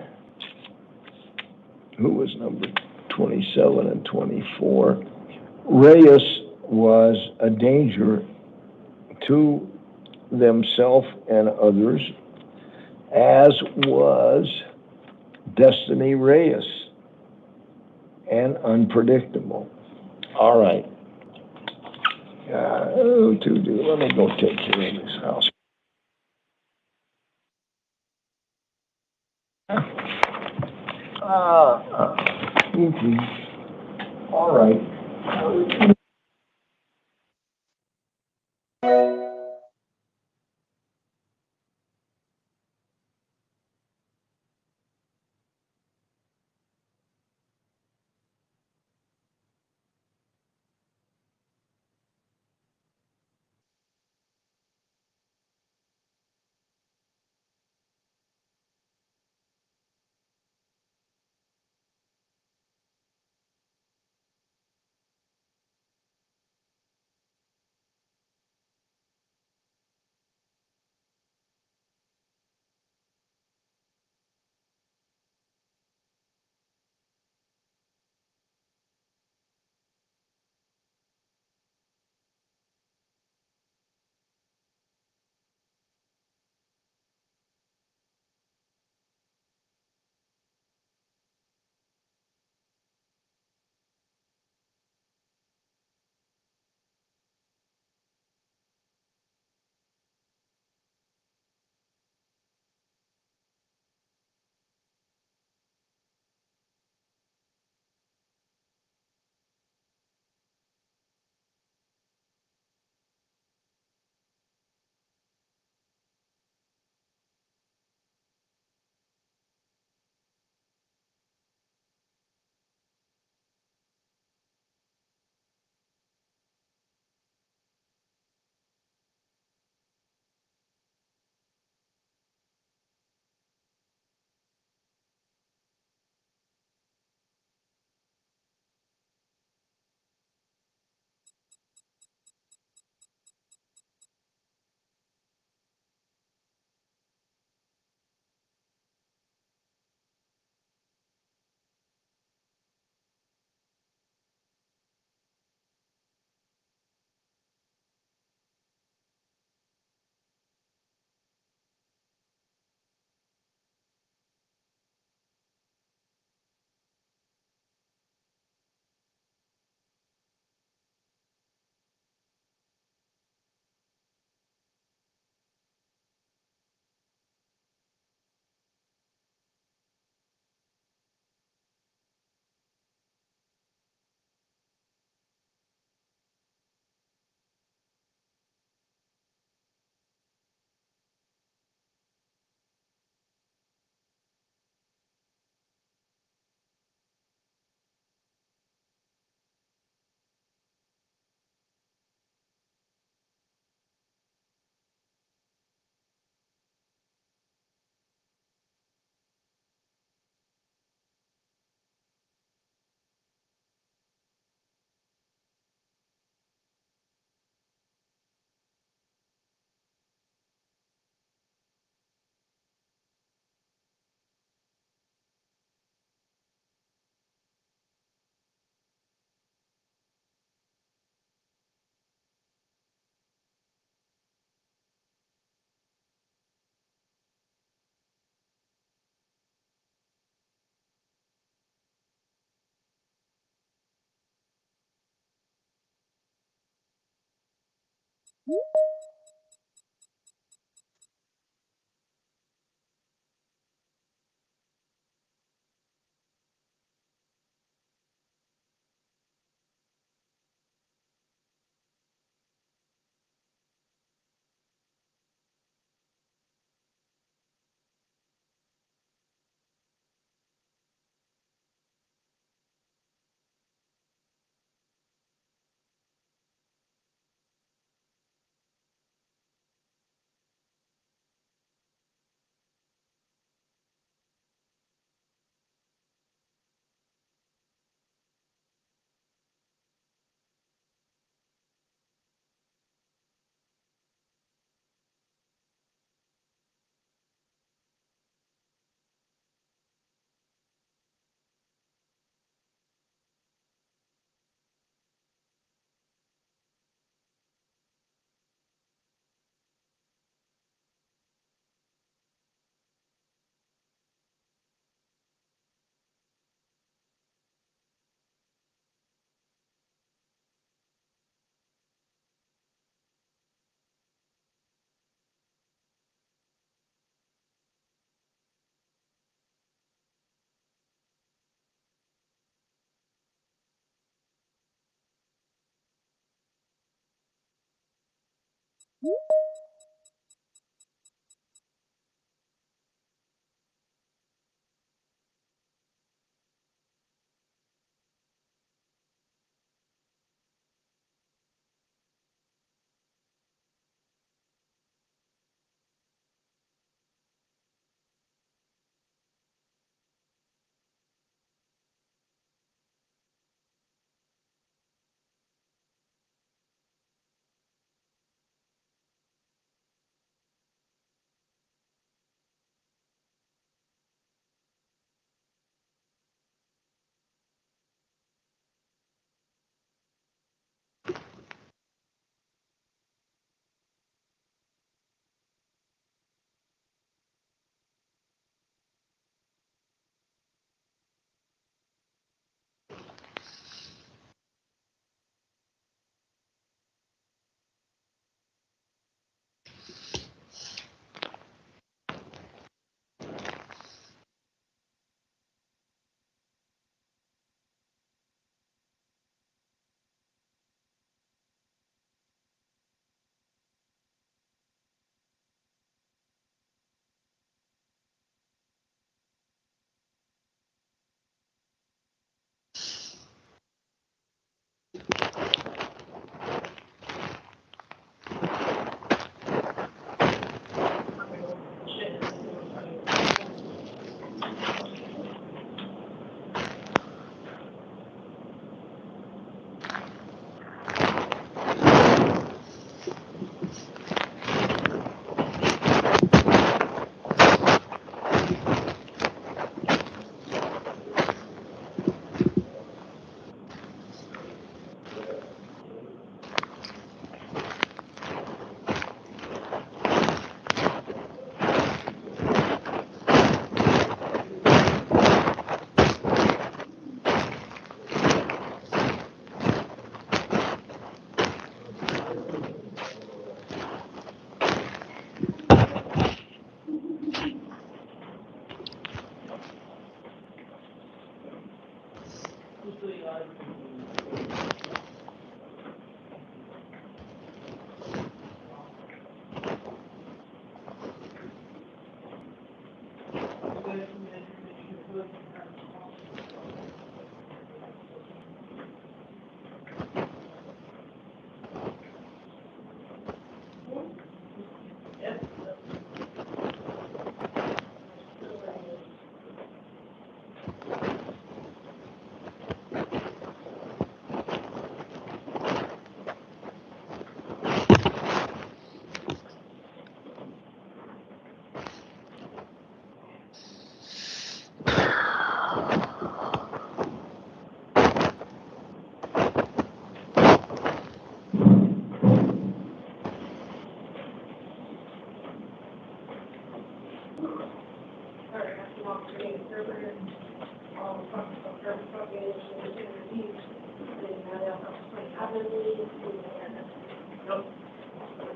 who was number 27 and 24? Reyes was a danger to themselves and others, as was Destiny Reyes, and unpredictable. All right. Let me go take care of this house. All right.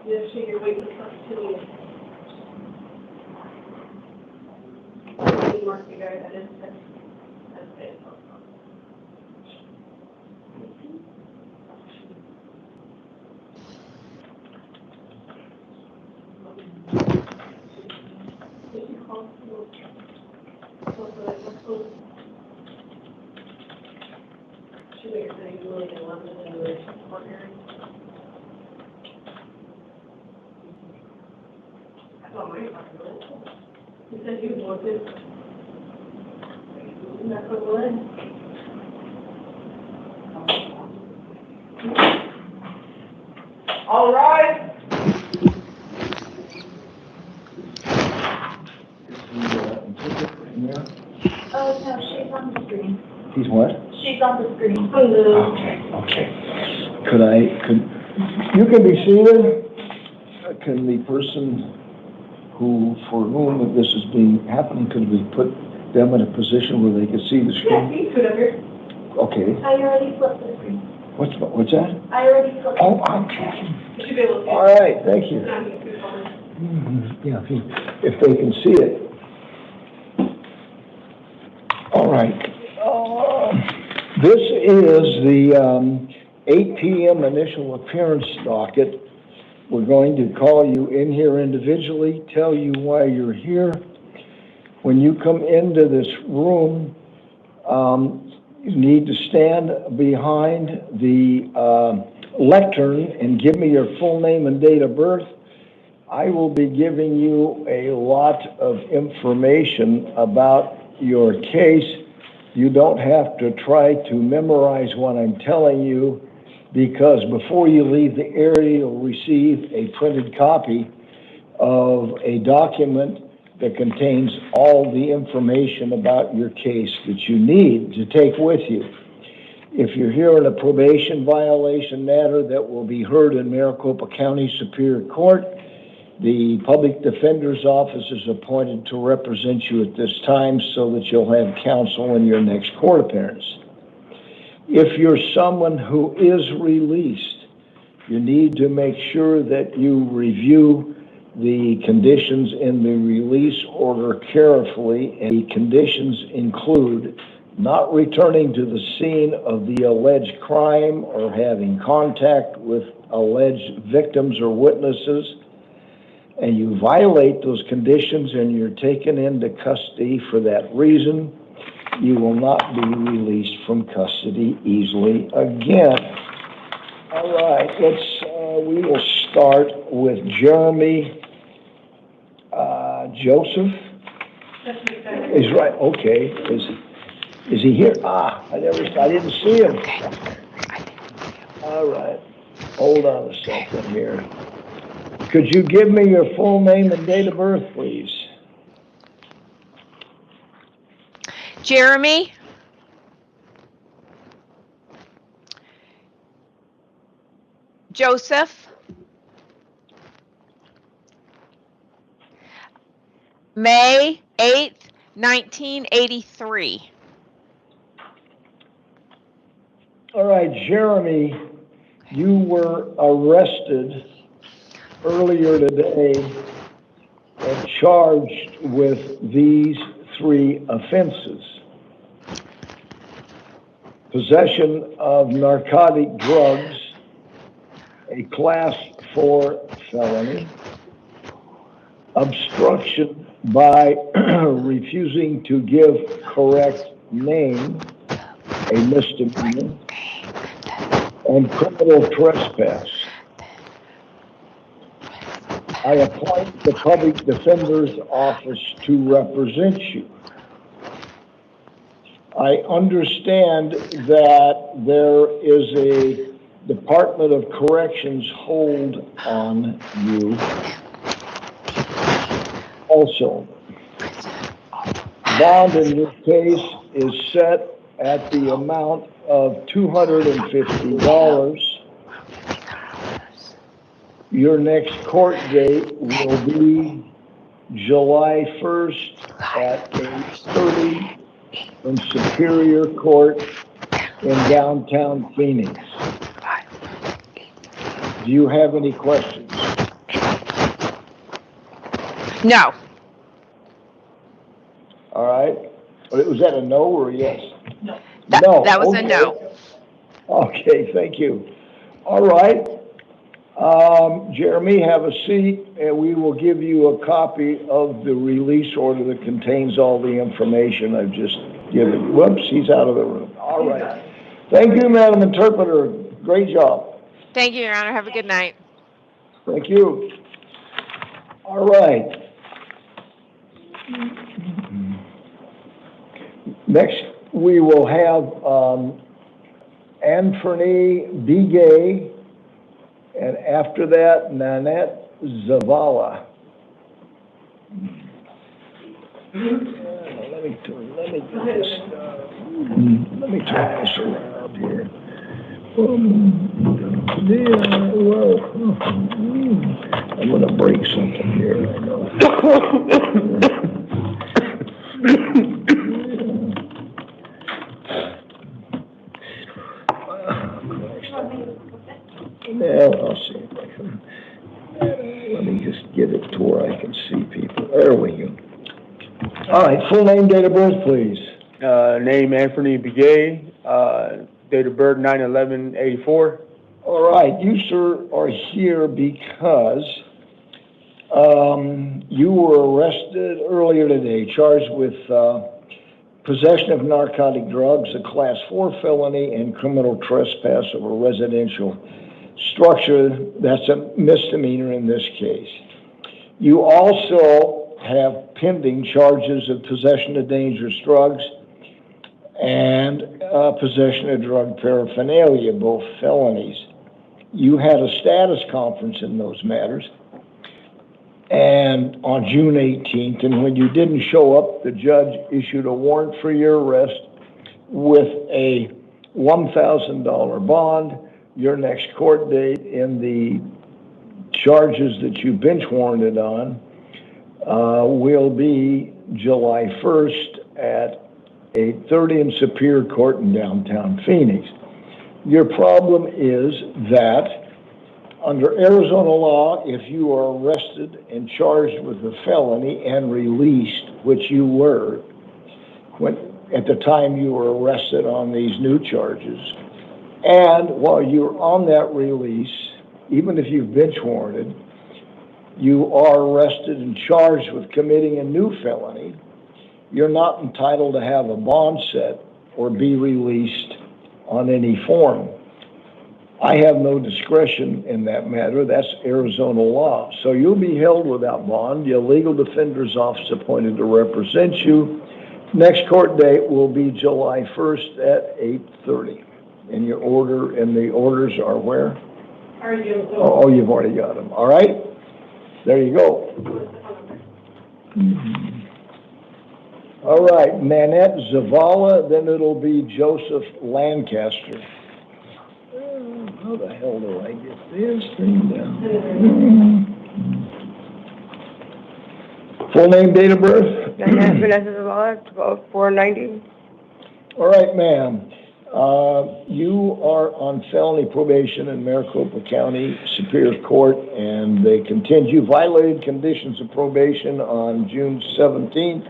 Yeah, she can wait for 2 weeks. Mark you guys, that is, that's it. He said he wanted. And that's what we're in. All right. Oh, no, she's on the screen. He's what? She's on the screen. Okay. You can be seated. Can the person for whom this is happening, could we put them in a position where they can see the Yeah, screen? he's good up here. Okay. I already flipped the screen. What's that? I already flipped. Oh, okay. You should be able to see. All right, thank you. Now he's good on it. Yeah, if they can see it. All right. This is the 8 p.m. initial appearance docket. We're going to call you in here individually, tell you why you're here. When you come into this room, you need to stand behind the lectern and give me your full name and date of birth. I will be giving you a lot of information about your case. You don't have to try to memorize what I'm telling you, because before you leave the area, you'll receive a printed copy of a document that contains all the information about your case that you need to take with you. If you're here in a probation violation matter that will be heard in Maricopa County Superior Court, the Public Defender's Office is appointed to represent you at this time so that you'll have counsel in your next court appearance. If you're someone who is released, you need to make sure that you review the conditions in the release order carefully, and the conditions include not returning to the scene of the alleged crime or having contact with alleged victims or witnesses, and you violate those conditions and you're taken into custody for that reason, you will not be released from custody easily again. All right, we will start with Jeremy Joseph. He's right, okay. Is he here? I didn't see him. All right, hold on a second here. Could you give me your full name and date of birth, please? Jeremy Joseph May 8th, 1983. All right, Jeremy, you were arrested earlier today and charged with these 3 offenses: possession of narcotic drugs, a class 4 felony, obstruction by refusing to give correct name, a misdemeanor, and criminal trespass. I appoint the Public Defender's Office to represent you. I understand that there is a Department of Corrections hold on you. Also, bond in this case is set at the amount of $250. Your next court date will be July 1st at 8:30 in Superior Court in downtown Phoenix. Do you have any questions? No. All right. Was that a no or a yes? No. That was a okay. no. Okay, thank you. All right. Jeremy, have a seat, and we will give you a copy of the release order that contains all the information I've just given. Whoops, he's out of the room. All right. Thank you, Madam Interpreter. Great job. Thank you, Your Honor. Have a good night. Thank you. All right. Next, we will have Anthony B. Gay, and after that, Nanette Zavala. Let me turn this around here. I'm going to break something here, I know. Well, I'll see if I can. Let me just get it to where I can see people. There we go. All right, full name, date of birth, please. Name Anthony Begay, date of birth 9/11/84. All right, you, sir, are here because you were arrested earlier today, charged with possession of narcotic drugs, a Class 4 felony, and criminal trespass of a residential structure. That's a misdemeanor in this case. You also have pending charges of possession of dangerous drugs and possession of drug paraphernalia, both felonies. You had a status conference in those matters, and on June 18th, and when you didn't show up, the judge issued a warrant for your arrest with a $1,000 bond. Your next court date in the charges that you bench warranted on will be July 1st at 8:30 in Superior Court in downtown Phoenix. Your problem is that under Arizona law, if you are arrested and charged with a felony and released, which you were at the time you were arrested on these new charges, and while you're on that release, even if you've bench warranted, you are arrested and charged with committing a new felony, you're not entitled to have a bond set or be released on any form. I have no discretion in that matter. That's Arizona law. So you'll be held without bond. Your legal defender's office appointed to represent you. Next court date will be July 1st at 8:30. And your order, and the orders are where? Oh, you've already got them. All right. There you go. All right, Nanette Zavala, then it'll be Joseph Lancaster. How the hell do I get this thing down? Full name, date of birth? Nanette Vanessa Zavala, 12/4/90. All right, ma'am. You are on felony probation in Maricopa County Superior Court, and they contend you violated conditions of probation on June 17th.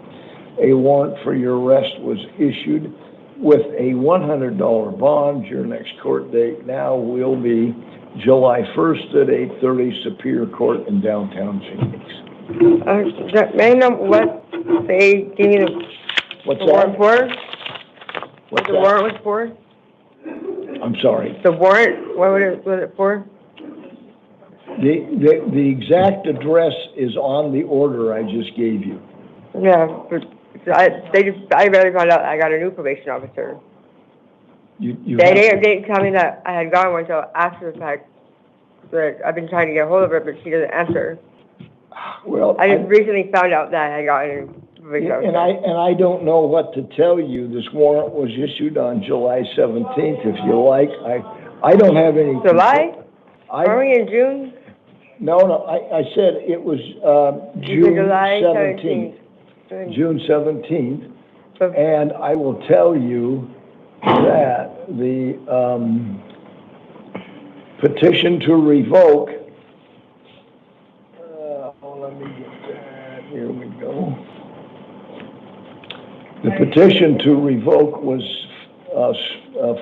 A warrant for your arrest was issued with a $100 bond. Your next court date now will be July 1st at 8:30 Superior Court in downtown Phoenix. May I know what they gave me the warrant for? What the warrant was for? I'm sorry. The warrant, what was it for? The exact address is on the order I just gave you. Yeah, but I barely found out I got a new probation officer. They didn't tell me that I had gotten one until after the fact. But I've been trying to get a hold of her, but she doesn't answer. Well, I just recently found out that I had gotten a probation officer. And I don't know what to tell you. This warrant was issued on July 17th. If you like, I don't have any. July? Are we in June? No, I said it was June July 17th. June 17th, and I will tell you that the petition to revoke, let me get that, The petition to revoke was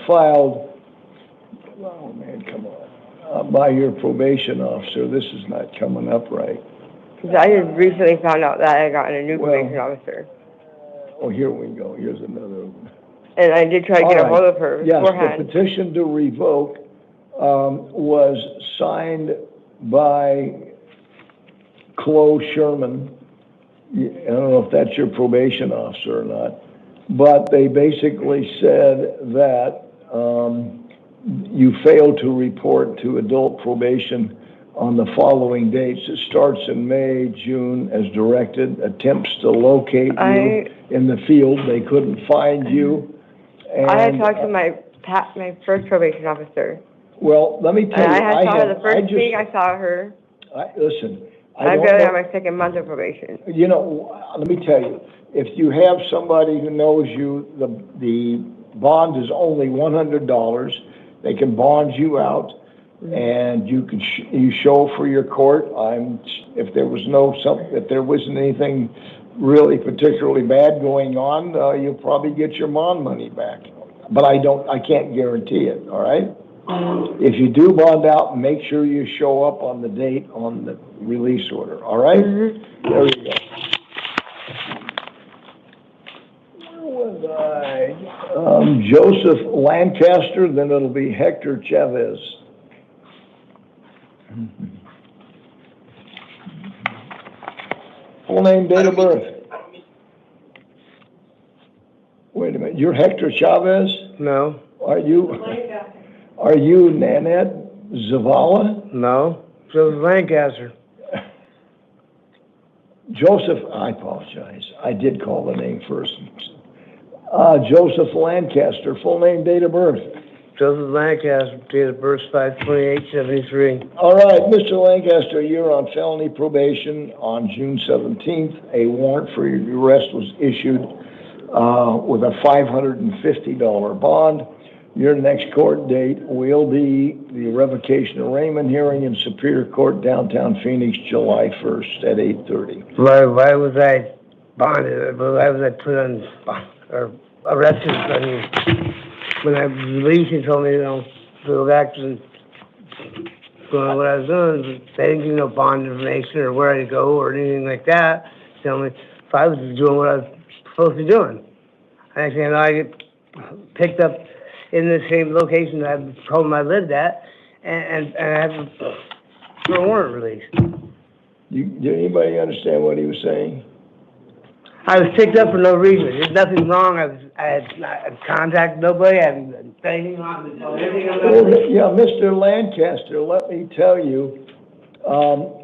filed, oh man, come on, by your probation officer. This is not coming up right. Because I just recently found out that I got a new probation officer. Oh, here we go. Here's another one. And I did try to get a hold of her beforehand. Yes, the petition to revoke was signed by Chloe Sherman. I don't know if that's your probation officer or not, but they basically said that you failed to report to adult probation on the following dates. It starts in May, June, as directed. Attempts to locate you in the field. They couldn't find you. And I had talked to my first probation officer. Well, let me tell you. I saw her the first week I saw her. Listen. I'm barely on my second month of probation. You know, let me tell you. If you have somebody who knows you, the bond is only $100. They can bond you out. And you can you show for your court. If there wasn't anything really particularly bad going on, you'll probably get your bond money back. But I can't guarantee it. All right. If you do bond out, make sure you show up on the date on the release order. All right. There you go. Where was I? Joseph Lancaster. Then it'll be Hector Chavez. Full name, date of birth. Wait a minute, you're Hector Chavez? No. Are you Nanette Zavala? No. Joseph Lancaster. Joseph, I apologize. I did call the name first. Joseph Lancaster, full name, date of birth. Joseph Lancaster, date of birth 5/28/73. All right, Mr. Lancaster, you're on felony probation on June 17th. A warrant for your arrest was issued with a $550 bond. Your next court date will be the revocation arraignment hearing in Superior Court, downtown Phoenix, July 1st at 8:30. Why was I bonded? Why was I put on or arrested? I mean, when I was released, he told me, to go back to doing what I was doing. But they didn't give me no bond information or where to go or anything like that. Tell me if I was doing what I was supposed to be doing. Actually, I get picked up in the same location that I told them I lived at, and I had for a warrant release. Did anybody understand what he was saying? I was picked up for no reason. There's nothing wrong. I had contacted nobody. I hadn't done anything wrong. Yeah, Mr. Lancaster, let me tell you,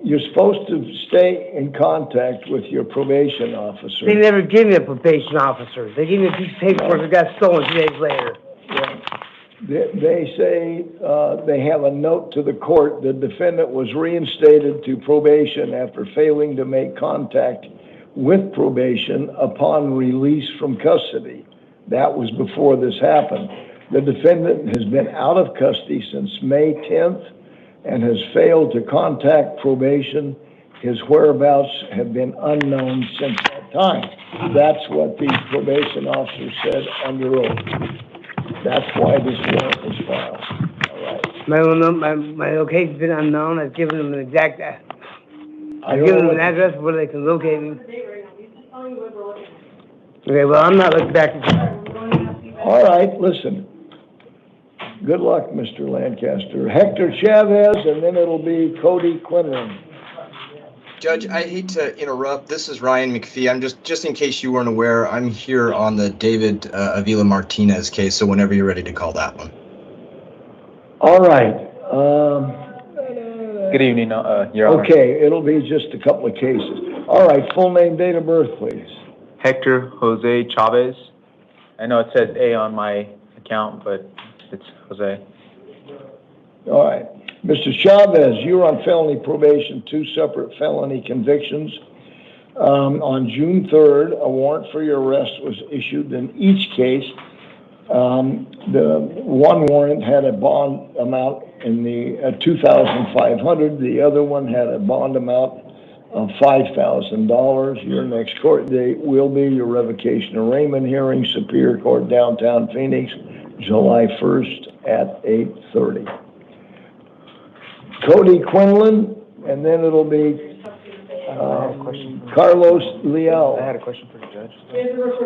you're supposed to stay in contact with your probation officer. They never give me a probation officer. They give me a piece of paperwork that got stolen 2 days later. Yeah. They say they have a note to the court. The defendant was reinstated to probation after failing to make contact with probation upon release from custody. That was before this happened. The defendant has been out of custody since May 10th and has failed to contact probation. His whereabouts have been unknown since that time. That's what the probation officer said under oath. That's why this warrant was filed. All right. My location's been unknown. I've given them an exact I've given them an address where they can locate me. Okay, well, I'm not looking back. All right, listen. Good luck, Mr. Lancaster. Hector Chavez, and then it'll be Cody Quinlan. Judge, I hate to interrupt. This is Ryan McPhee. I'm just in case you weren't aware, I'm here on the David Avila Martinez case, so whenever you're ready to call that one. All right. Good evening, Your Honor. Okay, it'll be just a couple of cases. All right, full name, date of birth, please. Hector Jose Chavez. I know it says A on my account, but it's Jose. All right. Mr. Chavez, you're on felony probation, 2 separate felony convictions. On June 3rd, a warrant for your arrest was issued. In each case, the one warrant had a bond amount in the $2,500. The other one had a bond amount of $5,000. Your next court date will be your revocation arraignment hearing, Superior Court, downtown Phoenix, July 1st at 8:30. Cody Quinlan, and then it'll be Carlos Leal. I had a question for the judge.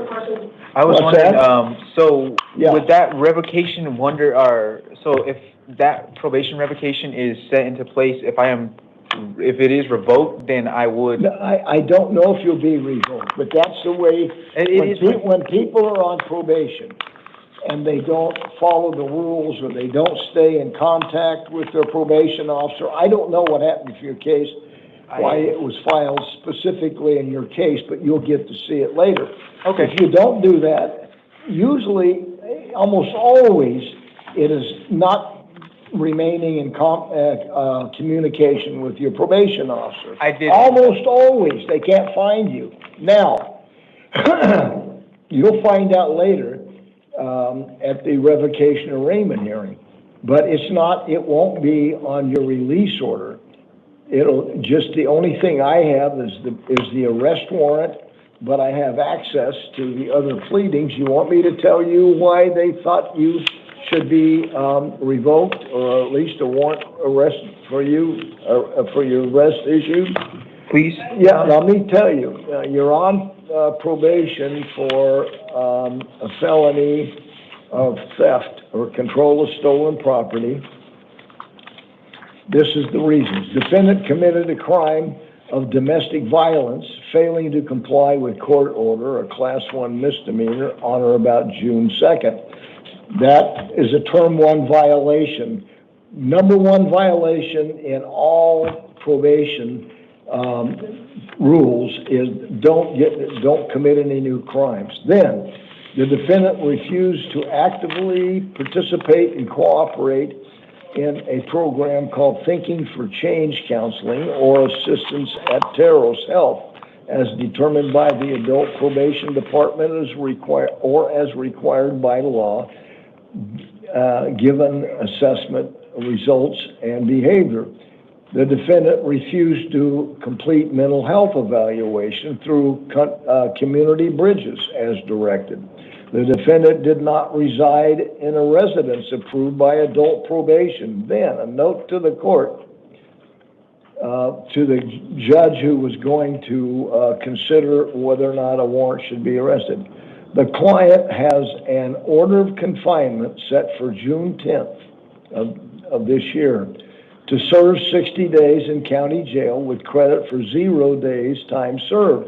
Question. I was What's wondering, that? with that revocation, if that probation revocation is set into place, if it is revoked, then I would. I don't know if you'll be revoked, but that's the way, when people are on probation and they don't follow the rules or they don't stay in contact with their probation officer, I don't know what happened to your case, why it was filed specifically in your case, but you'll get to see it later. Okay. If you don't do that, usually, almost always, it is not remaining in communication with your probation officer. I did. Almost always, they can't find you. Now, you'll find out later at the revocation arraignment hearing, but it won't be on your release order. It'll just, the only thing I have is the arrest warrant, but I have access to the other pleadings. You want me to tell you why they thought you should be revoked, or at least a warrant arrest for you, for your arrest issued? Please. Yeah, let me tell you, you're on probation for a felony of theft or control of stolen property. This is the reasons. Defendant committed a crime of domestic violence, failing to comply with court order, a class 1 misdemeanor, on or about June 2nd. That is a term 1 violation. Number 1 violation in all probation rules is don't commit any new crimes. Then the defendant refused to actively participate and cooperate in a program called Thinking for Change Counseling or Assistance at Terros Health, as determined by the Adult Probation Department as required by law, given assessment results and behavior. The defendant refused to complete mental health evaluation through community bridges as directed. The defendant did not reside in a residence approved by adult probation. Then, a note to the court, to the judge who was going to consider whether or not a warrant should be arrested. The client has an order of confinement set for June 10th of this year to serve 60 days in county jail with credit for 0 days time served.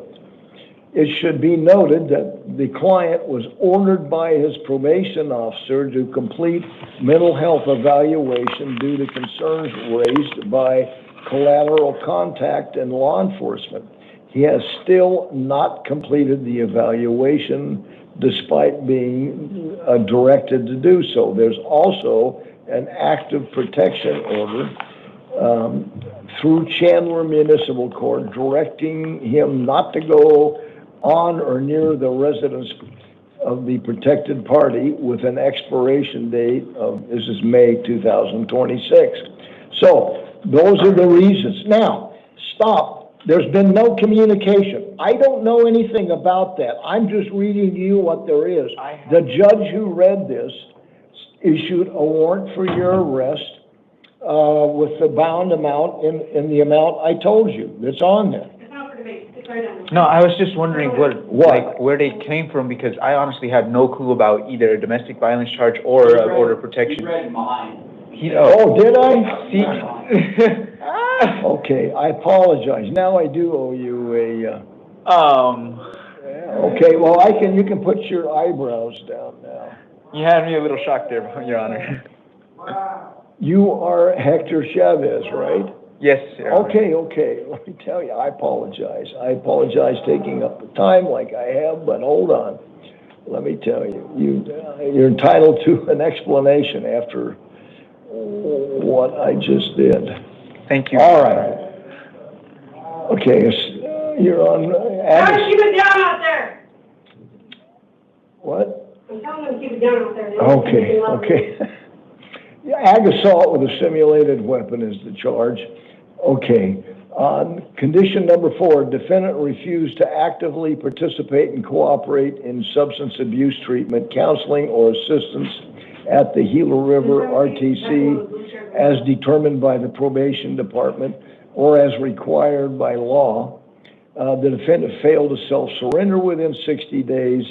It should be noted that the client was ordered by his probation officer to complete mental health evaluation due to concerns raised by collateral contact and law enforcement. He has still not completed the evaluation despite being directed to do so. There's also an active protection order through Chandler Municipal Court directing him not to go on or near the residence of the protected party with an expiration date of, this is May 2026. So those are the reasons. Now, stop. There's been no communication. I don't know anything about that. I'm just reading to you what there is. The judge who read this issued a warrant for your arrest with the bound amount in the amount I told you. That's on there. It's not for debate. It's right down there. No, I was just wondering where they came from, because I honestly had no clue about either a domestic violence charge or an order of protection. He read mine. Oh, did I? See? Okay, I apologize. Now I do owe you a. Okay, well, you can put your eyebrows down now. You had me a little shocked there, Your Honor. You are Hector Chavez, right? Yes, sir. Okay. Let me tell you, I apologize. I apologize taking up the time like I have, but hold on. Let me tell you, you're entitled to an explanation after what I just did. Thank you. All right. Okay, you're on. Tell him to keep it down out there. What? I'm telling him to keep it down out there. Okay. Ag assault with a simulated weapon is the charge. Okay. Condition number 4, defendant refused to actively participate and cooperate in substance abuse treatment, counseling, or assistance at the Gila River RTC as determined by the probation department or as required by law. The defendant failed to self-surrender within 60 days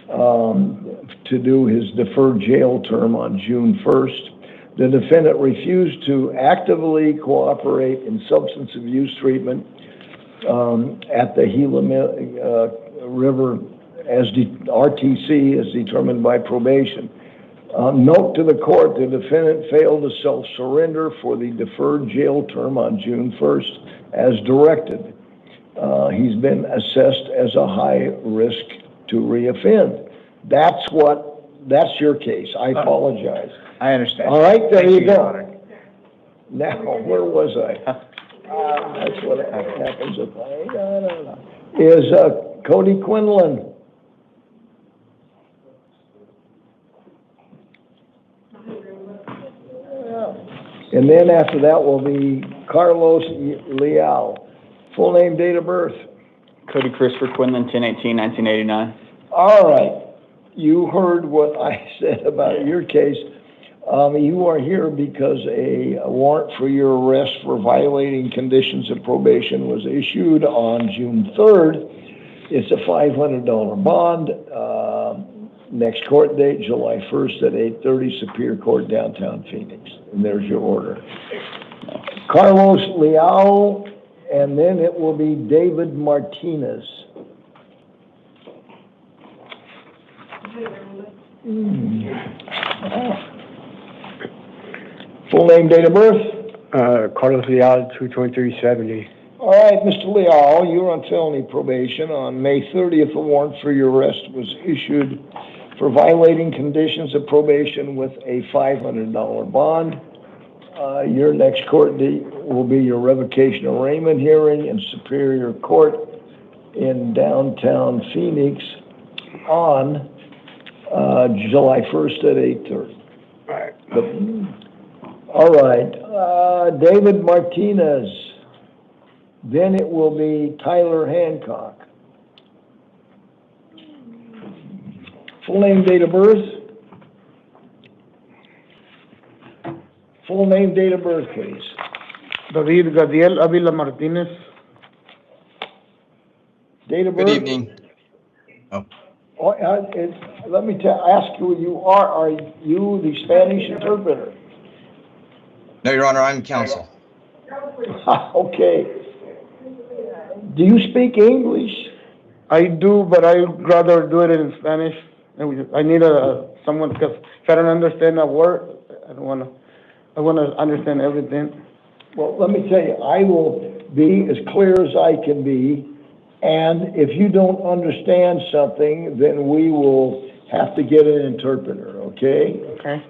to do his deferred jail term on June 1st. The defendant refused to actively cooperate in substance abuse treatment at the Gila River as RTC as determined by probation. Note to the court, the defendant failed to self-surrender for the deferred jail term on June 1st as directed. He's been assessed as a high risk to reoffend. That's your case. I apologize. I understand. All right, there Thank you go. Your Honor. Now, where was I? That's what happens if I don't know. Is Cody Quinlan? And then after that will be Carlos Leal. Full name, date of birth. Cody Christopher Quinlan, 10/18/1989. All right. You heard what I said about your case. You are here because a warrant for your arrest for violating conditions of probation was issued on June 3rd. It's a $500 bond. Next court date, July 1st at 8:30, Superior Court, downtown Phoenix. And there's your order. Carlos Leal, and then it will be David Martinez. Full name, date of birth? Carlos Leal, 22370. All right, Mr. Leal, you're on felony probation. On May 30th, a warrant for your arrest was issued for violating conditions of probation with a $500 bond. Your next court date will be your revocation of arraignment hearing in Superior Court in downtown Phoenix on July 1st at 8:30. All right. David Martinez. Then it will be Tyler Hancock. Full name, date of birth? Full name, date of birth, please. David Gadiel Avila Martinez. Date of birth? Good evening. Let me ask you who you are. Are you the Spanish interpreter? No, Your Honor, I'm counsel. Okay. Do you speak English? I do, but I'd rather do it in Spanish. I need someone, because if I don't understand a word, I want to understand everything. Well, let me tell you, I will be as clear as I can be, and if you don't understand something, then we will have to get an interpreter, okay? Okay.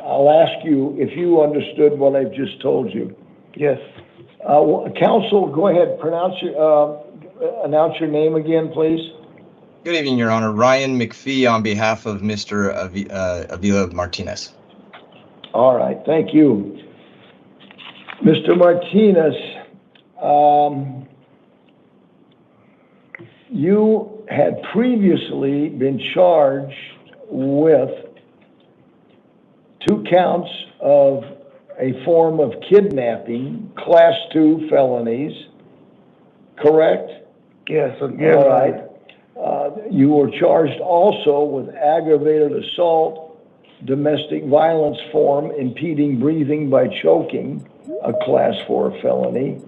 I'll ask you if you understood what I've just told you. Yes. Counsel, go ahead, announce your name again, please. Good evening, Your Honor. Ryan McPhee on behalf of Mr. Avila Martinez. All right, thank you. Mr. Martinez, you had previously been charged with 2 counts of a form of kidnapping, Class 2 felonies, correct? Yes. All right. You were charged also with aggravated assault, domestic violence form, impeding breathing by choking, a Class 4 felony.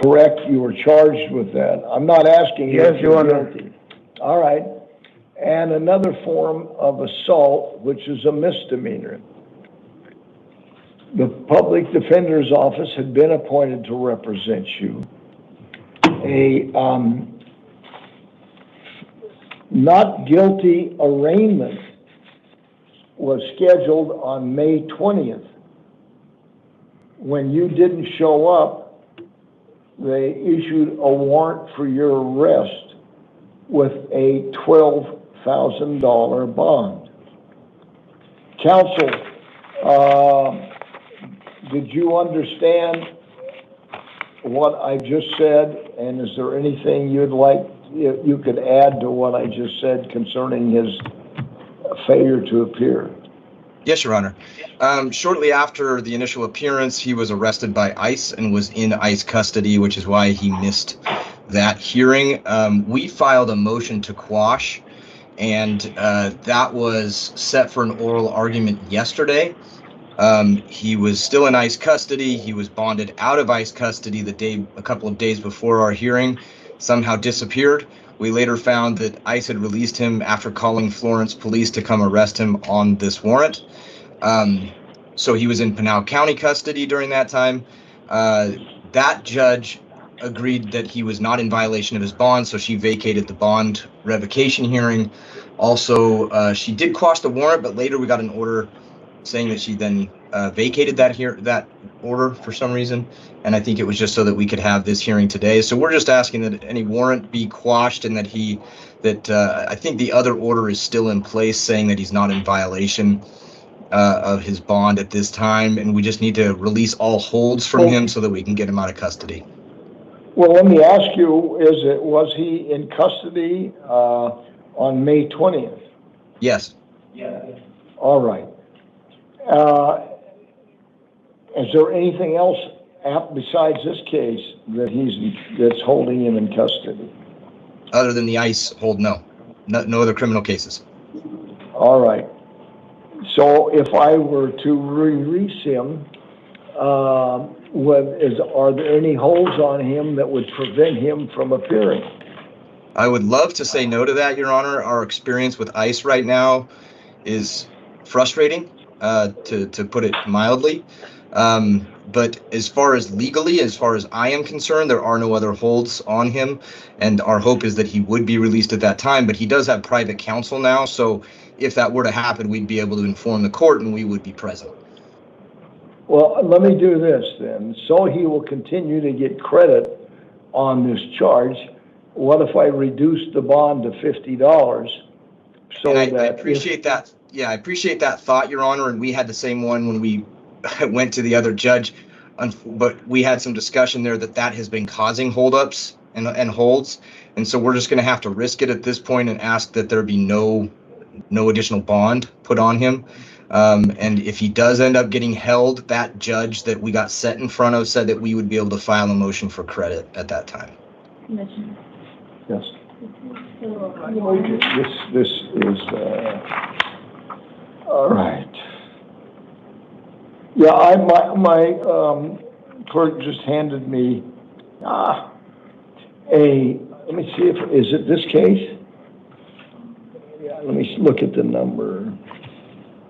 Correct? You were charged with that. I'm not asking you if you're guilty. All right. And another form of assault, which is a misdemeanor. The Public Defender's Office had been appointed to represent you. A not guilty arraignment was scheduled on May 20th. When you didn't show up, they issued a warrant for your arrest with a $12,000 bond. Counsel, did you understand what I just said, and is there anything you'd like, you could add to what I just said concerning his failure to appear? Yes, Your Honor. Shortly after the initial appearance, he was arrested by ICE and was in ICE custody, which is why he missed that hearing. We filed a motion to quash, and that was set for an oral argument yesterday. He was still in ICE custody. He was bonded out of ICE custody a couple of days before our hearing, somehow disappeared. We later found that ICE had released him after calling Florence police to come arrest him on this warrant. So he was in Pinal County custody during that time. That judge agreed that he was not in violation of his bond, so she vacated the bond revocation hearing. Also, she did quash the warrant, but later we got an order saying that she then vacated that order for some reason, and I think it was just so that we could have this hearing today. So we're just asking that any warrant be quashed, and that I think the other order is still in place, saying that he's not in violation of his bond at this time, and we just need to release all holds from him so that we can get him out of custody. Well, let me ask you, was he in custody on May 20th? Yes. All right. Is there anything else besides this case that's holding him in custody? Other than the ICE hold, no other criminal cases. All right. So if I were to release him, are there any holds on him that would prevent him from appearing? I would love to say no to that, Your Honor. Our experience with ICE right now is frustrating, to put it mildly. But as far as legally, as far as I am concerned, there are no other holds on him, and our hope is that he would be released at that time. But he does have private counsel now, so if that were to happen, we'd be able to inform the court and we would be present. Well, let me do this then. So he will continue to get credit on this charge. What if I reduce the bond to $50? So and I appreciate that. Yeah, I appreciate that thought, Your Honor, and we had the same one when we went to the other judge, but we had some discussion there that has been causing holdups and holds, and so we're just going to have to risk it at this point and ask that there be no additional bond put on him. And if he does end up getting held, that judge that we got set in front of said that we would be able to file a motion for credit at that time. Yes. This is all right. Yeah, my clerk just handed me let me see is it this case? Yeah, let me look at the number.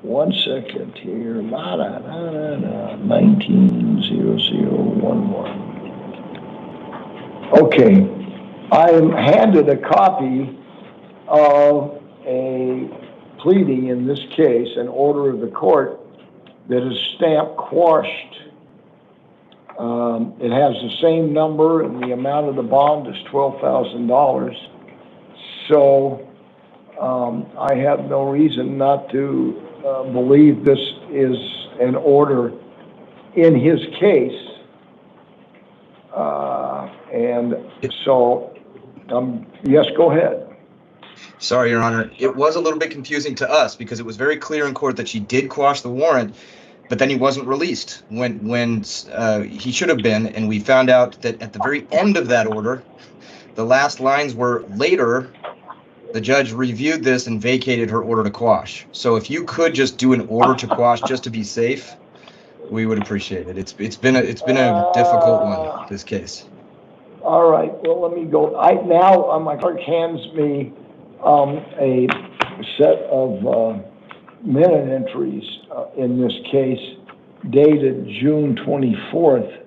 1 second here. 190011. Okay. I am handed a copy of a pleading in this case, an order of the court that is stamped quashed. It has the same number, and the amount of the bond is $12,000. So I have no reason not to believe this is an order in his case. And so, yes, go ahead. Sorry, Your Honor. It was a little bit confusing to us because it was very clear in court that she did quash the warrant, but then he wasn't released when he should have been. And we found out that at the very end of that order, the last lines were later, the judge reviewed this and vacated her order to quash. So if you could just do an order to quash just to be safe, we would appreciate it. It's been a difficult one, this case. All right. Well, let me go. Now my clerk hands me a set of minute entries in this case dated June 24th.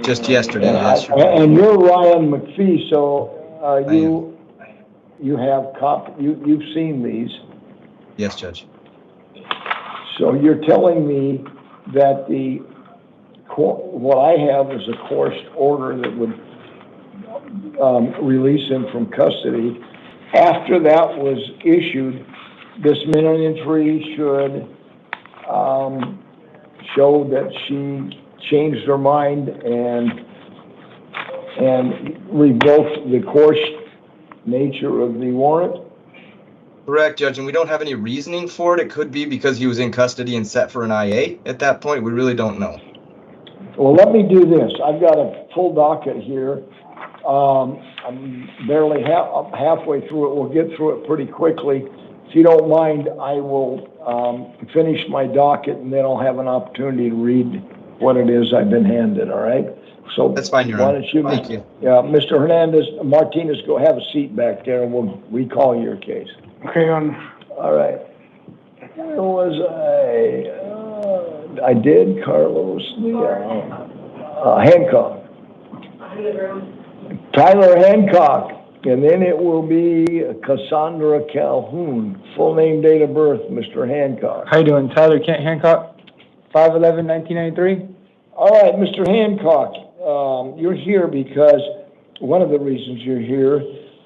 Just yesterday. And you're Ryan McPhee, so you have you've seen these. Yes, Judge. So you're telling me that what I have is a coerced order that would release him from custody. After that was issued, this minute entry should show that she changed their mind and revoked the course nature of the warrant? Correct, Judge, and we don't have any reasoning for it. It could be because he was in custody and set for an IA at that point. We really don't know. Well, let me do this. I've got a full docket here. I'm barely halfway through it. We'll get through it pretty quickly. If you don't mind, I will finish my docket, and then I'll have an opportunity to read what it is I've been handed, all right? So that's fine, Your Honor. Thank you. Yeah, Mr. Martinez, go have a seat back there, and we'll recall your case. Okay, All right. Where was I did, Carlos, Hancock. Tyler Hancock, and then it will be Cassandra Calhoun. Full name, date of birth, Mr. Hancock. How you doing? Tyler Kent Hancock, 5/11/1993. All right, Mr. Hancock, you're here because one of the reasons you're here,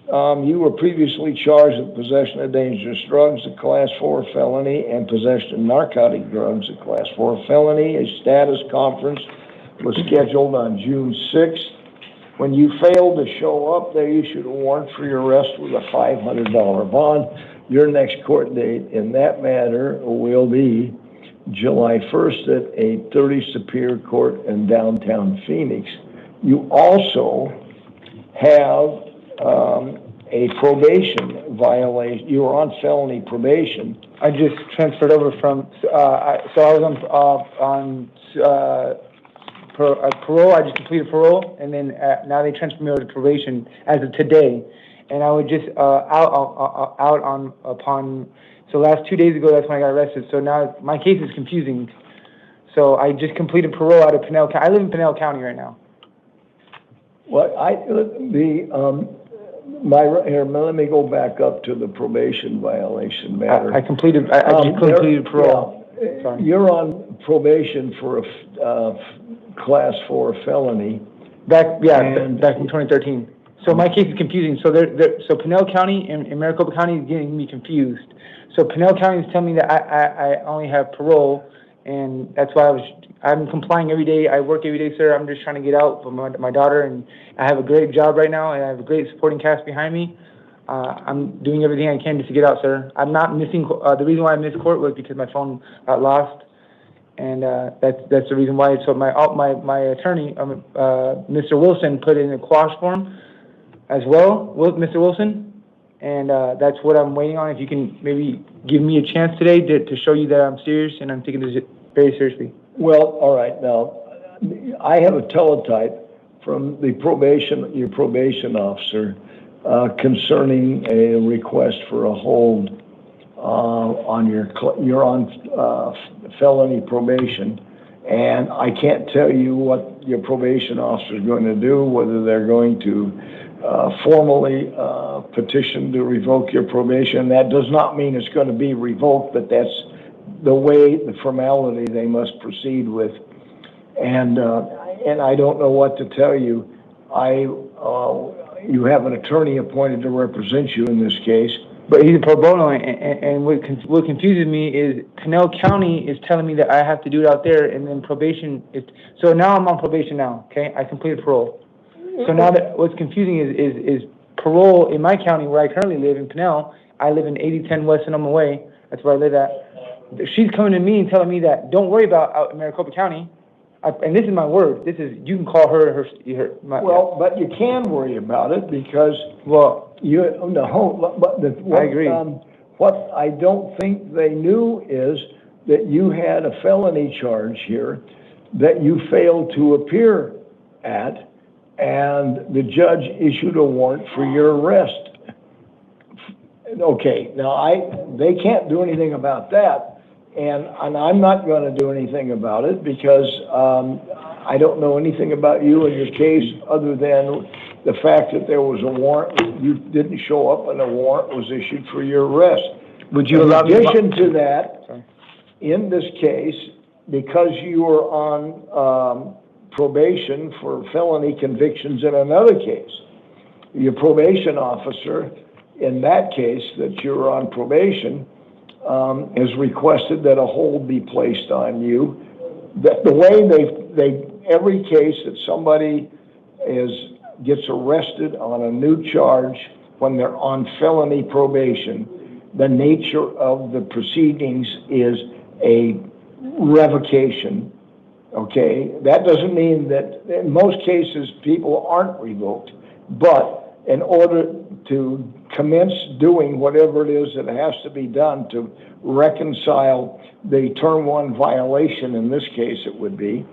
you were previously charged with possession of dangerous drugs, a Class 4 felony, and possession of narcotic drugs, a Class 4 felony. A status conference was scheduled on June 6th. When you failed to show up, they issued a warrant for your arrest with a $500 bond. Your next court date in that matter will be July 1st at 8:30 Superior Court in downtown Phoenix. You also have a probation violation. You were on felony probation. I just transferred over from, I was on parole. I just completed parole, and then now they transferred me over to probation as of today. And I was just so last 2 days ago, that's when I got arrested. So now my case is confusing. So I just completed parole out of Pinal County. I live in Pinal County right now. Well, let me go back up to the probation violation matter. I just completed parole. Yeah, sorry. You're on probation for a Class 4 felony. Back in 2013. So my case is confusing. So so Pinal County and Maricopa County is getting me confused. So Pinal County is telling me that I only have parole, and that's why I'm complying every day. I work every day, sir. I'm just trying to get out for my daughter, and I have a great job right now, and I have a great supporting cast behind me. I'm doing everything I can just to get out, sir. I'm not missing. The reason why I missed court was because my phone got lost, and that's the reason why. So my attorney, Mr. Wilson, put in a quash form as well, Mr. Wilson, and that's what I'm waiting on. If you can maybe give me a chance today to show you that I'm serious and I'm taking this very seriously. Well, all right. Now, I have a teletype from your probation officer concerning a request for a hold on you're on felony probation, and I can't tell you what your probation officer is going to do, whether they're going to formally petition to revoke your probation. That does not mean it's going to be revoked, but that's the formality they must proceed with. And I don't know what to tell you. You have an attorney appointed to represent you in this case. But he's a pro bono, and what confuses me is Pinal County is telling me that I have to do it out there, and then probation is. So now I'm on probation now. Okay, I completed parole. So now that what's confusing is parole in my county where I currently live in Pinal. I live in 8010 West Sonoma Way. That's where I live at. She's coming to me and telling me that don't worry about out in Maricopa County. And this is my word. You can call her. But you can worry about it because I agree. What I don't think they knew is that you had a felony charge here that you failed to appear at, and the judge issued a warrant for your arrest. Okay, now they can't do anything about that. And I'm not going to do anything about it because I don't know anything about you and your case other than the fact that there was a warrant. You didn't show up and a warrant was issued for your arrest. Would you allow me? In addition to that, in this case, because you were on probation for felony convictions in another case, your probation officer in that case that you were on probation has requested that a hold be placed on you the way every case that somebody gets arrested on a new charge when they're on felony probation, the nature of the proceedings is a revocation, okay? That doesn't mean that in most cases people aren't revoked, but in order to commence doing whatever it is that has to be done to reconcile the term one violation, in this case it would be,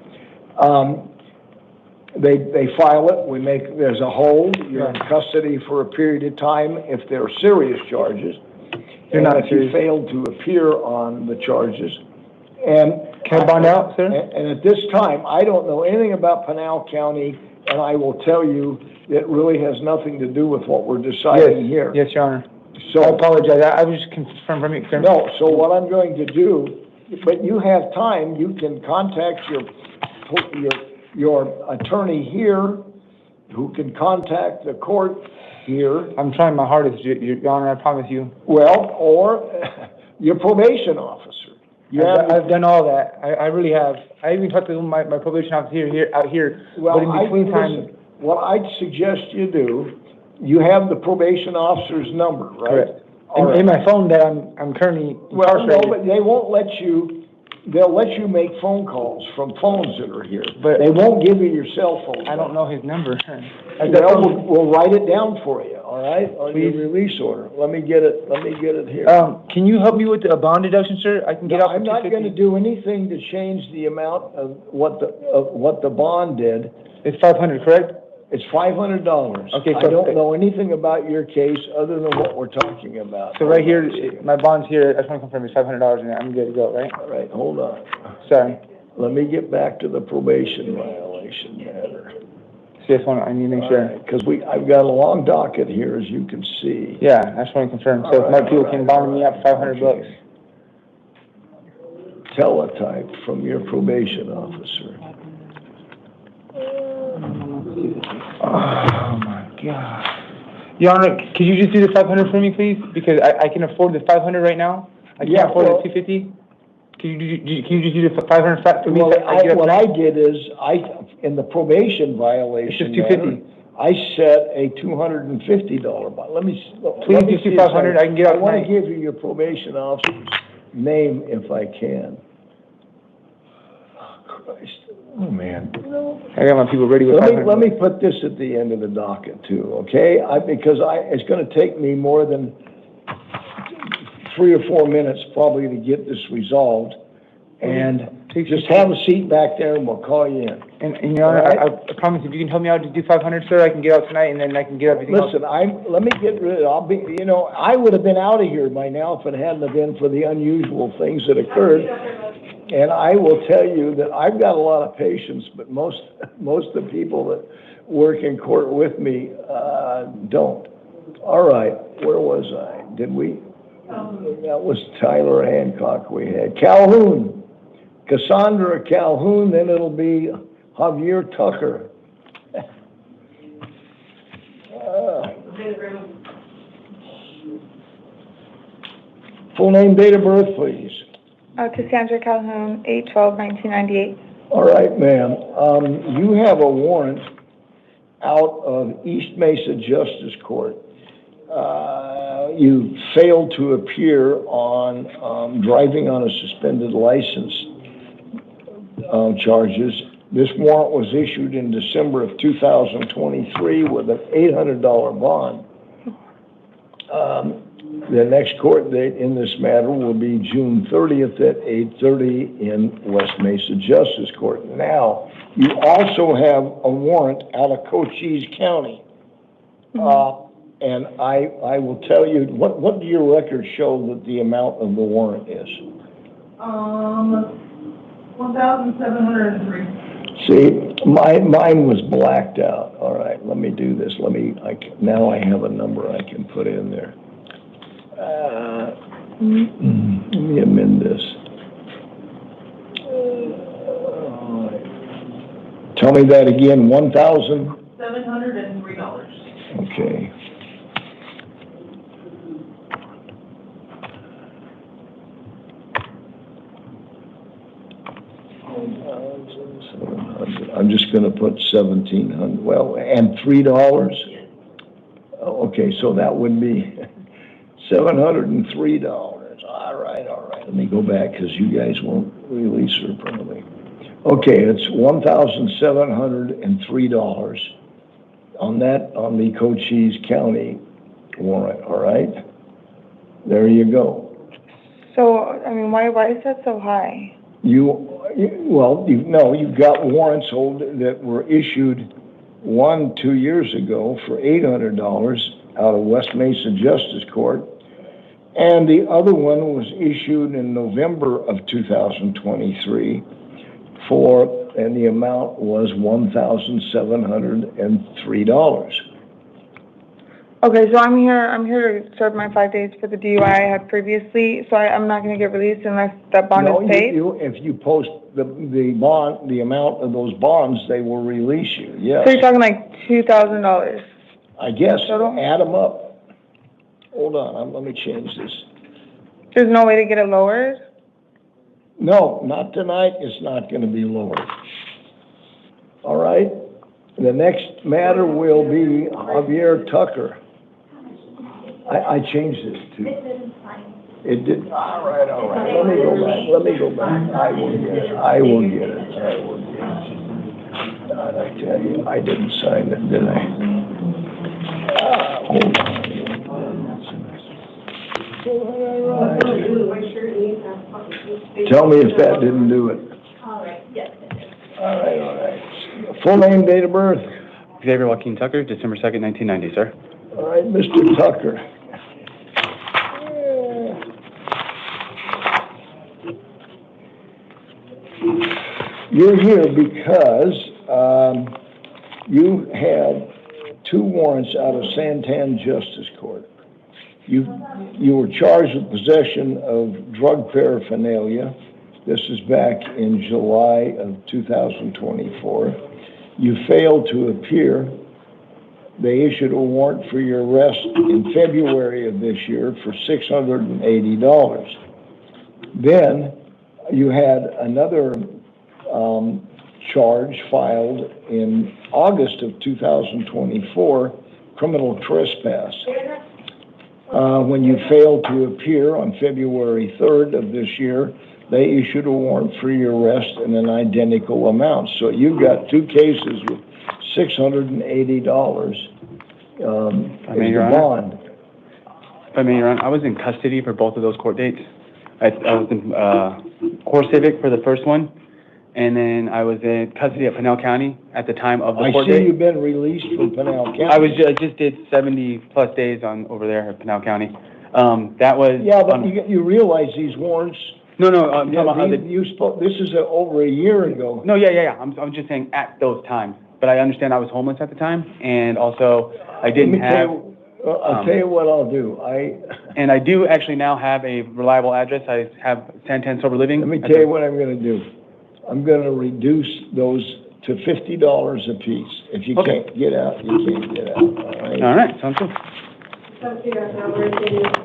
they file it, there's a hold, you're in custody for a period of time if there are serious charges. You're not if you fail to appear on the charges. And can I bond out, sir? And at this time, I don't know anything about Pinal County, and I will tell you it really has nothing to do with what we're deciding here. Yes, Your Honor. So I apologize. I was just confirming. No, so what I'm going to do, but you have time, you can contact your attorney here, who can contact the court here. I'm trying my hardest, Your Honor, I promise you. Well, or your probation officer. I've done all that. I really have. I even talked to my probation officer out here. Well, but in between time, what I'd suggest you do, you have the probation officer's number, right? Correct. In my phone that I'm currently incarcerated. Well, no, but they won't let you. They'll let you make phone calls from phones that are here, but they won't give you your cell phone. I don't know his number. Well, we'll write it down for you, all right, on your release order. Let me get it here. Can you help me with a bond deduction, sir? I can get off. I'm not going to do anything to change the amount of what the bond did. It's $500, correct? It's $500. Okay, I don't know anything about your case other than what we're talking about. So right here, my bond's here. I just want to confirm it's $500 and I'm good to go, right? All right, hold on. Sorry. Let me get back to the probation violation matter. I need to make sure. Because I've got a long docket here, as you can see. Yeah, I just want to confirm. So if my people can bond me up $500. Teletype from your probation officer. Oh my God. Your Honor, could you just do the 500 for me, please? Because I can afford the 500 right now. I can't afford the 250. Can you just do the 500 flat for me? Well, what I did is, in the probation violation, it's just 250. I set a $250 bond. Please do 500. I can get out. I want to give you your probation officer's name if I can. Oh, Christ. Oh, man. I got my people ready with 500. Let me put this at the end of the docket, too, okay? Because it's going to take me more than 3 or 4 minutes probably to get this resolved. And just have a seat back there and we'll call you in. And Your Honor, I promise if you can help me out to do 500, sir, I can get out tonight and then I can get everything else. Listen, let me get rid of it. I would have been out of here by now if it hadn't have been for the unusual things that occurred. And I will tell you that I've got a lot of patience, but most of the people that work in court with me don't. All right, where was I? That was Tyler Hancock we had. Calhoun. Cassandra Calhoun, then it'll be Javier Tucker. Full name, date of birth, please. Cassandra Calhoun, 8/12/1998. All right, ma'am. You have a warrant out of East Mesa Justice Court. You failed to appear on driving on a suspended license charges. This warrant was issued in December of 2023 with an $800 bond. The next court date in this matter will be June 30th at 8:30 in West Mesa Justice Court. Now, you also have a warrant out of Cochise County. And I will tell you, what do your records show that the amount of the warrant is? 1,703. See, mine was blacked out. All right, let me do this. Now I have a number I can put in there. Let me amend this. Tell me that again, 1,000? $703. Okay. I'm just gonna put 1,700, well, and $3? Okay, so that would be $703. All right, let me go back, because you guys won't release her probably. Okay, it's $1,703 on the Cochise County warrant, all right? There you go. So, I mean, why is that so high? You've got warrants that were issued 2 years ago for $800 out of West Mesa Justice Court, and the other one was issued in November of 2023 and the amount was $1,703. Okay, so I'm here to serve my 5 days for the DUI I had previously, so I'm not gonna get released unless that bond is paid? If you post the bond, the amount of those bonds, they will release you, yes. So you're talking like $2,000? I guess, add them up. Hold on, let me change this. There's no way to get it lowered? No, not tonight, it's not gonna be lowered. All right? The next matter will be Javier Tucker. I changed this too. It did, all right. Let me go back. I will get it. God, I tell you, I didn't sign it, did I? Hold on. Tell me if that didn't do it. All right, yes, it is. All right. Full name, date of birth? Xavier Joaquin Tucker, December 2nd, 1990, sir. All right, Mr. Tucker. You're here because you had 2 warrants out of Santan Justice Court. You were charged with possession of drug paraphernalia. This is back in July of 2024. You failed to appear. They issued a warrant for your arrest in February of this year for $680. Then you had another charge filed in August of 2024, criminal trespass. When you failed to appear on February 3rd of this year, they issued a warrant for your arrest in an identical amount. So you've got 2 cases with $680 as the bond. If I may, Your Honor, I was in custody for both of those court dates. I was in Core Civic for the first one, and then I was in custody at Pinal County at the time of the court date. I see you've been released from Pinal County. I just did 70+ days over there at Pinal County. That was... Yeah, but you realize these warrants... No, this is over a year ago. No, yeah. I'm just saying at those times. But I understand I was homeless at the time, and also I didn't have... I'll tell you what I'll do. And I do actually now have a reliable address. I have Santan Sober Living. Let me tell you what I'm going to do. I'm going to reduce those to $50 a piece. If you can't get out, you can't get out. All right, sounds good.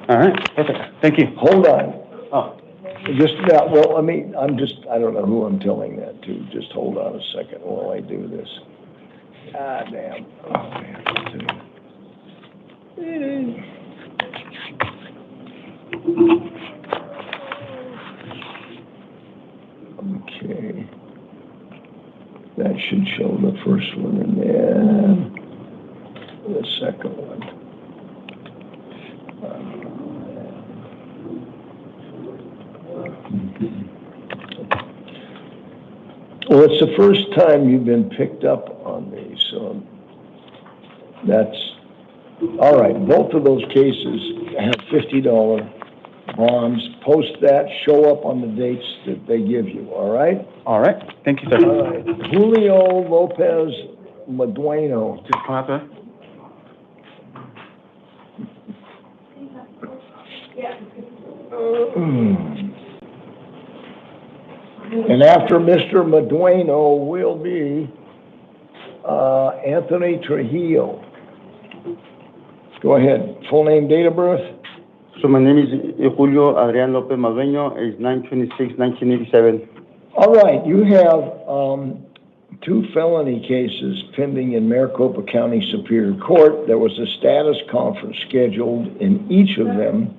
All right, perfect. Thank you. Hold on. Oh. I don't know who I'm telling that to. Just hold on a second while I do this. God damn. Oh, man. Okay. That should show the first one and then the second one. Well, it's the first time you've been picked up on these, so that's all right. Both of those cases have $50 bonds. Post that, show up on the dates that they give you, all right? All right. Thank you, sir. All right. Julio Lopez Medueno. Just come out there. And after Mr. Medueno will be Anthony Trujillo. Go ahead. Full name, date of birth? So my name is Julio Adrian Lopez Madueño, is 9/26/1987. All right, you have, 2 felony cases pending in Maricopa County Superior Court. There was a status conference scheduled in each of them.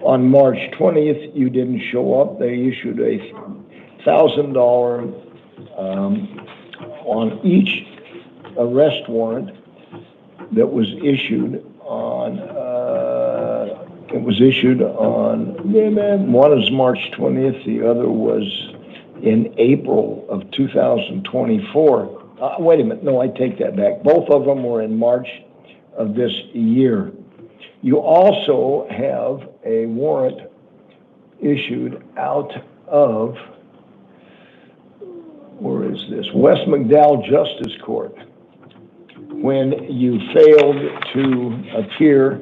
On March 20th, you didn't show up. They issued a $1,000 on each arrest warrant that was issued on, one is March 20th, the other was in April of 2024. Wait a minute, no, I take that back. Both of them were in March of this year. You also have a warrant issued out of, where is this? West McDowell Justice Court, when you failed to appear.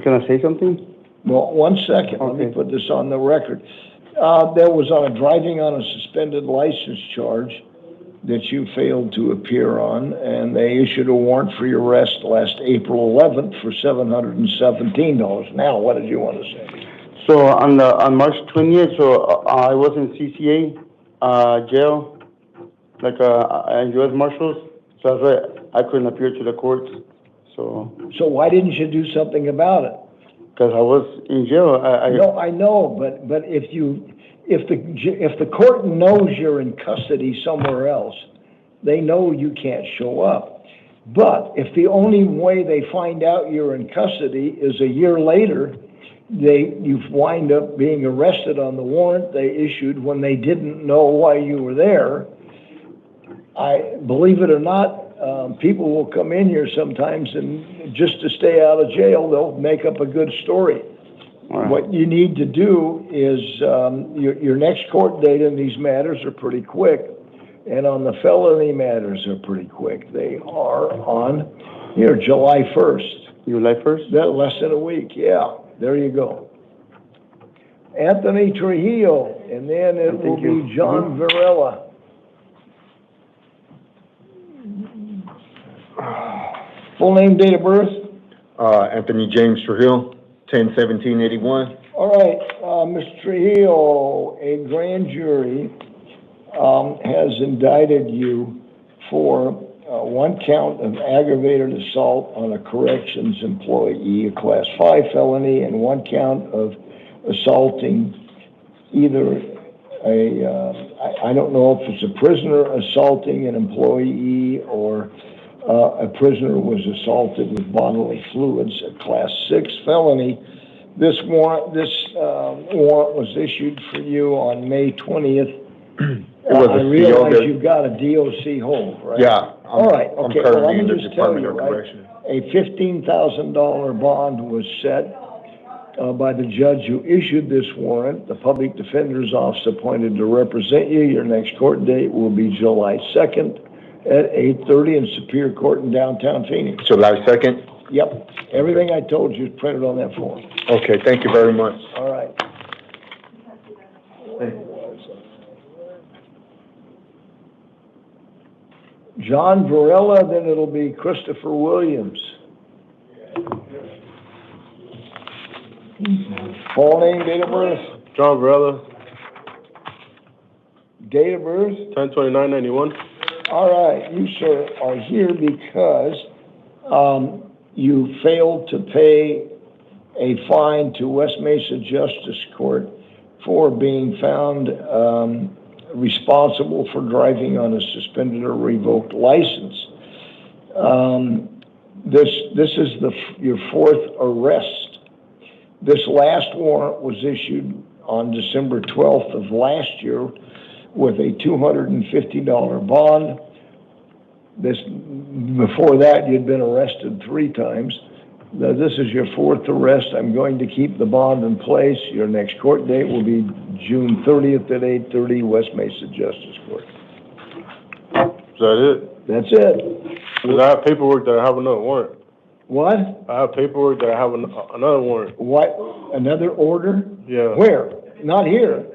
Can I say something? Well, one second, let me put this on the record. There was on a driving on a suspended license charge that you failed to appear on, and they issued a warrant for your arrest last April 11th for $717. Now, what did you want to say? So on March 20th, so I was in CCA jail, like U.S. Marshals. So that's why I couldn't appear to the courts. So why didn't you do something about it? Because I was in jail. No, I know, but if the court knows you're in custody somewhere else, they know you can't show up. But if the only way they find out you're in custody is a year later, you wind up being arrested on the warrant they issued when they didn't know why you were there. I believe it or not, people will come in here sometimes and just to stay out of jail, they'll make up a good story. Right. What you need to do is, your next court date in these matters are pretty quick, and on the felony matters are pretty quick. They are on, July 1st. July 1st? That less than a week, yeah. There you go. Anthony Trujillo, and then it will be John Varela. Full name, date of birth? Anthony James Trujillo, 10/17/81. All right, Mr. Trujillo, a grand jury has indicted you for one count of aggravated assault on a corrections employee, a Class 5 felony, and one count of assaulting either I don't know if it's a prisoner assaulting an employee or a prisoner was assaulted with bodily fluids, a Class 6 felony. This warrant was issued for you on May 20th. I realize you've got a DOC hold, right? Yeah. All right, okay, well, let me just tell you, right? A $15,000 bond was set by the judge who issued this warrant. The public defender's office appointed to represent you. Your next court date will be July 2nd at 8:30 in Superior Court in downtown Phoenix. July 2nd? Yep, everything I told you is printed on that form. Okay, thank you very much. All right. John Varela, then it'll be Christopher Williams. Full name, date of birth? John Varela. Date of birth? 10/29/91. All right, you, sir, are here because you failed to pay a fine to West Mesa Justice Court for being found responsible for driving on a suspended or revoked license. This is your fourth arrest. This last warrant was issued on December 12th of last year with a $250 bond. Before that, you'd been arrested 3 times. Now, this is your fourth arrest. I'm going to keep the bond in place. Your next court date will be June 30th at 8:30, West Mesa Justice Court. Is that it? That's it. Because I have paperwork that I have another warrant. What? I have paperwork that I have another warrant. What? Another order? Yeah. Where? Not here.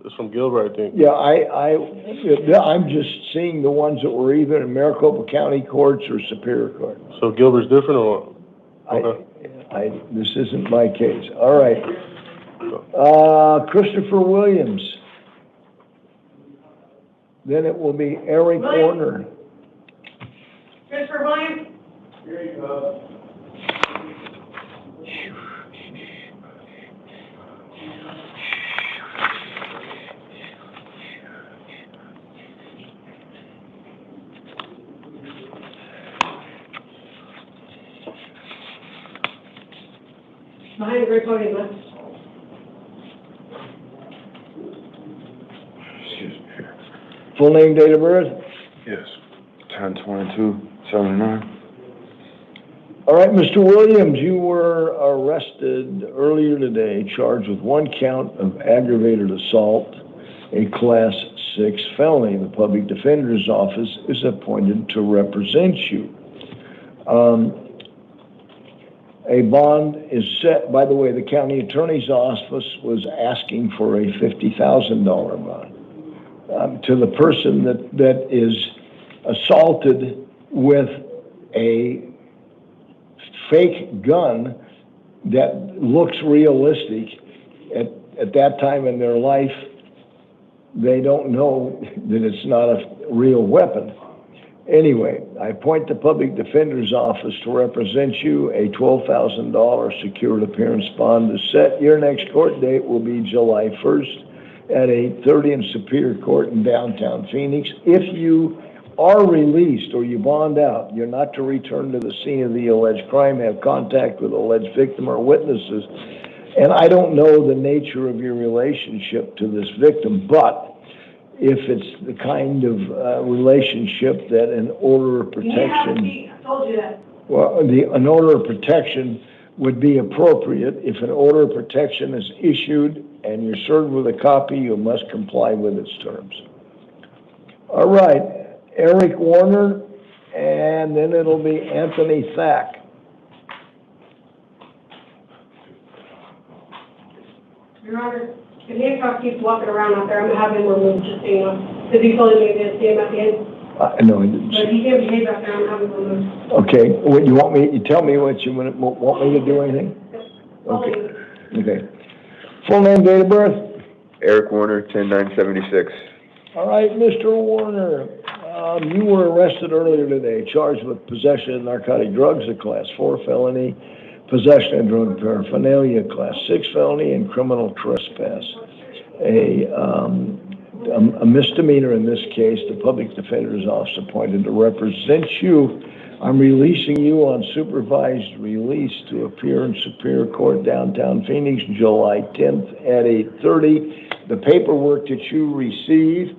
It's from Gilbert, I think. Yeah, I'm just seeing the ones that were either in Maricopa County courts or Superior Court. So Gilbert's different or what? Okay. This isn't my case. All right. Christopher Williams. Then it will be Eric Warner. Christopher Williams? Here you go. Behind the great podium, huh? Full name, date of birth? Yes. 10/22/79. All right, Mr. Williams, you were arrested earlier today, charged with one count of aggravated assault, a Class 6 felony. The Public Defender's Office is appointed to represent you. A bond is set, by the way, the County Attorney's Office was asking for a $50,000 bond. To the person that is assaulted with a fake gun that looks realistic at that time in their life, they don't know that it's not a real weapon. Anyway, I appoint the Public Defender's Office to represent you. A $12,000 secured appearance bond is set. Your next court date will be July 1st at 8:30 in Superior Court in downtown Phoenix. If you are released or you bond out, you're not to return to the scene of the alleged crime, have contact with the alleged victim or witnesses. And I don't know the nature of your relationship to this victim, but if it's the kind of relationship that an order of protection, I told you that. well, an order of protection would be appropriate. If an order of protection is issued and you're served with a copy, you must comply with its terms. All right, Eric Warner, and then it'll be Anthony Thack. Your Honor, if Hancock keeps walking around out there, I'm gonna have him removed, just so you know. Because he told me to see him at the end. No, I didn't. But if he can't behave out there, I'm gonna have him removed. Okay, what you want me, you tell me what you want me to do, anything? Okay, okay. Full name, date of birth? Eric Warner, 10/9/76. All right, Mr. Warner, you were arrested earlier today, charged with possession of narcotic drugs, a Class 4 felony, possession of drug paraphernalia, Class 6 felony, and criminal trespass. A misdemeanor in this case. The Public Defender's Office appointed to represent you. I'm releasing you on supervised release to appear in Superior Court downtown Phoenix, July 10th at 8:30. The paperwork that you receive,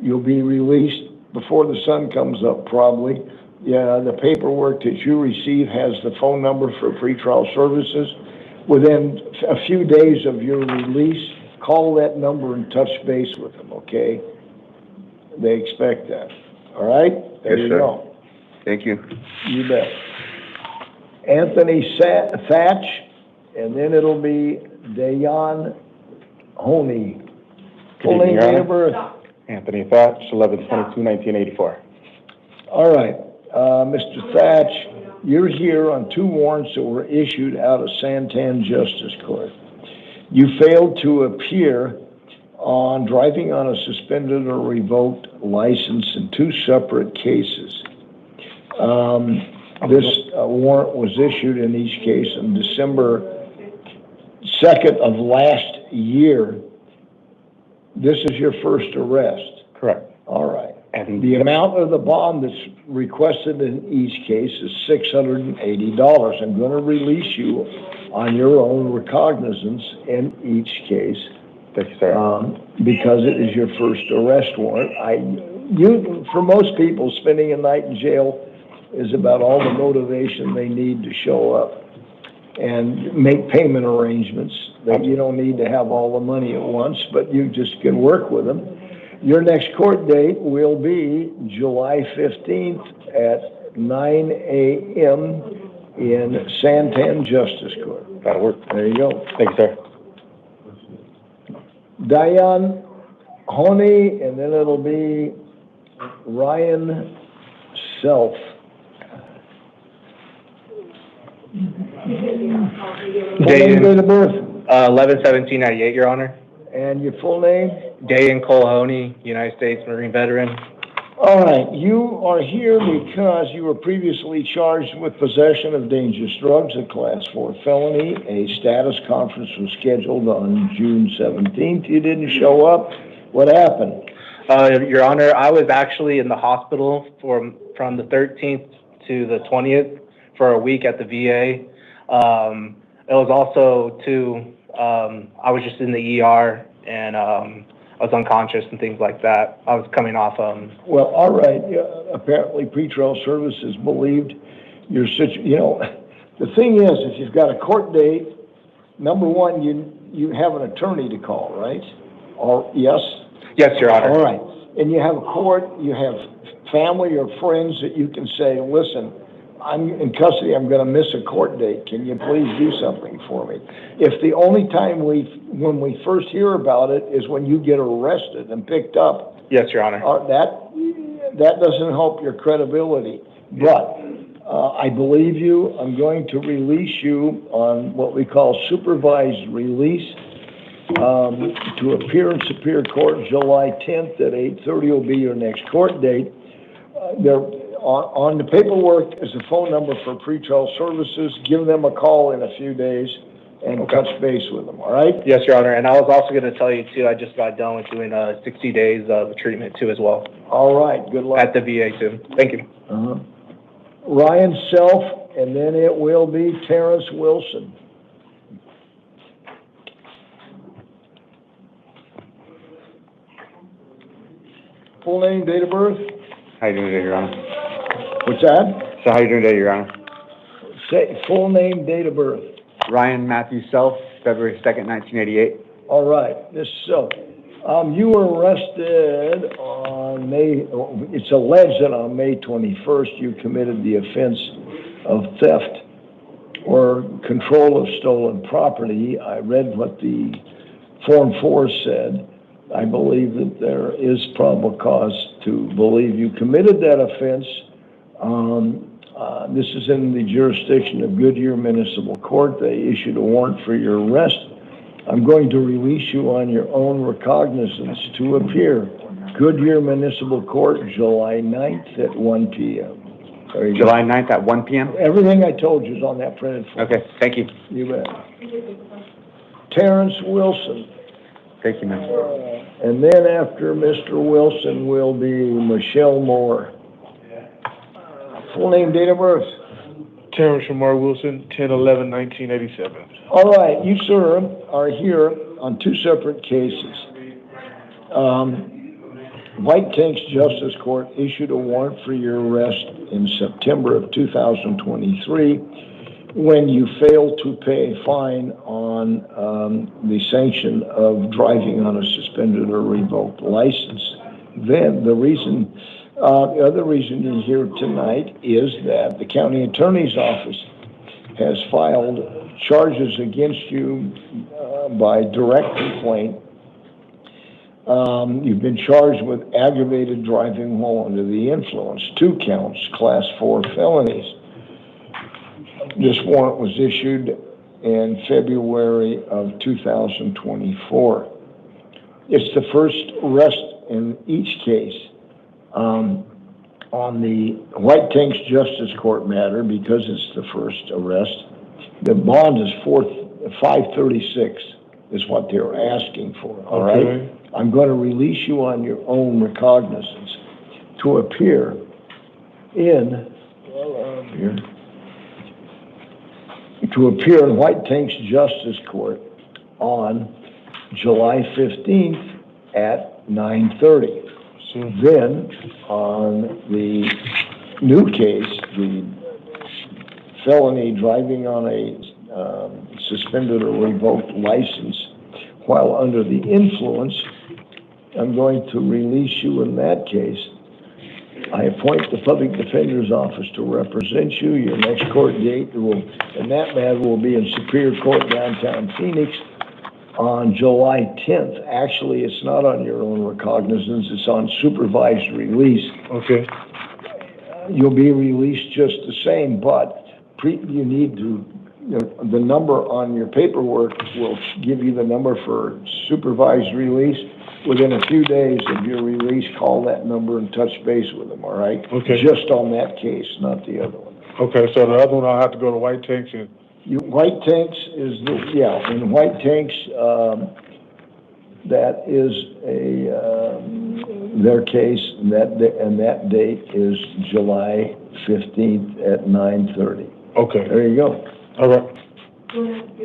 you'll be released before the sun comes up probably. Yeah, the paperwork that you receive has the phone number for pretrial services. Within a few days of your release, call that number and touch base with them, okay? They expect that. All right? There you go. Thank you. You bet. Anthony Thatch, and then it'll be Dayan Honey. Full name, date of birth? Anthony Thatch, 11/22/1984. All right, Mr. Thatch, you're here on 2 warrants that were issued out of Santan Justice Court. You failed to appear on driving on a suspended or revoked license in 2 separate cases. This warrant was issued in each case on December 2nd of last year. This is your first arrest? Correct. All right. And the amount of the bond that's requested in each case is $680. I'm going to release you on your own recognizance in each case. Thank you, sir. Because it is your first arrest warrant. For most people, spending a night in jail is about all the motivation they need to show up and make payment arrangements. That you don't need to have all the money at once, but you just can work with them. Your next court date will be July 15th at 9 a.m. in Santan Justice Court. That'll work. There you go. Thank you, sir. Dayan Honey, and then it'll be Ryan Self. Date of birth? 11/17/98, Your Honor. And your full name? Day and Colahoney, United States Marine veteran. All right, you are here because you were previously charged with possession of dangerous drugs, a Class 4 felony. A status conference was scheduled on June 17th. You didn't show up. What happened? Your Honor, I was actually in the hospital from the 13th to the 20th for a week at the VA. It was also I was just in the ER and I was unconscious and things like that. I was coming off. Well, all right. Apparently, pretrial services believed your situation. You know, the thing is, if you've got a court date, number one, you have an attorney to call, right? Or yes? Yes, Your Honor. All right. And you have a court. You have family or friends that you can say, listen, I'm in custody, I'm going to miss a court date. Can you please do something for me? If the only time when we first hear about it is when you get arrested and picked up. Yes, Your Honor. That doesn't help your credibility. But I believe you. I'm going to release you on what we call supervised release to appear in Superior Court July 10th at 8:30 will be your next court date. On the paperwork is a phone number for pretrial services. Give them a call in a few days and touch base with them, all right? Yes, Your Honor. And I was also going to tell you, too, I just got done with doing 60 days of treatment, too, as well. All right. Good luck. At the VA, too. Thank you. Ryan Self, and then it will be Terrence Wilson. Full name, date of birth? How you doing today, Your Honor? What's that? So how you doing today, Your Honor? Say full name, date of birth. Ryan Matthew Self, February 2nd, 1988. All right, this so, you were arrested on it's alleged that on May 21st you committed the offense of theft or control of stolen property. I read what the Form 4 said. I believe that there is probable cause to believe you committed that offense. This is in the jurisdiction of Goodyear Municipal Court. They issued a warrant for your arrest. I'm going to release you on your own recognizance to appear. Goodyear Municipal Court, July 9th at 1 p.m. July 9th at 1 p.m.? Everything I told you is on that printed form. Okay, thank you. You bet. Terrence Wilson. Thank you, man. And then after Mr. Wilson will be Michelle Moore. Full name, date of birth? Terrence Shamar Wilson, 10/11/1987. All right, you, sir, are here on two separate cases. White Tanks Justice Court issued a warrant for your arrest in September of 2023 when you failed to pay a fine on the sanction of driving on a suspended or revoked license. Then the other reason you're here tonight is that the county attorney's office has filed charges against you by direct complaint. You've been charged with aggravated driving while under the influence, 2 counts, Class 4 felonies. This warrant was issued in February of 2024. It's the first arrest in each case. On the White Tanks Justice Court matter, because it's the first arrest, the bond is $536 is what they're asking for, all right? I'm going to release you on your own recognizance to appear in White Tanks Justice Court on July 15th at 9:30. Then, on the new case, the felony driving on a suspended or revoked license while under the influence, I'm going to release you in that case. I appoint the Public Defender's Office to represent you. Your next court date in that matter will be in Superior Court, downtown Phoenix, on July 10th. Actually, it's not on your own recognizance. It's on supervised release. Okay. You'll be released just the same, but you need to the number on your paperwork will give you the number for supervised release. Within a few days of your release, call that number and touch base with them, all right? Okay. Just on that case, not the other one. Okay, so the other one, I'll have to go to White Tanks and, White Tanks is in White Tanks, that is their case, and that date is July 15th at 9:30. okay, There you go. all right.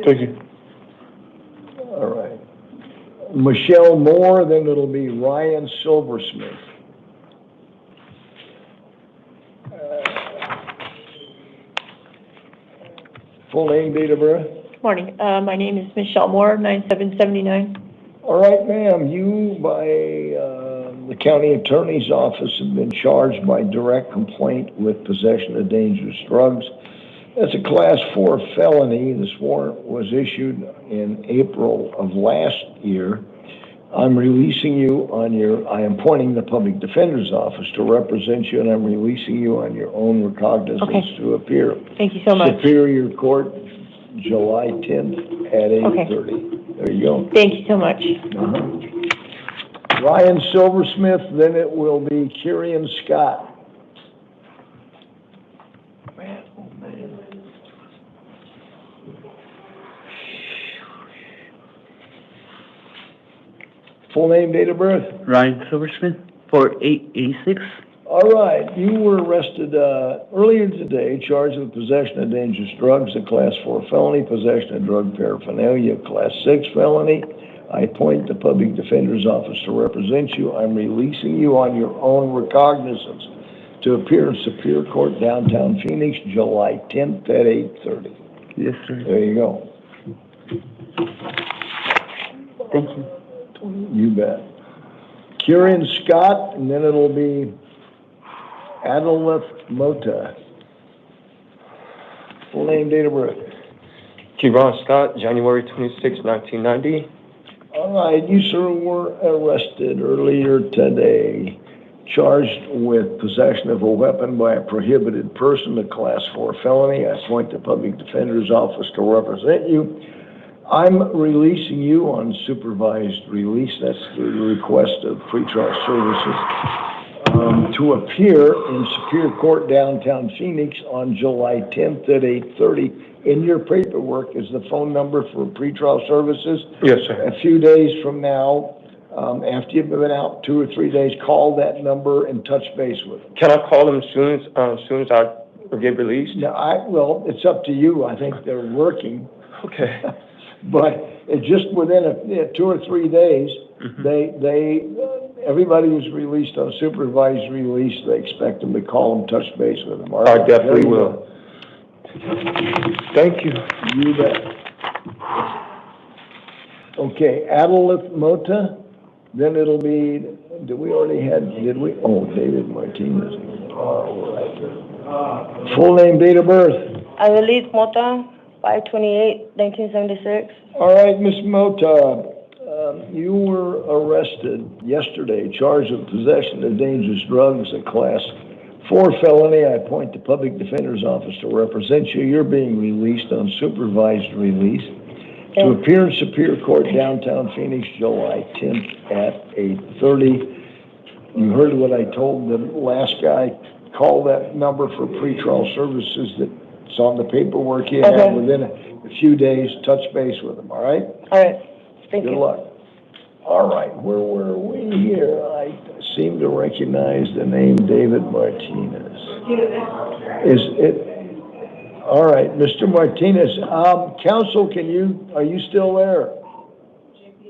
Thank you. All right. Michelle Moore, then it'll be Ryan Silversmith. Full name, date of birth? Morning. My name is Michelle Moore, 9779. All right, ma'am, you by the county attorney's office have been charged by direct complaint with possession of dangerous drugs. That's a class 4 felony. This warrant was issued in April of last year. I'm releasing you on I am appointing the public defender's office to represent you, and I'm releasing you on your own recognizance to appear. Thank you so much. Superior Court, July 10th at 8:30. There you go. Thank you so much. Ryan Silversmith, then it will be Kieran Scott. Full name, date of birth? Ryan Silversmith, 4886. All right, you were arrested earlier today, charged with possession of dangerous drugs, a class 4 felony, possession of drug paraphernalia, class 6 felony. I appoint the public defender's office to represent you. I'm releasing you on your own recognizance to appear in Superior Court, downtown Phoenix, July 10th at 8:30. Yes, sir. There you go. Thank you. You bet. Kieran Scott, and then it'll be Analyst Mota. Full name, date of birth. Kieran Scott, January 26, 1990. All right, you, sir, were arrested earlier today, charged with possession of a weapon by a prohibited person, a class 4 felony. I appoint the public defender's office to represent you. I'm releasing you on supervised release. That's the request of pretrial services. To appear in Superior Court, downtown Phoenix on July 10th at 8:30. In your paperwork is the phone number for pretrial services. Yes, sir. A few days from now, after you've been out 2 or 3 days, call that number and touch base with them. Can I call them soon as I get released? No, well, it's up to you. I think they're working. Okay. But it just within 2 or 3 days, everybody who's released on supervised release, they expect them to call and touch base with them. All right? I definitely will. Thank you. You bet. Okay, Adelaide Mota, then it'll be, did we? Oh, David Martinez. All right. Full name, date of birth? Adelaide Mota, 5/28/1976. All right, Miss Mota, you were arrested yesterday, charged with possession of dangerous drugs, a class 4 felony. I appoint the public defender's office to represent you. You're being released on supervised release to appear in Superior Court, downtown Phoenix, July 10th at 8:30. You heard what I told the last guy. Call that number for pretrial services that's on the paperwork you have. Within a few days, touch base with them, all right? All right. Thank you. Good luck. All right, where were we here? I seem to recognize the name David Martinez. Is it? All right, Mr. Martinez. Counsel, are you still there?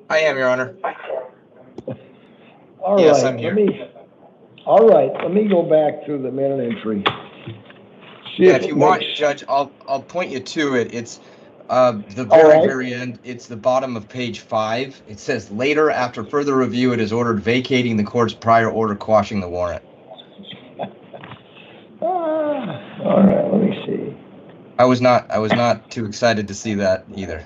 I am, Your Honor. All yes, right, I'm here. Let me go back through the minute entry. Yeah, if you want, Judge, I'll point you to it. It's the very end. It's the bottom of page 5. It says, later, after further review, it is ordered vacating the court's prior order quashing the warrant. All right, let me see. I was not too excited to see that either.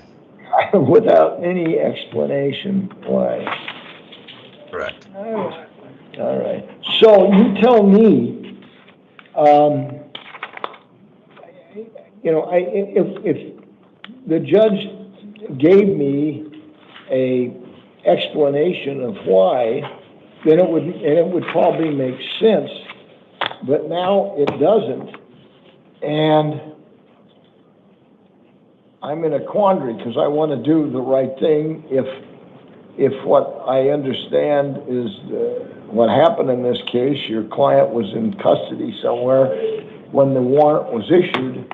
Without any explanation why. Correct. All right. So you tell me, the judge gave me a explanation of why, then it would probably make sense, but now it doesn't. And I'm in a quandary because I want to do the right thing. If what I understand is what happened in this case, your client was in custody somewhere when the warrant was issued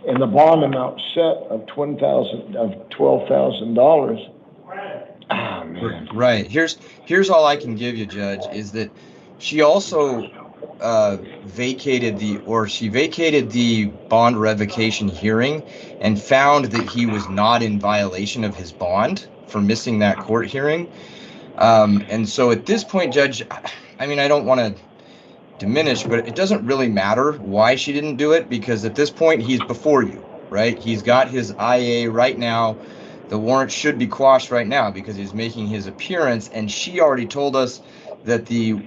and the bond amount set of $12,000. Ah, man. Right. Here's all I can give you, Judge, is that she also vacated the bond revocation hearing and found that he was not in violation of his bond for missing that court hearing. And so at this point, Judge, I mean, I don't want to diminish, but it doesn't really matter why she didn't do it, because at this point he's before you, right? He's got his IA right now. The warrant should be quashed right now because he's making his appearance, and she already told us that the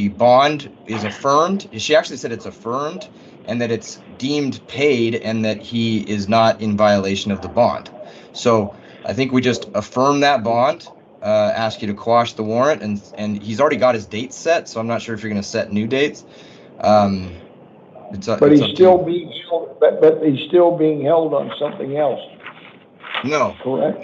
bond is affirmed. She actually said it's affirmed and that it's deemed paid and that he is not in violation of the bond. So I think we just affirm that bond, ask you to quash the warrant, and he's already got his dates set, so I'm not sure if you're going to set new dates. But he's still being held, but he's still being held on something else. No. Correct?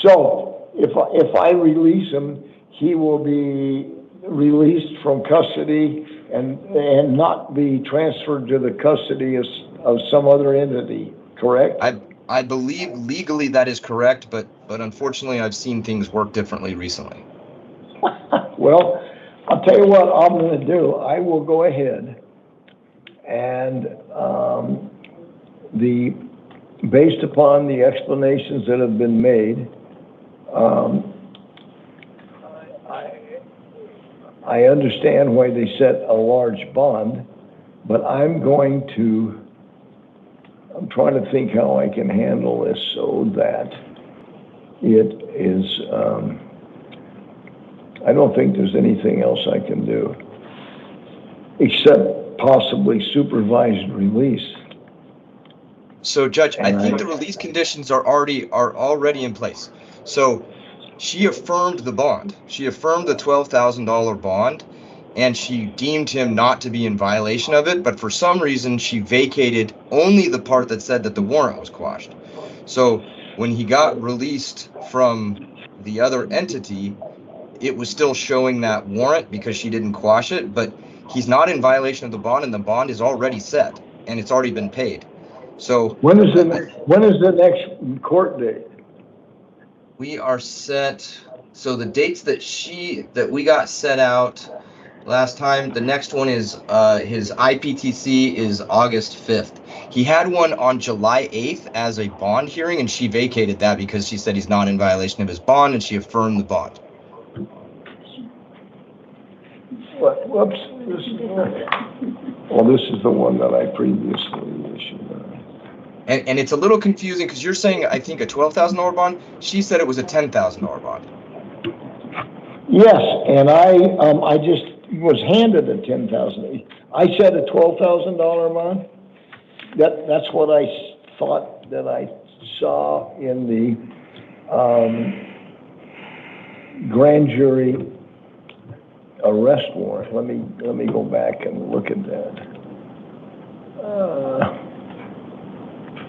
So if I release him, he will be released from custody and not be transferred to the custody of some other entity, correct? I believe legally that is correct, but unfortunately I've seen things work differently recently. Well, I'll tell you what I'm going to do. I will go ahead and based upon the explanations that have been made, I understand why they set a large bond, but I'm trying to think how I can handle this so that it is, I don't think there's anything else I can do except possibly supervised release. So, Judge, I think the release conditions are already in place. So she affirmed the bond. She affirmed the $12,000 bond, and she deemed him not to be in violation of it, but for some reason she vacated only the part that said that the warrant was quashed. So when he got released from the other entity, it was still showing that warrant because she didn't quash it, but he's not in violation of the bond, and the bond is already set, and it's already been paid. So when is the next court date? We are set, so the dates that we got set out last time, the next one is his IPTC is August 5th. He had one on July 8th as a bond hearing, and she vacated that because she said he's not in violation of his bond, and she affirmed the bond. Whoops. Well, this is the one that I previously issued. And it's a little confusing because you're saying, I think, a $12,000 bond. She said it was a $10,000 bond. Yes, and I just was handed a $10,000. I said a $12,000 bond. That's what I thought that I saw in the grand jury arrest warrant. Let me go back and look at that.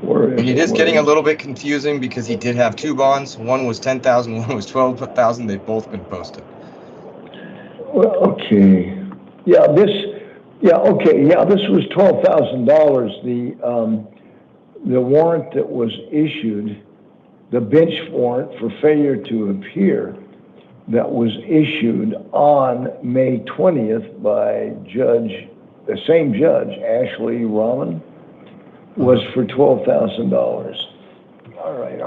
And it is getting a little bit confusing because he did have two bonds. One was $10,000, one was $12,000. They've both been posted. Well, okay. Yeah, this was $12,000. The warrant that was issued, the bench warrant for failure to appear, that was issued on May 20th by the same judge, Ashley Ramon, was for $12,000. All right.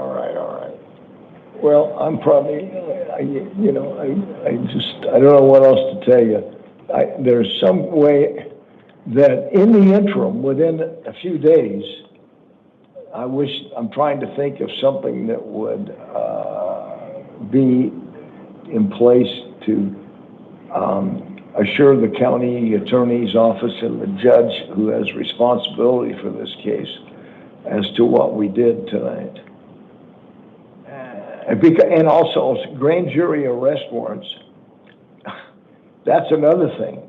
Well, I'm probably, I don't know what else to tell you. There's some way that in the interim, within a few days, I'm trying to think of something that would be in place to assure the county attorney's office and the judge who has responsibility for this case as to what we did tonight. And also, grand jury arrest warrants, that's another thing.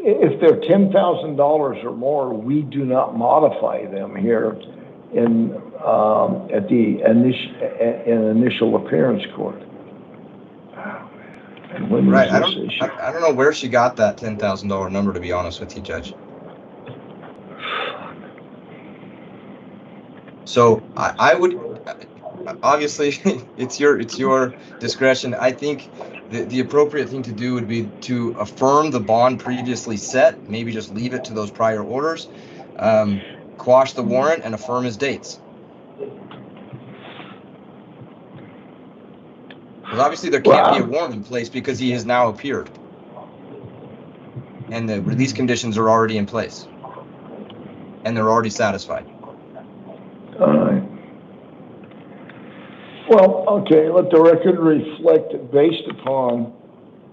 If they're $10,000 or more, we do not modify them here in initial appearance court. And when Right, is this issue? I don't know where she got that $10,000 number, to be honest with you, Judge. So I would, obviously, it's your discretion. I think the appropriate thing to do would be to affirm the bond previously set, maybe just leave it to those prior orders, quash the warrant, and affirm his dates. Because obviously there can't be a warrant in place because he has now appeared. And the release conditions are already in place. And they're already satisfied. All right. Well, okay, let the record reflect that based upon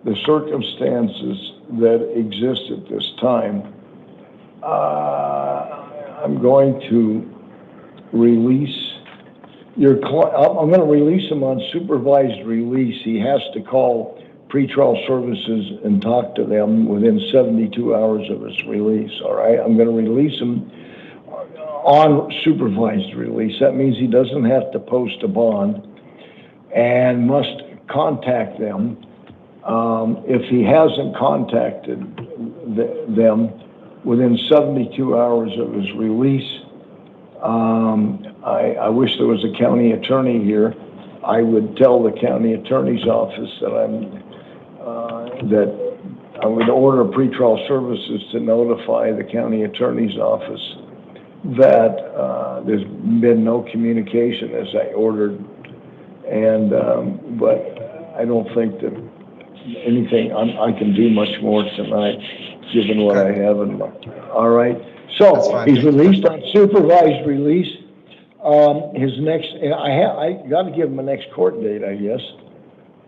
the circumstances that exist at this time, I'm going to release I'm going to release him on supervised release. He has to call pretrial services and talk to them within 72 hours of his release, all right? I'm going to release him on supervised release. That means he doesn't have to post a bond and must contact them. If he hasn't contacted them within 72 hours of his release, I wish there was a county attorney here. I would tell the county attorney's office that I would order pretrial services to notify the county attorney's office that there's been no communication as I ordered, and but I don't think that anything I can do much more tonight, given what I have in mind. All right. So he's released on supervised release. His next, I got to give him a next court date, I guess.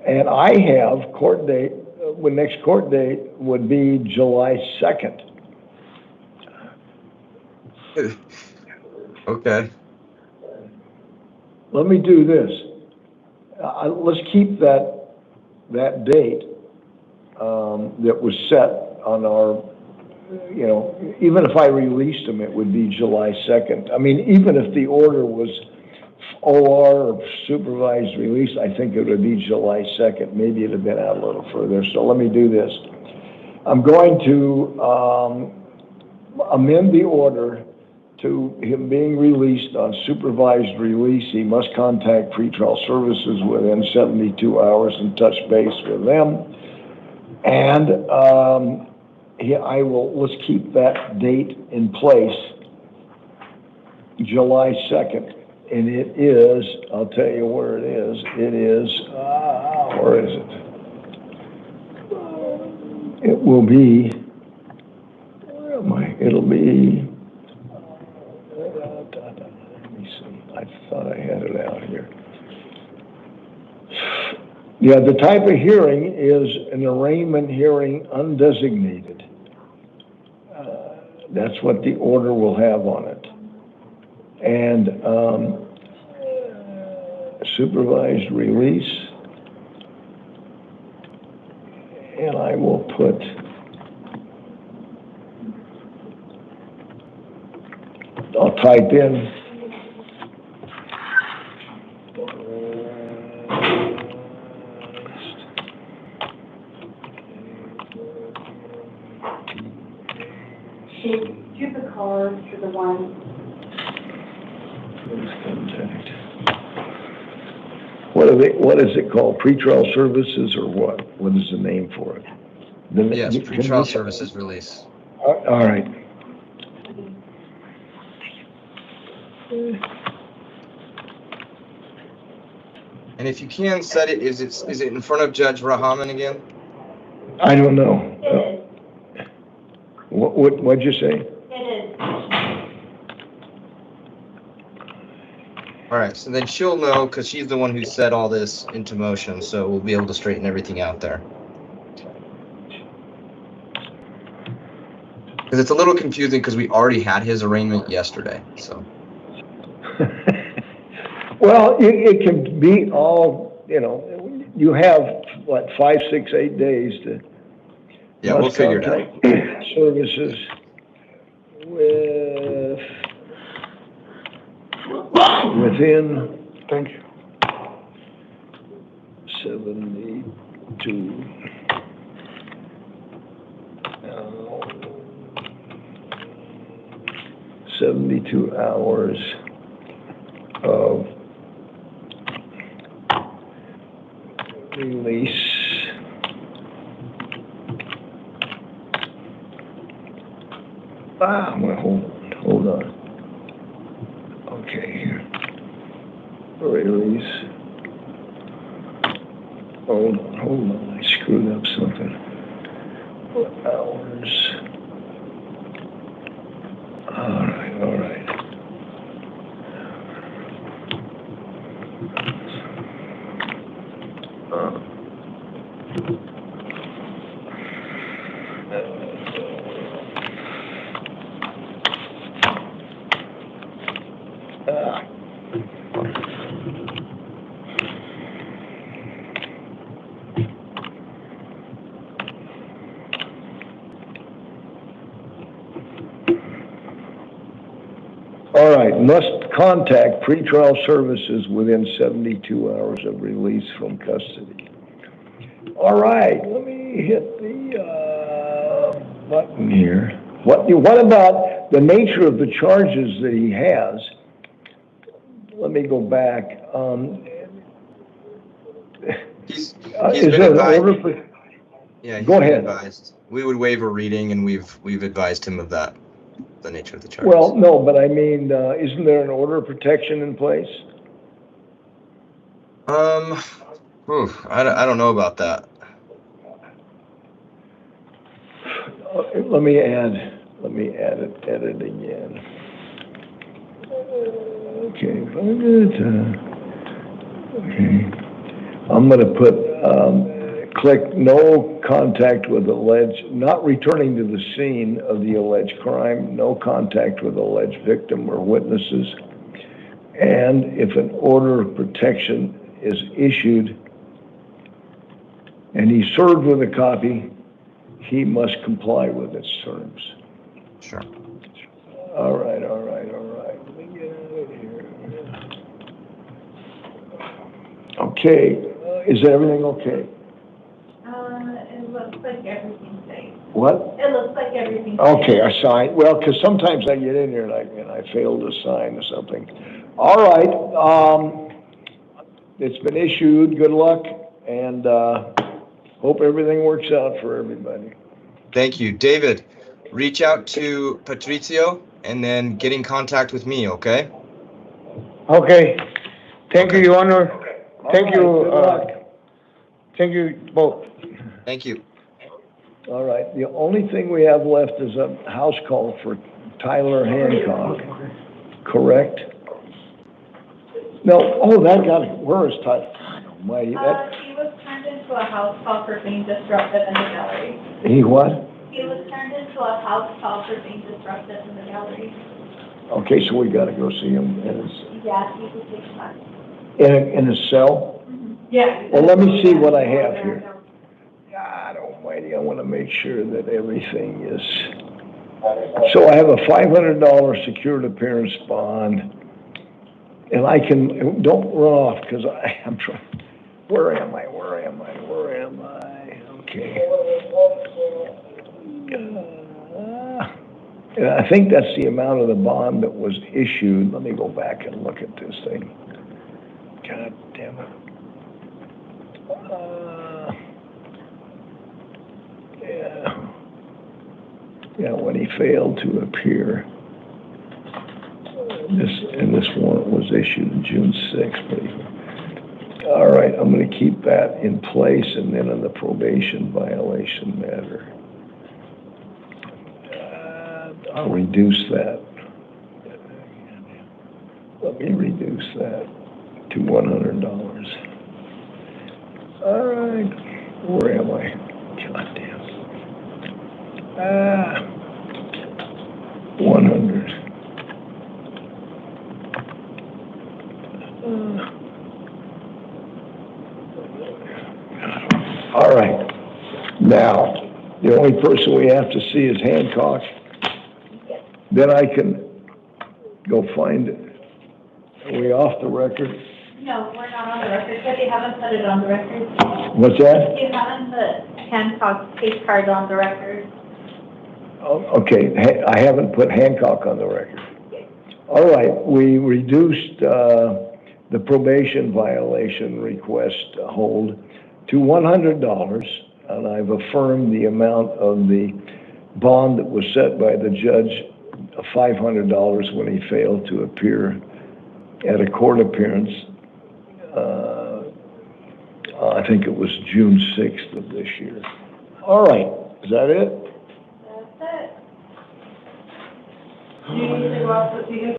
And I have court date. Next court date would be July 2nd. Okay. Let me do this. Let's keep that date that was set on our. You know, even if I released him, it would be July 2nd. I mean, even if the order was OR or supervised release, I think it would be July 2nd. Maybe it'd have been out a little further. So let me do this. I'm going to amend the order to him being released on supervised release. He must contact pretrial services within 72 hours and touch base with them. And let's keep that date in place, July 2nd. And it is, I'll tell you where it is. It is, where is it? It will be, where am I? It'll be, let me see. I thought I had it out here. Yeah, the type of hearing is an arraignment hearing undesignated. That's what the order will have on it. And supervised release. And I will put I'll type in give the card to the one. What is it called? Pretrial services or what? What is the name for it? Yes, pretrial services release. All right. And if you can set it, is it in front of Judge Rahman again? I don't know. What'd you say? All right, so then she'll know because she's the one who set all this into motion, so we'll be able to straighten everything out there. Because it's a little confusing because we already had his arraignment yesterday, so. Well, it can be all, you have, what, 5, 6, 8 days to. Yeah, we'll figure it out. Contact services within. Thank you. 72. 72 hours of release. Well, hold on. Okay, here. Release. Hold on, I screwed up something. Hours. All right. All right, must contact pretrial services within 72 hours of release from custody. All right, let me hit the button here. What about the nature of the charges that he has? Let me go back. He's Is been there an advised. order for? Yeah, he's Go been ahead. advised. We would waive a reading, and we've advised him of that, the nature of the charges. Well, no, but I mean, isn't there an order of protection in place? I don't know about that. Let me add it again. Okay, I'm gonna put, click no contact with alleged, not returning to the scene of the alleged crime, no contact with alleged victim or witnesses. And if an order of protection is issued and he's served with a copy, he must comply with its terms. Sure. All right. Let me get out of here. Okay, is everything okay? It looks like everything's safe. What? It looks like everything's Okay, I signed, well, because sometimes I get in here and I fail to sign or something. All right, it's been issued, good luck, and hope everything works out for everybody. Thank you. David, reach out to Patrizio and then get in contact with me, okay? Okay. Thank you, Your Honor. Thank All you. right, good luck. Thank you both. Thank you. All right, the only thing we have left is a house call for Tyler Hancock, correct? No, that got it. Where is Tyler? Almighty, He was turned into a house call for being disruptive in the gallery. He what? He was turned into a house call for being disruptive in the gallery. Okay, so we gotta go see him Yeah, he was taken. in his cell? Yeah. Well, let me see what I have here. God almighty, I want to make sure that everything is. So I have a $500 secured appearance bond. And I can, don't run off because I'm trying. Where am I? Okay. And I think that's the amount of the bond that was issued. Let me go back and look at this thing. God damn it. Yeah, when he failed to appear. This warrant was issued June 6th. All right, I'm going to keep that in place, and then on the probation violation matter, I'll reduce that. Let me reduce that to $100. All right, where am I? God damn. 100. All right. Now, the only person we have to see is Hancock. Then I can go find it. Are we off the record? No, we're not on the record, but they haven't put it on the record. What's that? You haven't put Hancock's case card on the record. Oh, okay, I haven't put Hancock on the record. All right, we reduced the probation violation request hold to $100, and I've affirmed the amount of the bond that was set by the judge of $500 when he failed to appear at a court appearance. I think it was June 6th of this year. All right, is that it? That's it. Do you need to go out with you?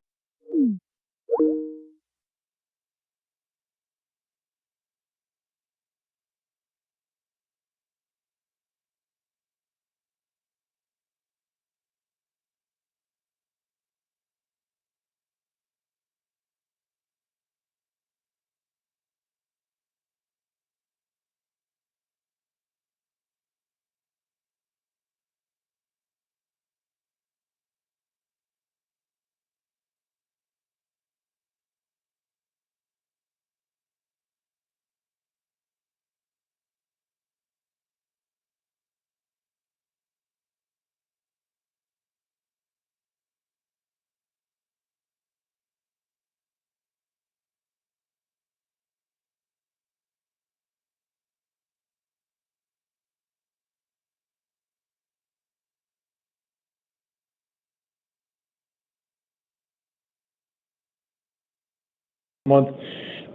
Month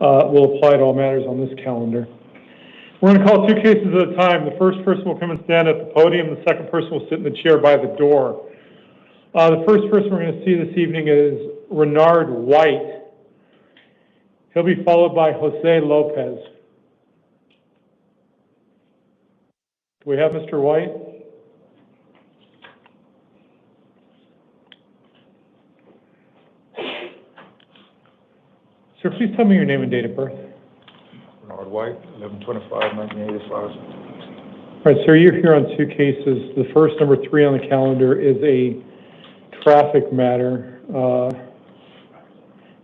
will apply to all matters on this calendar. We're going to call 2 cases at a time. The first person will come and stand at the podium. The second person will sit in the chair by the door. The first person we're going to see this evening is Renard White. He'll be followed by Jose Lopez. Do we have Mr. White? Sir, please tell me your name and date of birth. Bernard White, 11/25/1985. All right, sir, you're here on 2 cases. The first, number 3 on the calendar, is a traffic matter.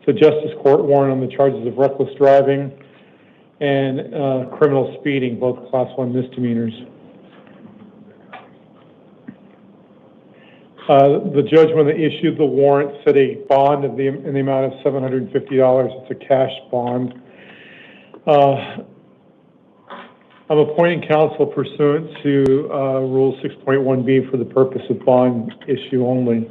It's a justice court warrant on the charges of reckless driving and criminal speeding, both Class 1 misdemeanors. The judge, when they issued the warrant, set a bond in the amount of $750. It's a cash bond. I'm appointing counsel pursuant to Rule 6.1B for the purpose of bond issue only.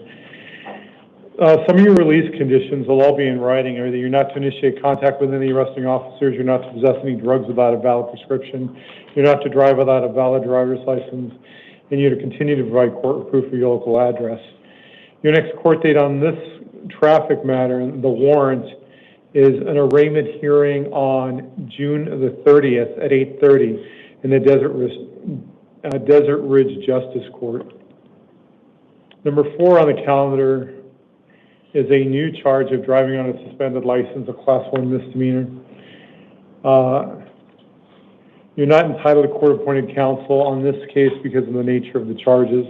Some of your release conditions will all be in writing. Are that you're not to initiate contact with any arresting officers, you're not to possess any drugs without a valid prescription, you're not to drive without a valid driver's license, and you're to continue to provide court with proof of your local address. Your next court date on this traffic matter, the warrant, is an arraignment hearing on June the 30th at 8:30 in the Desert Ridge Justice Court. Number 4 on the calendar is a new charge of driving on a suspended license, a Class 1 misdemeanor. You're not entitled to court-appointed counsel on this case because of the nature of the charges.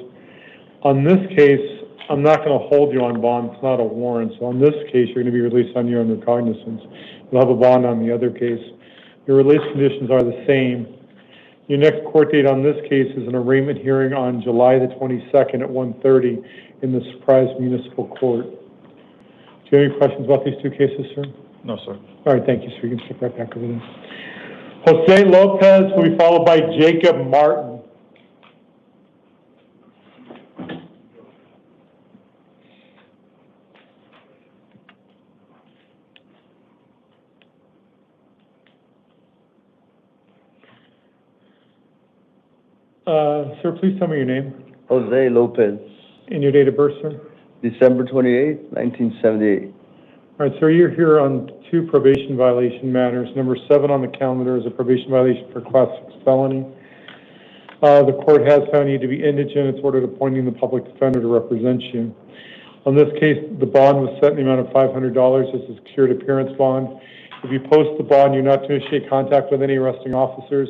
On this case, I'm not going to hold you on bond. It's not a warrant. So on this case, you're going to be released on your own recognizance. You'll have a bond on the other case. Your release conditions are the same. Your next court date on this case is an arraignment hearing on July the 22nd at 1:30 in the Surprise Municipal Court. Do you have any questions about these 2 cases, sir? No, sir. All right, thank you, sir. You can step right back over there. Jose Lopez will be followed by Jacob Martin. Sir, please tell me your name Jose Lopez, and your date of birth, sir. December 28th, 1978. All right, sir, you're here on 2 probation violation matters. Number 7 on the calendar is a probation violation for Class 6 felony. The court has found you to be indigent. It's ordered appointing the public defender to represent you. On this case, the bond was set in the amount of $500 as a secured appearance bond. If you post the bond, you're not to initiate contact with any arresting officers.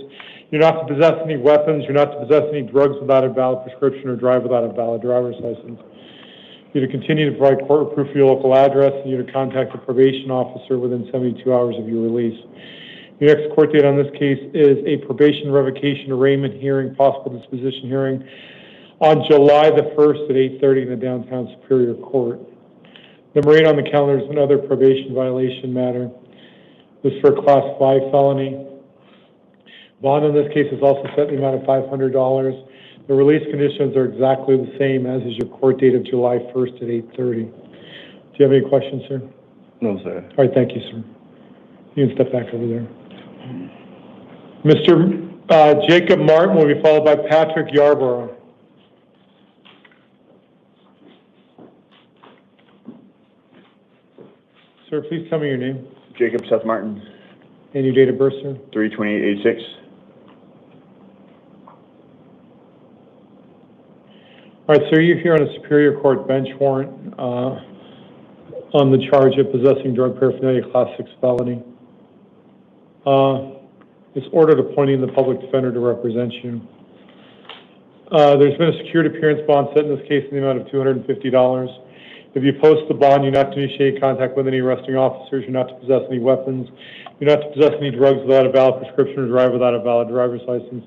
You're not to possess any weapons. You're not to possess any drugs without a valid prescription or drive without a valid driver's license. You're to continue to provide court proof of your local address, and you're to contact the probation officer within 72 hours of your release. Your next court date on this case is a probation revocation arraignment hearing, possible disposition hearing, on July the 1st at 8:30 in the downtown Superior Court. Number 8 on the calendar is another probation violation matter. This is for a Class 5 felony. Bond in this case is also set in the amount of $500. The release conditions are exactly the same as is your court date of July 1st at 8:30. Do you have any questions, sir? No, sir. All right, thank you, sir. You can step back over there. Mr. Jacob Martin will be followed by Patrick Yarborough. Sir, please tell me your name. Jacob Seth Martin, And your date of birth, sir? 3/28/86. All right, sir, you're here on a Superior Court bench warrant on the charge of possessing drug paraphernalia, Class 6 felony. It's ordered appointing the public defender to represent you. There's been a secured appearance bond set in this case in the amount of $250. If you post the bond, you're not to initiate contact with any arresting officers. You're not to possess any weapons. You're not to possess any drugs without a valid prescription or drive without a valid driver's license.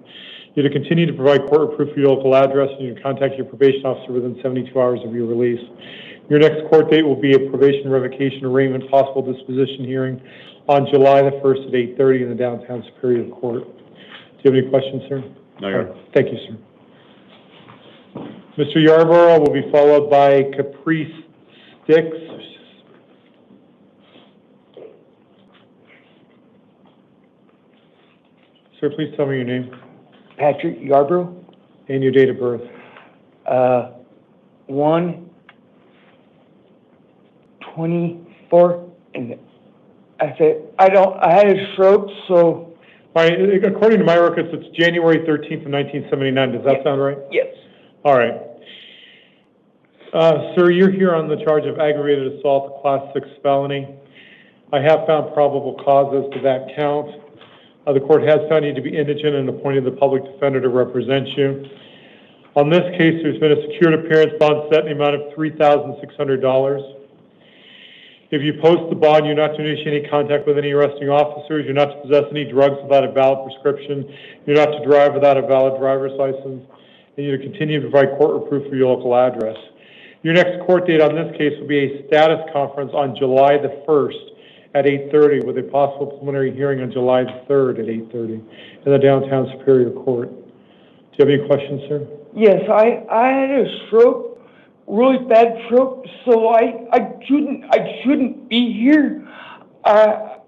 You're to continue to provide court proof of your local address, and you to contact your probation officer within 72 hours of your release. Your next court date will be a probation revocation arraignment, possible disposition hearing on July the 1st at 8:30 in the downtown Superior Court. Do you have any questions, sir? No, Your Honor. Thank you, sir. Mr. Yarborough will be followed by Caprice Sticks. Sir, please tell me your name. Patrick Yarborough, And your date of birth. 1/24, and I said, I had a stroke, so. All right, according to my records, it's January 13th of 1979. Does that sound right? Yes. All right. Sir, you're here on the charge of aggravated assault, a Class 6 felony. I have found probable causes to that count. The court has found you to be indigent and appointed the public defender to represent you. On this case, there's been a secured appearance bond set in the amount of $3,600. If you post the bond, you're not to initiate any contact with any arresting officers. You're not to possess any drugs without a valid prescription. You're not to drive without a valid driver's license. And you're to continue to provide court proof for your local address. Your next court date on this case will be a status conference on July the 1st at 8:30 with a possible preliminary hearing on July the 3rd at 8:30 in the downtown Superior Court. Do you have any questions, sir? Yes, I had a stroke, really bad stroke, so I shouldn't be here. I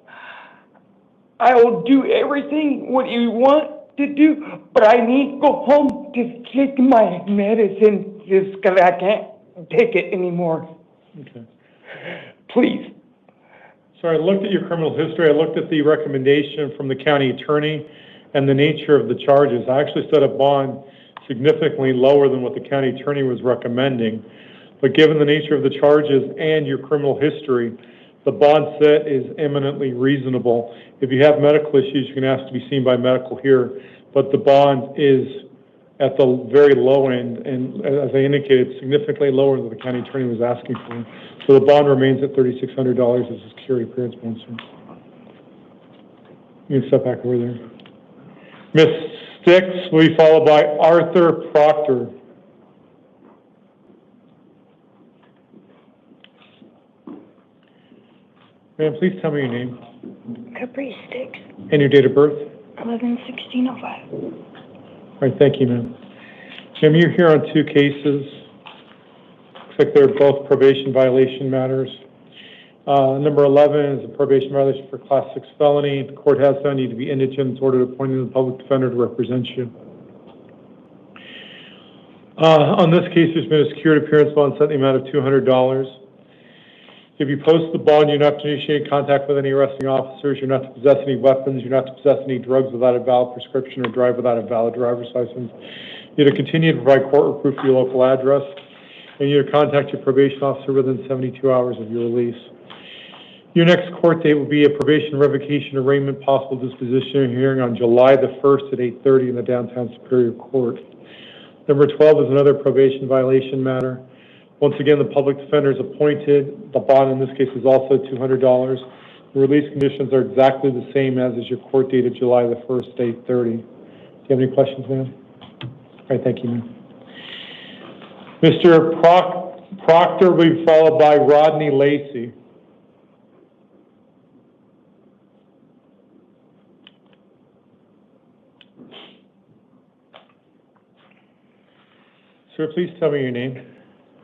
will do everything what you want to do, but I need to go home to take my medicine just because I can't take it anymore. Okay. Please. So I looked at your criminal history. I looked at the recommendation from the county attorney and the nature of the charges. I actually set a bond significantly lower than what the county attorney was recommending. But given the nature of the charges and your criminal history, the bond set is eminently reasonable. If you have medical issues, you can ask to be seen by medical here. But the bond is at the very low end, and as I indicated, significantly lower than the county attorney was asking for. So the bond remains at $3,600 as a security appearance bond, sir. You can step back over there. Ms. Sticks will be followed by Arthur Proctor. Ma'am, please tell me your name Caprice Sticks, and your date of birth. 11/16/05. All right, thank you, ma'am. Jim, you're here on two cases. Looks like they're both probation violation matters. Number 11 is a probation violation for Class 6 felony. The court has found you to be indigent. It's ordered appointing the public defender to represent you. On this case, there's been a secured appearance bond set in the amount of $200. If you post the bond, you're not to initiate contact with any arresting officers. You're not to possess any weapons. You're not to possess any drugs without a valid prescription or drive without a valid driver's license. You're to continue to provide court proof for your local address. And you're to contact your probation officer within 72 hours of your release. Your next court date will be a probation revocation arraignment possible disposition hearing on July the 1st at 8:30 in the Downtown Superior Court. Number 12 is another probation violation matter. Once again, the public defender is appointed. The bond in this case is also $200. The release conditions are exactly the same as is your court date of July the 1st at 8:30. Do you have any questions, ma'am? All right, thank you, ma'am. Mr. Proctor will be followed by Rodney Lacey. Sir, please tell me your name.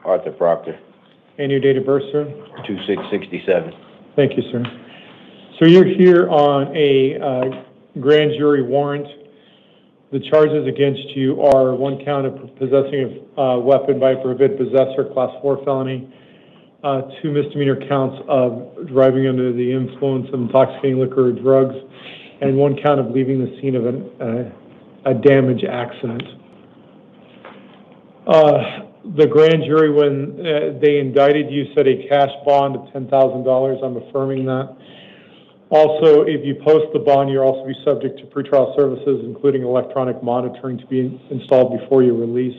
Arthur Proctor, And your date of birth, sir? 2667. Thank you, sir. So you're here on a grand jury warrant. The charges against you are one count of possessing a weapon by a prohibited possessor, class 4 felony, 2 misdemeanor counts of driving under the influence of intoxicating liquor or drugs, and 1 count of leaving the scene of a damage accident. The grand jury, when they indicted you, set a cash bond of $10,000. I'm affirming that. Also, if you post the bond, you'll also be subject to pretrial services, including electronic monitoring, to be installed before your release.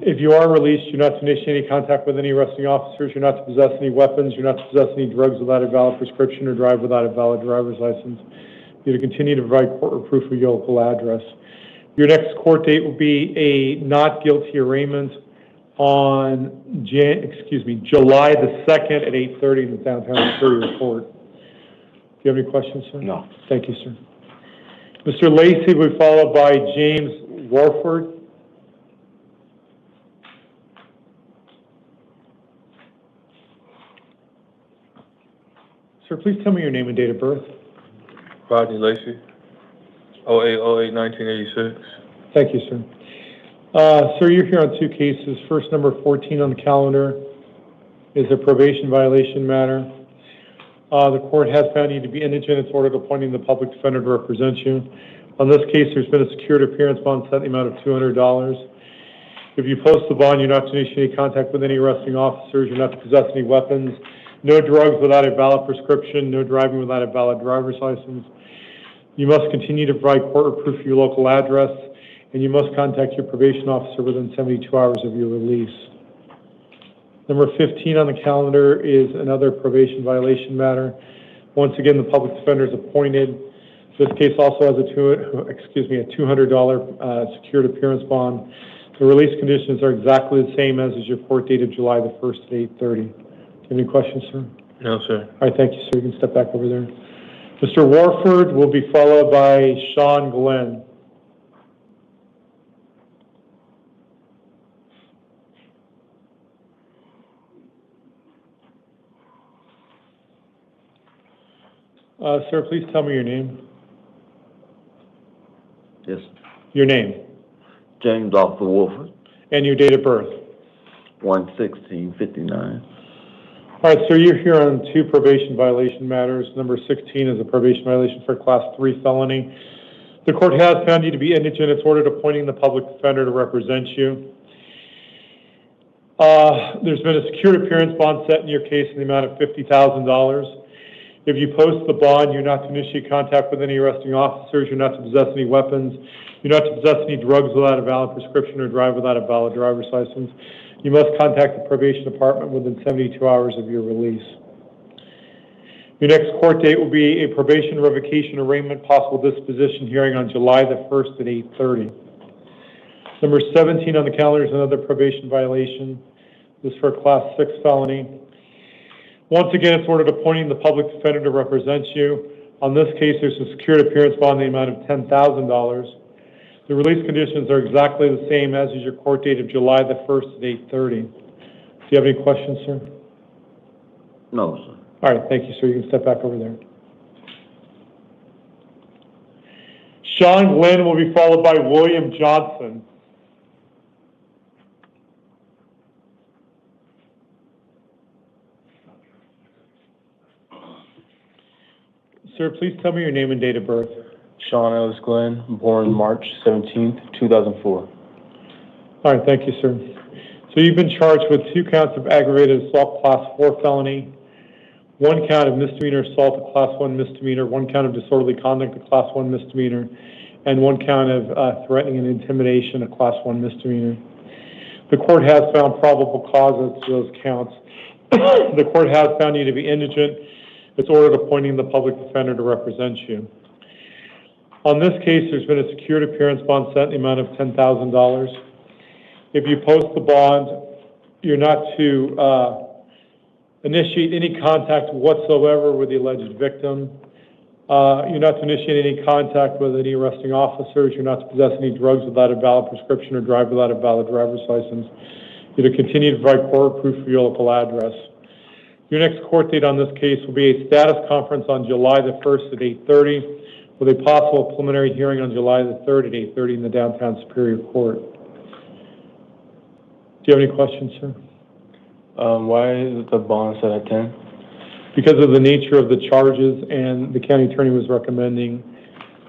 If you are released, you're not to initiate any contact with any arresting officers, you're not to possess any weapons, you're not to possess any drugs without a valid prescription or drive without a valid driver's license. You're to continue to provide court proof of your local address. Your next court date will be a not guilty arraignment on July the 2nd at 8:30 in the Downtown Superior Court. Do you have any questions, sir? No. Thank you, sir. Mr. Lacey will be followed by James Warford. Sir, please tell me your name and date of birth. Rodney Lacey, 08/08/1986. Thank you, sir. Sir, you're here on 2 cases. First, number 14 on the calendar is a probation violation matter. The court has found you to be indigent. It's ordered appointing the public defender to represent you. On this case, there's been a secured appearance bond set in the amount of $200. If you post the bond, you're not to initiate any contact with any arresting officers. You're not to possess any weapons. No drugs without a valid prescription. No driving without a valid driver's license. You must continue to provide court proof of your local address, and you must contact your probation officer within 72 hours of your release. Number 15 on the calendar is another probation violation matter. Once again, the public defender is appointed. This case also has a $200 secured appearance bond. The release conditions are exactly the same as is your court date of July the 1st at 8:30. Do you have any questions, sir? No, sir. All right, thank you, sir. You can step back over there. Mr. Warford will be followed by Sean Glenn. Sir, please tell me your name. Yes. Your name. James Arthur Wolford, And your date of birth. 1/16/59. All right, sir, you're here on 2 probation violation matters. Number 16 is a probation violation for a class 3 felony. The court has found you to be indigent. It's ordered appointing the public defender to represent you. There's been a secured appearance bond set in your case in the amount of $50,000. If you post the bond, you're not to initiate contact with any arresting officers. You're not to possess any weapons. You're not to possess any drugs without a valid prescription or drive without a valid driver's license. You must contact the probation department within 72 hours of your release. Your next court date will be a probation revocation arraignment possible disposition hearing on July the 1st at 8:30. Number 17 on the calendar is another probation violation. This is for a class 6 felony. Once again, it's ordered appointing the public defender to represent you. On this case, there's a secured appearance bond in the amount of $10,000. The release conditions are exactly the same as is your court date of July the 1st at 8:30. Do you have any questions, sir? No, sir. All right, thank you, sir. You can step back over there. Sean Glenn will be followed by William Johnson. Sir, please tell me your name and date of birth. Sean Ellis Glenn, born March 17th, 2004. All right, thank you, sir. So you've been charged with 2 counts of aggravated assault class 4 felony. 1 count of misdemeanor assault, a Class 1 misdemeanor, 1 count of disorderly conduct, a Class 1 misdemeanor, and 1 count of threatening and intimidation, a Class 1 misdemeanor. The court has found probable cause as to those counts. The court has found you to be indigent. It's ordered appointing the public defender to represent you. On this case, there's been a secured appearance bond set in the amount of $10,000. If you post the bond, you're not to initiate any contact whatsoever with the alleged victim. You're not to initiate any contact with any arresting officers. You're not to possess any drugs without a valid prescription or drive without a valid driver's license. You're to continue to provide court proof of your local address. Your next court date on this case will be a status conference on July the 1st at 8:30, with a possible preliminary hearing on July the 3rd at 8:30 in the Downtown Superior Court. Do you have any questions, sir? Why is the bond set at 10? Because of the nature of the charges, and the county attorney was recommending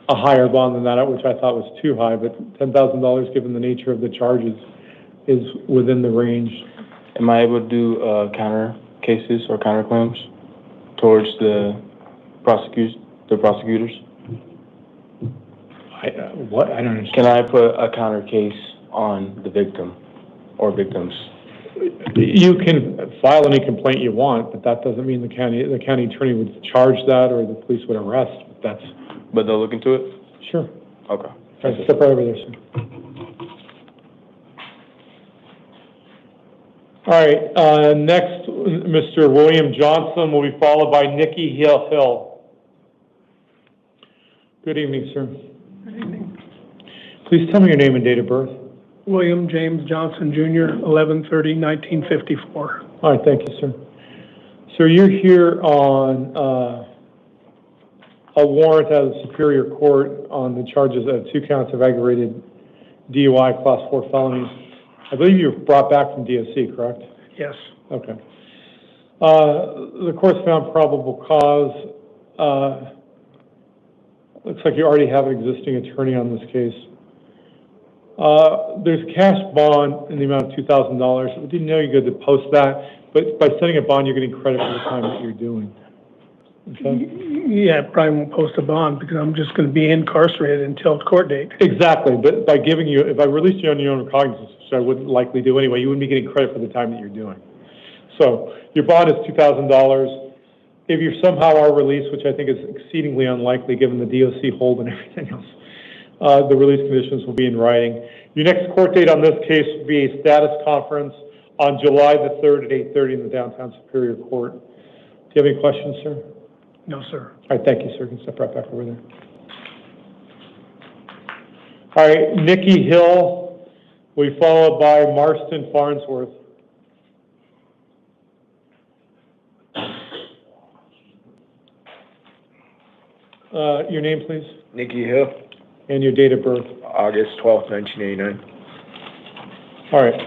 a higher bond than that, which I thought was too high, but $10,000, given the nature of the charges, is within the range. Am I able to do counter cases or counterclaims towards the prosecutors? What? I don't understand. Can I put a counter case on the victim or victims? You can file any complaint you want, but that doesn't mean the county attorney would charge that or the police would arrest. But they'll look into it? Sure. Okay. All right, step right over there, sir. All right, next, Mr. William Johnson will be followed by Nikki Hill. Good evening, sir. Good evening. Please tell me your name and date of birth. William James Johnson, Jr., 11/30/1954. All right, thank you, sir. Sir, you're here on a warrant out of the Superior Court on the charges of 2 counts of aggravated DUI, Class 4 felonies. I believe you were brought back from DOC, correct? Yes. Okay. The court's found probable cause. Looks like you already have an existing attorney on this case. There's a cash bond in the amount of $2,000. I didn't know you could post that, but by setting a bond, you're getting credit for the time that you're doing. Okay? Yeah, probably won't post a bond because I'm just going to be incarcerated until court date. Exactly, but by giving you, if I released you on your own recognizance, which I wouldn't likely do anyway, you wouldn't be getting credit for the time that you're doing. So your bond is $2,000. If you somehow are released, which I think is exceedingly unlikely given the DOC hold and everything else, the release conditions will be in writing. Your next court date on this case will be a status conference on July the 3rd at 8:30 in the Downtown Superior Court. Do you have any questions, sir? No, sir. All right, thank you, sir. You can step right back over there. All right, Nikki Hill will be followed by Marston Farnsworth. Your name, please? Nikki Hill. And your date of birth? August 12th, 1989. All right.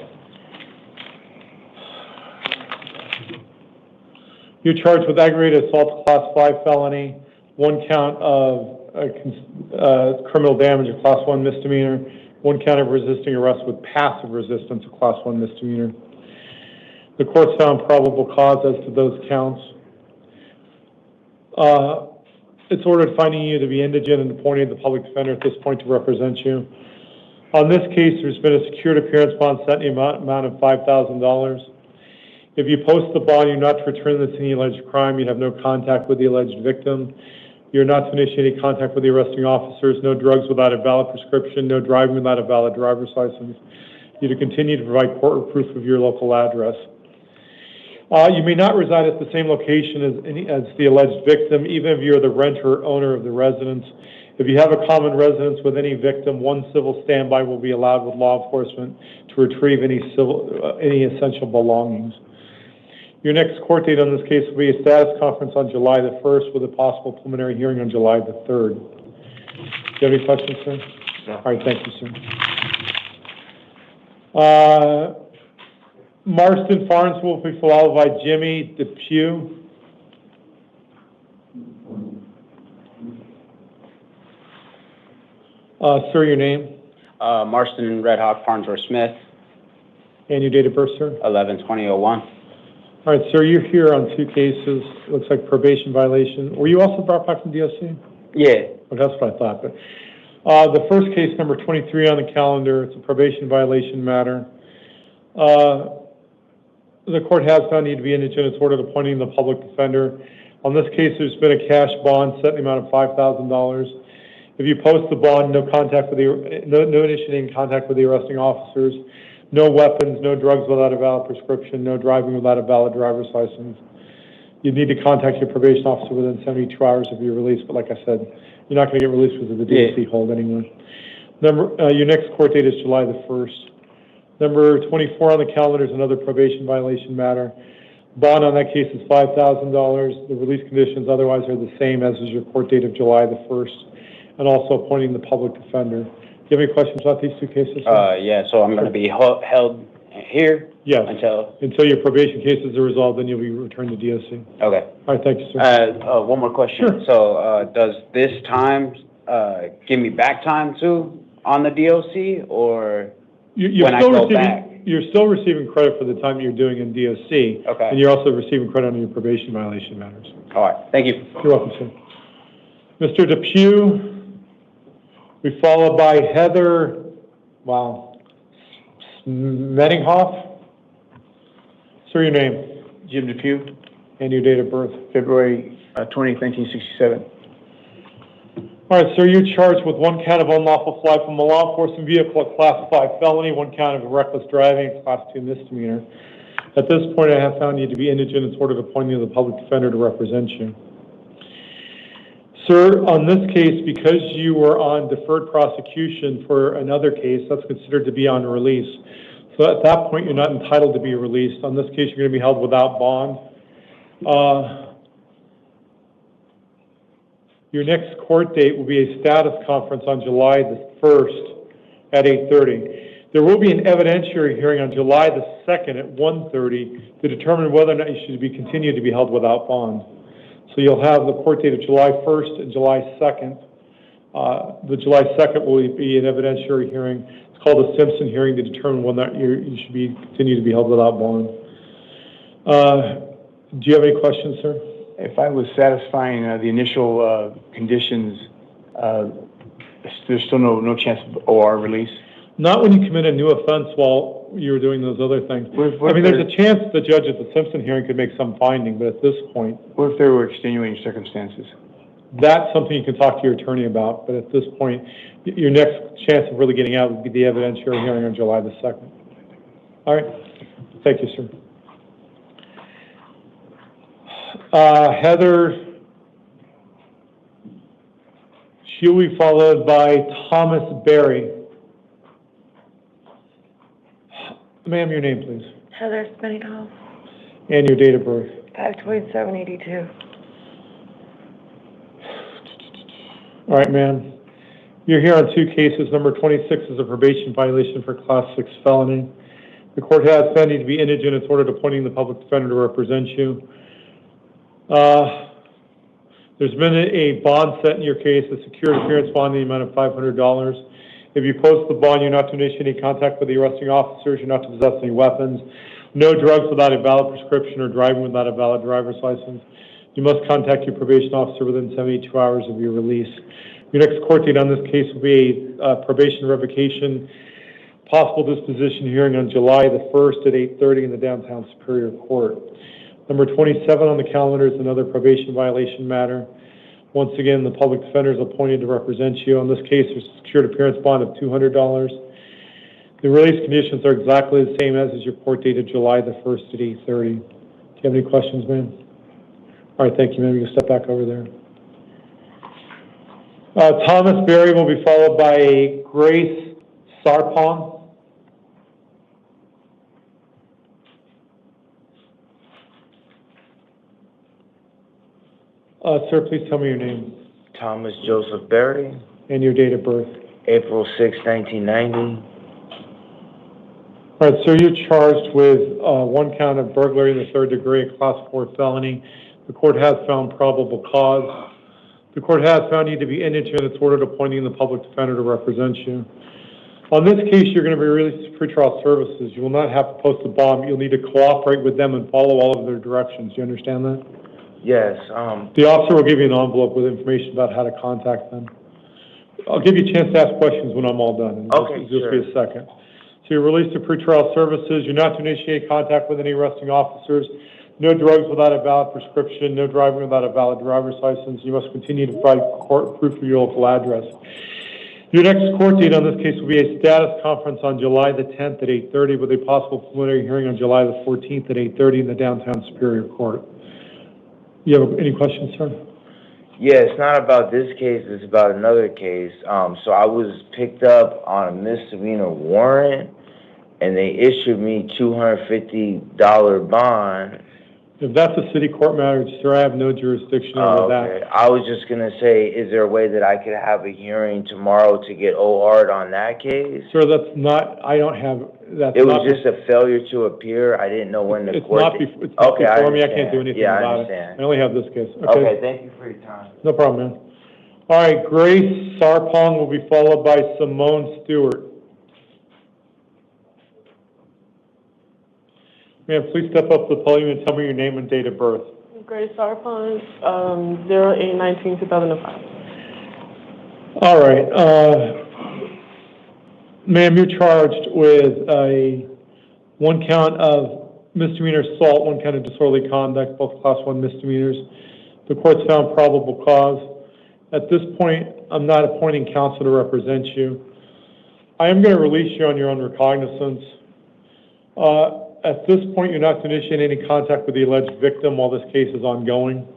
You're charged with aggravated assault, Class 5 felony, 1 count of criminal damage, a Class 1 misdemeanor, 1 count of resisting arrest with passive resistance, a Class 1 misdemeanor. The court's found probable cause as to those counts. It's ordered finding you to be indigent and appointing the public defender at this point to represent you. On this case, there's been a secured appearance bond set in the amount of $5,000. If you post the bond, you're not to return this to any alleged crime. You have no contact with the alleged victim. You're not to initiate any contact with the arresting officers. No drugs without a valid prescription. No driving without a valid driver's license. You're to continue to provide court proof of your local address. You may not reside at the same location as the alleged victim, even if you're the renter or owner of the residence. If you have a common residence with any victim, 1 civil standby will be allowed with law enforcement to retrieve any essential belongings. Your next court date on this case will be a status conference on July the 1st with a possible preliminary hearing on July the 3rd. Do you have any questions, sir? No. All right, thank you, sir. Marston Farns will be followed by Jimmy DePue. Sir, your name? Marston Red Hawk Farnsworth Smith. And your date of birth, sir? 11/20/01. All right, sir, you're here on 2 cases. Looks like probation violation. Were you also brought back from DOC? Yeah. Well, that's what I thought, but, the first case, number 23 on the calendar, it's a probation violation matter. The court has found you to be indigent. It's ordered appointing the public defender. On this case, there's been a cash bond set in the amount of $5,000. If you post the bond, no initiating contact with the arresting officers, no weapons, no drugs without a valid prescription, no driving without a valid driver's license. You need to contact your probation officer within 72 hours of your release, but like I said, you're not going to get released because of the DOC hold anyway. Your next court date is July the 1st. Number 24 on the calendar is another probation violation matter. Bond on that case is $5,000. The release conditions otherwise are the same as is your court date of July the 1st, and also appointing the public defender. Do you have any questions about these 2 cases? Yeah, so I'm going to be held here? Yes. Until your probation cases are resolved, then you'll be returned to DOC. Okay. All right, thank you, sir. One more question. Sure. So, does this time, give me back time too on the DOC, or when I go back? You're still receiving credit for the time you're doing in DOC. Okay. And you're also receiving credit on your probation violation matters. All right, thank you. You're welcome, sir. Mr. Depew, we followed by Heather, Meddinghoff. Sir, your name? Jim Depew, And your date of birth. February 20th, 1967. All right, sir, you're charged with 1 count of unlawful flight from a law enforcement vehicle, a class 5 felony, 1 count of reckless driving, a class 2 misdemeanor. At this point, I have found you to be indigent and ordered appointing you the public defender to represent you. Sir, on this case, because you were on deferred prosecution for another case, that's considered to be on release. So at that point, you're not entitled to be released. On this case, you're going to be held without bond. Your next court date will be a status conference on July the 1st at 8:30. There will be an evidentiary hearing on July the 2nd at 1:30 to determine whether or not you should be continued to be held without bond. So you'll have the court date of July 1st and July 2nd. The July 2nd will be an evidentiary hearing. It's called a Simpson hearing to determine whether or not you should be continue to be held without bond. Do you have any questions, sir? If I was satisfying the initial conditions, there's still no chance of OR release? Not when you commit a new offense while you were doing those other things. I mean, there's a chance the judge at the Simpson hearing could make some finding, but at this point... What if there were extenuating circumstances? That's something you can talk to your attorney about, but at this point, your next chance of really getting out would be the evidentiary hearing on July the 2nd. All right. Thank you, sir. Heather Huey, followed by Thomas Berry. Ma'am, your name, please. Heather Spinning-Hoff, And your date of birth. 5/27/82. All right, ma'am. You're here on 2 cases. Number 26 is a probation violation for Class 6 felony. The court has found you to be indigent. It's ordered appointing the public defender to represent you. There's been a bond set in your case, a secured appearance bond in the amount of $500. If you post the bond, you're not to initiate any contact with the arresting officers. You're not to possess any weapons. No drugs without a valid prescription or driving without a valid driver's license. You must contact your probation officer within 72 hours of your release. Your next court date on this case will be a probation revocation, possible disposition hearing on July the 1st at 8:30 in the Downtown Superior Court. Number 27 on the calendar is another probation violation matter. Once again, the public defender is appointed to represent you. On this case, there's a secured appearance bond of $200. The release conditions are exactly the same as is your court date of July the 1st at 8:30. Do you have any questions, ma'am? All right, thank you, ma'am. You can step back over there. Thomas Berry will be followed by Grace Sarpong. Sir, please tell me your name. Thomas Joseph Berry. And your date of birth. April 6, 1990. All right, sir, you're charged with 1 count of burglary in the 3rd degree, a class 4 felony. The court has found probable cause. The court has found you to be indigent. It's ordered appointing the public defender to represent you. On this case, you're going to be released to pretrial services. You will not have to post a bond. You'll need to cooperate with them and follow all of their directions. You understand that? Yes, The officer will give you an envelope with information about how to contact them. I'll give you a chance to ask questions when I'm all done. Okay, Just sure. be a second. So you're released to pretrial services. You're not to initiate contact with any arresting officers. No drugs without a valid prescription. No driving without a valid driver's license. You must continue to provide court proof of your local address. Your next court date on this case will be a status conference on July the 10th at 8:30 with a possible preliminary hearing on July the 14th at 8:30 in the downtown Superior Court. You have any questions, sir? Yeah, it's not about this case, it's about another case. So I was picked up on a misdemeanor warrant, and they issued me $250 bond. If that's a city court matter, sir, I have no jurisdiction over Okay. that. I was just gonna say, is there a way that I could have a hearing tomorrow to get OR'd on that case? Sir, that's not, I don't have, that's It not. was just a failure to appear. I didn't know when the It's court. not it's not Okay, I before me. I can't understand. do anything Yeah, I about it. understand. I only have this case. Okay, thank you for your time. No problem, man. All right, Grace Sarpong will be followed by Simone Stewart. Ma'am, please step up to the podium and tell me your name and date of birth. Grace Sarpong, 08/19/2005. All right, ma'am, you're charged with one count of misdemeanor assault, one count of disorderly conduct, both class 1 misdemeanors. The court's found probable cause. At this point, I'm not appointing counsel to represent you. I am going to release you on your own recognizance. At this point, you're not to initiate any contact with the alleged victim while this case is ongoing.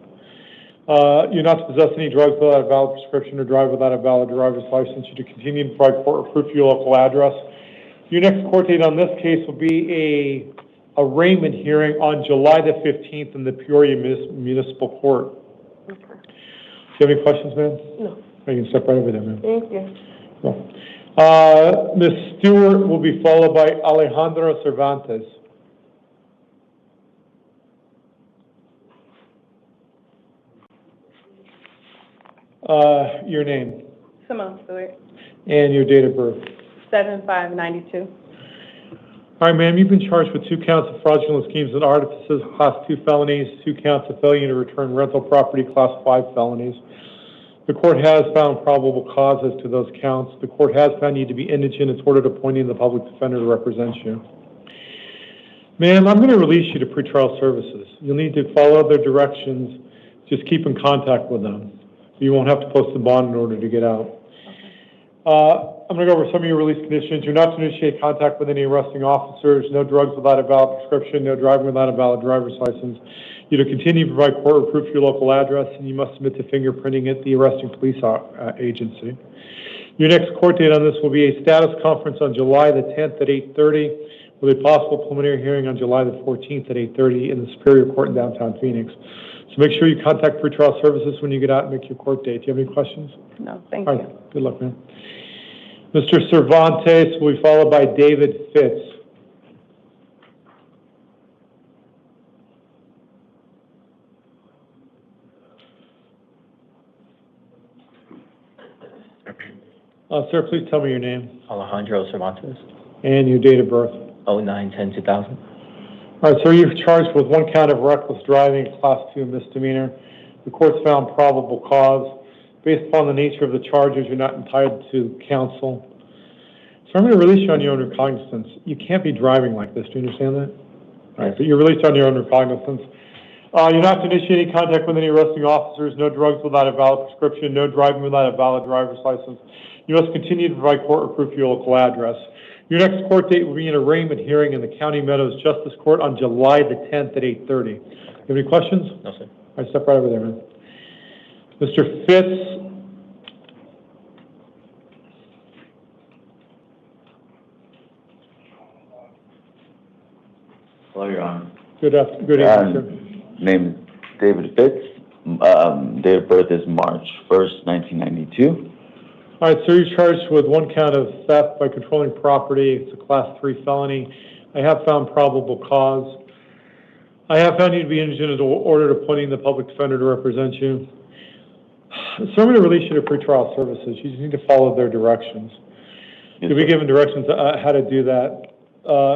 You're not to possess any drugs without a valid prescription or drive without a valid driver's license. You're to continue to provide court proof of your local address. Your next court date on this case will be a arraignment hearing on July the 15th in the Peoria Municipal Court. Okay. Do you have any questions, ma'am? No. You can step right over there, ma'am. Thank you. Ms. Stewart will be followed by Alejandro Cervantes. Your name Simone Stewart, and your date of birth. 7/5/92. All right, ma'am, you've been charged with 2 counts of fraudulent schemes and artifices, class 2 felonies, 2 counts of failure to return rental property, class 5 felonies. The court has found probable cause as to those counts. The court has found you to be indigent. It's ordered appointing the public defender to represent you. Ma'am, I'm going to release you to pretrial services. You'll need to follow their directions. Just keep in contact with them. You won't have to post a bond in order to get out. I'm going to go over some of your release conditions. You're not to initiate contact with any arresting officers, no drugs without a valid prescription, no driving without a valid driver's license. You're to continue to provide court proof of your local address, and you must submit to fingerprinting at the arresting police agency. Your next court date on this will be a status conference on July the 10th at 8:30, with a possible preliminary hearing on July the 14th at 8:30 in the Superior Court in downtown Phoenix. So make sure you contact pretrial services when you get out and make your court date. Do you have any questions? No, thank All you. right, good luck, man. Mr. Cervantes will be followed by David Fitz. Sir, please tell me your name Alejandro Cervantes, and your date of birth. 09/10/2000. All right, sir, you're charged with 1 count of reckless driving, class 2 misdemeanor. The court's found probable cause. Based upon the nature of the charges, you're not entitled to counsel. So I'm going to release you on your own recognizance. You can't be driving like this. Do you understand that? All right, but you're released on your own recognizance. You're not to initiate any contact with any arresting officers, no drugs without a valid prescription, no driving without a valid driver's license. You must continue to provide court proof of your local address. Your next court date will be an arraignment hearing in the County Meadows Justice Court on July the 10th at 8:30. You have any questions? No, sir. All right, step right over there, man. Mr. Fitz. Hello, Your Honor. Good evening, sir. Name is David Fitz. Date of birth is March 1st, 1992. All right, sir, you're charged with 1 count of theft by controlling property. It's a class 3 felony. I have found probable cause. I have found you to be indigent and ordered appointing the public defender to represent you. So I'm going to release you to pretrial services. You just need to follow their directions. You'll be given directions how to do that.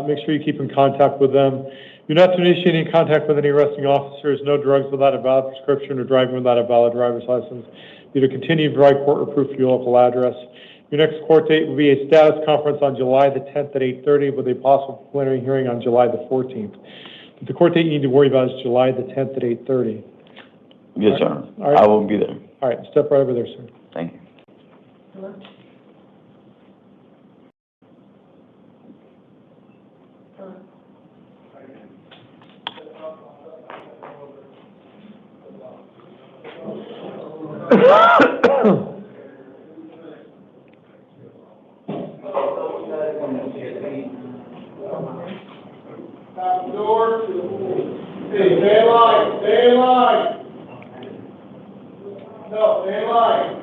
Make sure you keep in contact with them. You're not to initiate any contact with any arresting officers, no drugs without a valid prescription or driving without a valid driver's license. You to continue to provide court or proof for your local address. Your next court date will be a status conference on July the 10th at 8:30 with a possible preliminary hearing on July the 14th. But the court date you need to worry about is July the 10th at 8:30. Yes, sir. All right. I will be there. All right, step right over there, sir. Thank you. Hey, stay in line, stay in line. No, stay in line.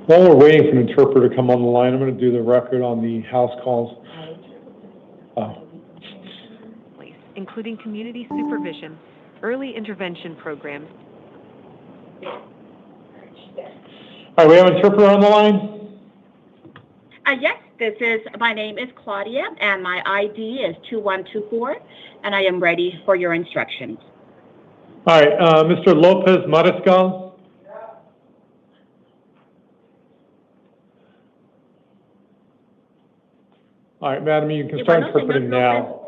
While we're waiting for an interpreter to come on the line, I'm going to do the record on the house calls. Including community supervision, early intervention programs. All right, we have an interpreter on the line? Yes, my name is Claudia, and my ID is 2124, and I am ready for your instructions. All right, Mr. Lopez Mariscal? All right, madam, you can start interpreting now.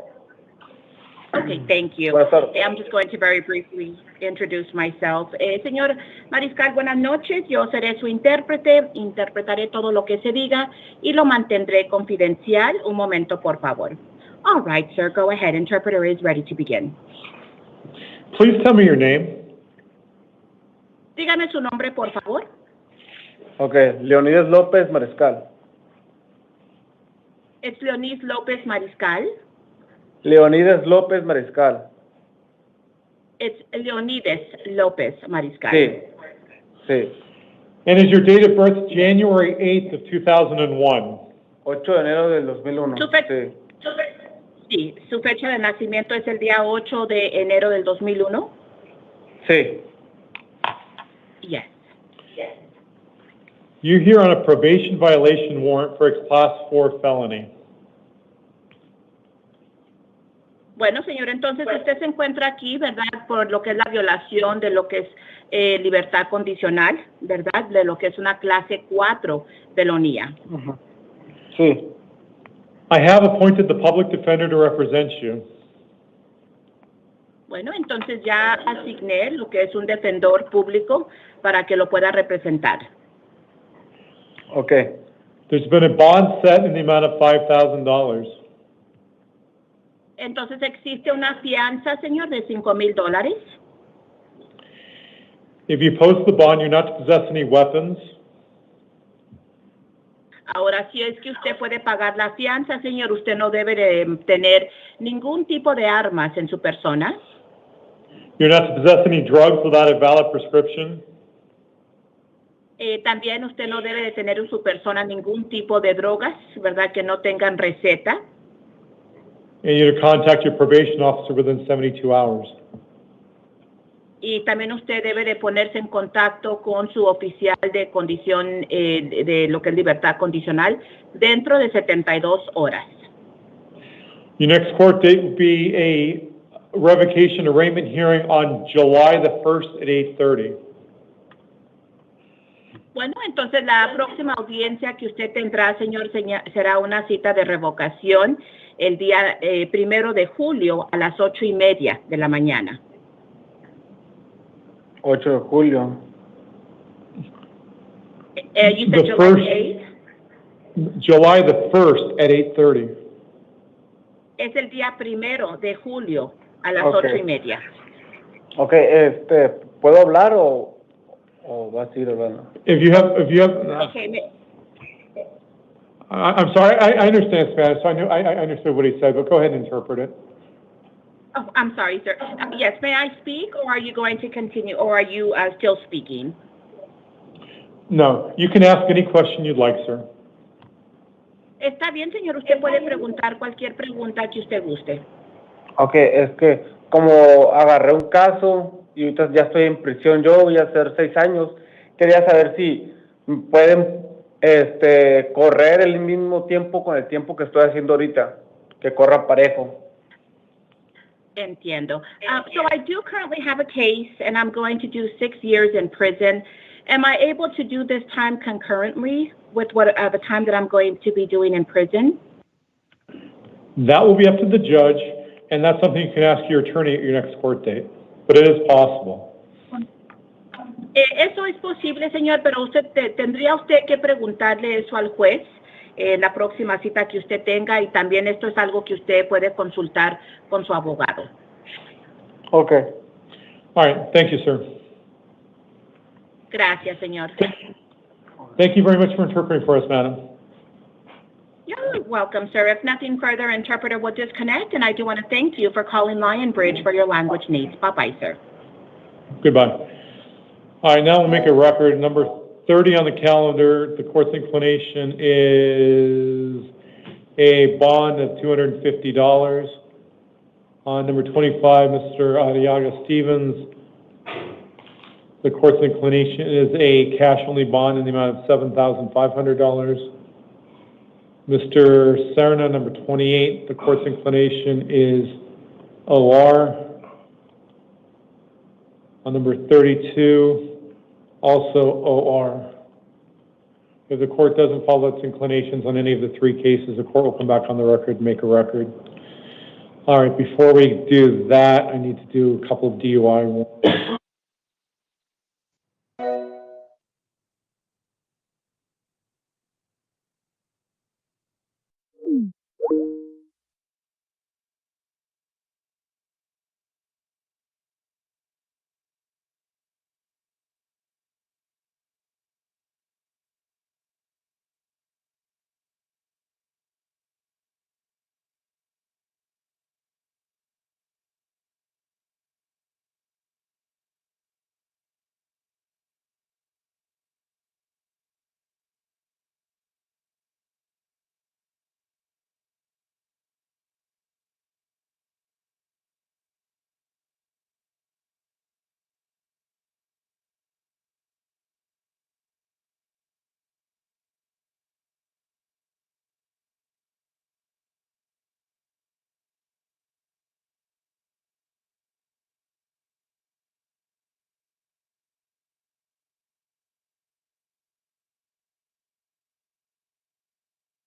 Okay, thank you. I'm just going to very briefly introduce myself. Señor Mariscal, buenas noches. Yo seré su intérprete. Interpretaré todo lo que se diga y lo mantendré confidencial. Un momento, por favor. All right, sir, go ahead. Interpreter is ready to begin. Please tell me your name. Dígame su nombre, por favor. Okay, Leonidas López Mariscal. It's Leonidas López Mariscal. Leonidas López Mariscal. It's Leonidas López Mariscal. Sí. Sí. And is your date of birth January 8th of 2001? 8 de enero del 2001. Sí, su fecha de nacimiento es el día 8 de enero del 2001. Sí. Yes. You're here on a probation violation warrant for a class 4 felony. Bueno, señor, entonces usted se encuentra aquí, ¿verdad? Por lo que es la violación de lo que es libertad condicional, ¿verdad? De lo que es una clase 4 felonía. Sí. I have appointed the public defender to represent you. Bueno, entonces ya asigné lo que es un defensor público para que lo pueda representar. Okay. There's been a bond set in the amount of $5,000. Entonces existe una fianza, señor, de $5,000. If you post the bond, you're not to possess any weapons. Ahora, si es que usted puede pagar la fianza, señor, usted no debe de tener ningún tipo de armas en su persona. You're not to possess any drugs without a valid prescription. También usted no debe de tener en su persona ningún tipo de drogas, ¿verdad? Que no tengan receta. And you're to contact your probation officer within 72 hours. Y también usted debe de ponerse en contacto con su oficial de condición, de lo que es libertad condicional, dentro de 72 horas. Your next court date will be a revocation arraignment hearing on July the 1st at 8:30. Bueno, entonces la próxima audiencia que usted tendrá, señor, será una cita de revocación el día 1 de julio a las 8:30 de la mañana. 8 de julio. You said July 8th? July the 1st at 8:30. Es el día 1 de julio a las Okay. 8:30. Okay, ¿puedo hablar o va a seguir hablando? If you have, Okay, I'm sorry, I understand Spanish, so I understood what he said, but go ahead and interpret it. Oh, I'm sorry, sir. Yes, may I speak, or are you going to continue, or are you still speaking? No, you can ask any question you'd like, sir. Está bien, señor. Usted puede preguntar cualquier pregunta que usted guste. Ok, es que como agarré un caso y ahorita ya estoy en prisión, yo voy a hacer 6 años, quería saber si pueden correr el mismo tiempo con el tiempo que estoy haciendo ahorita, que corra parejo. Entiendo. So I do currently have a case, and I'm going to do 6 years in prison. Am I able to do this time concurrently with what the time that I'm going to be doing in prison? That will be up to the judge, and that's something you can ask your attorney at your next court date, but it is possible. Eso es posible, señor, pero tendría usted que preguntarle eso al juez en la próxima cita que usted tenga, y también esto es algo que usted puede consultar con su abogado. Okay. All right. Thank you, sir. Gracias, señor. Thank you very much for interpreting for us, madam. You're welcome, sir. If nothing further, interpreter will disconnect, and I do want to thank you for calling Lionbridge for your language needs. Bye-bye, sir. Goodbye. All right, now we'll make a record. Number 30 on the calendar, the court's inclination is a bond of $250. On number 25, Mr. Ariaga Stevens, the court's inclination is a cash-only bond in the amount of $7,500. Mr. Serna, number 28, the court's inclination is OR. On number 32, also OR. If the court doesn't follow its inclinations on any of the 3 cases, the court will come back on the record and make a record. All right, before we do that, I need to do a couple of DUI warrants.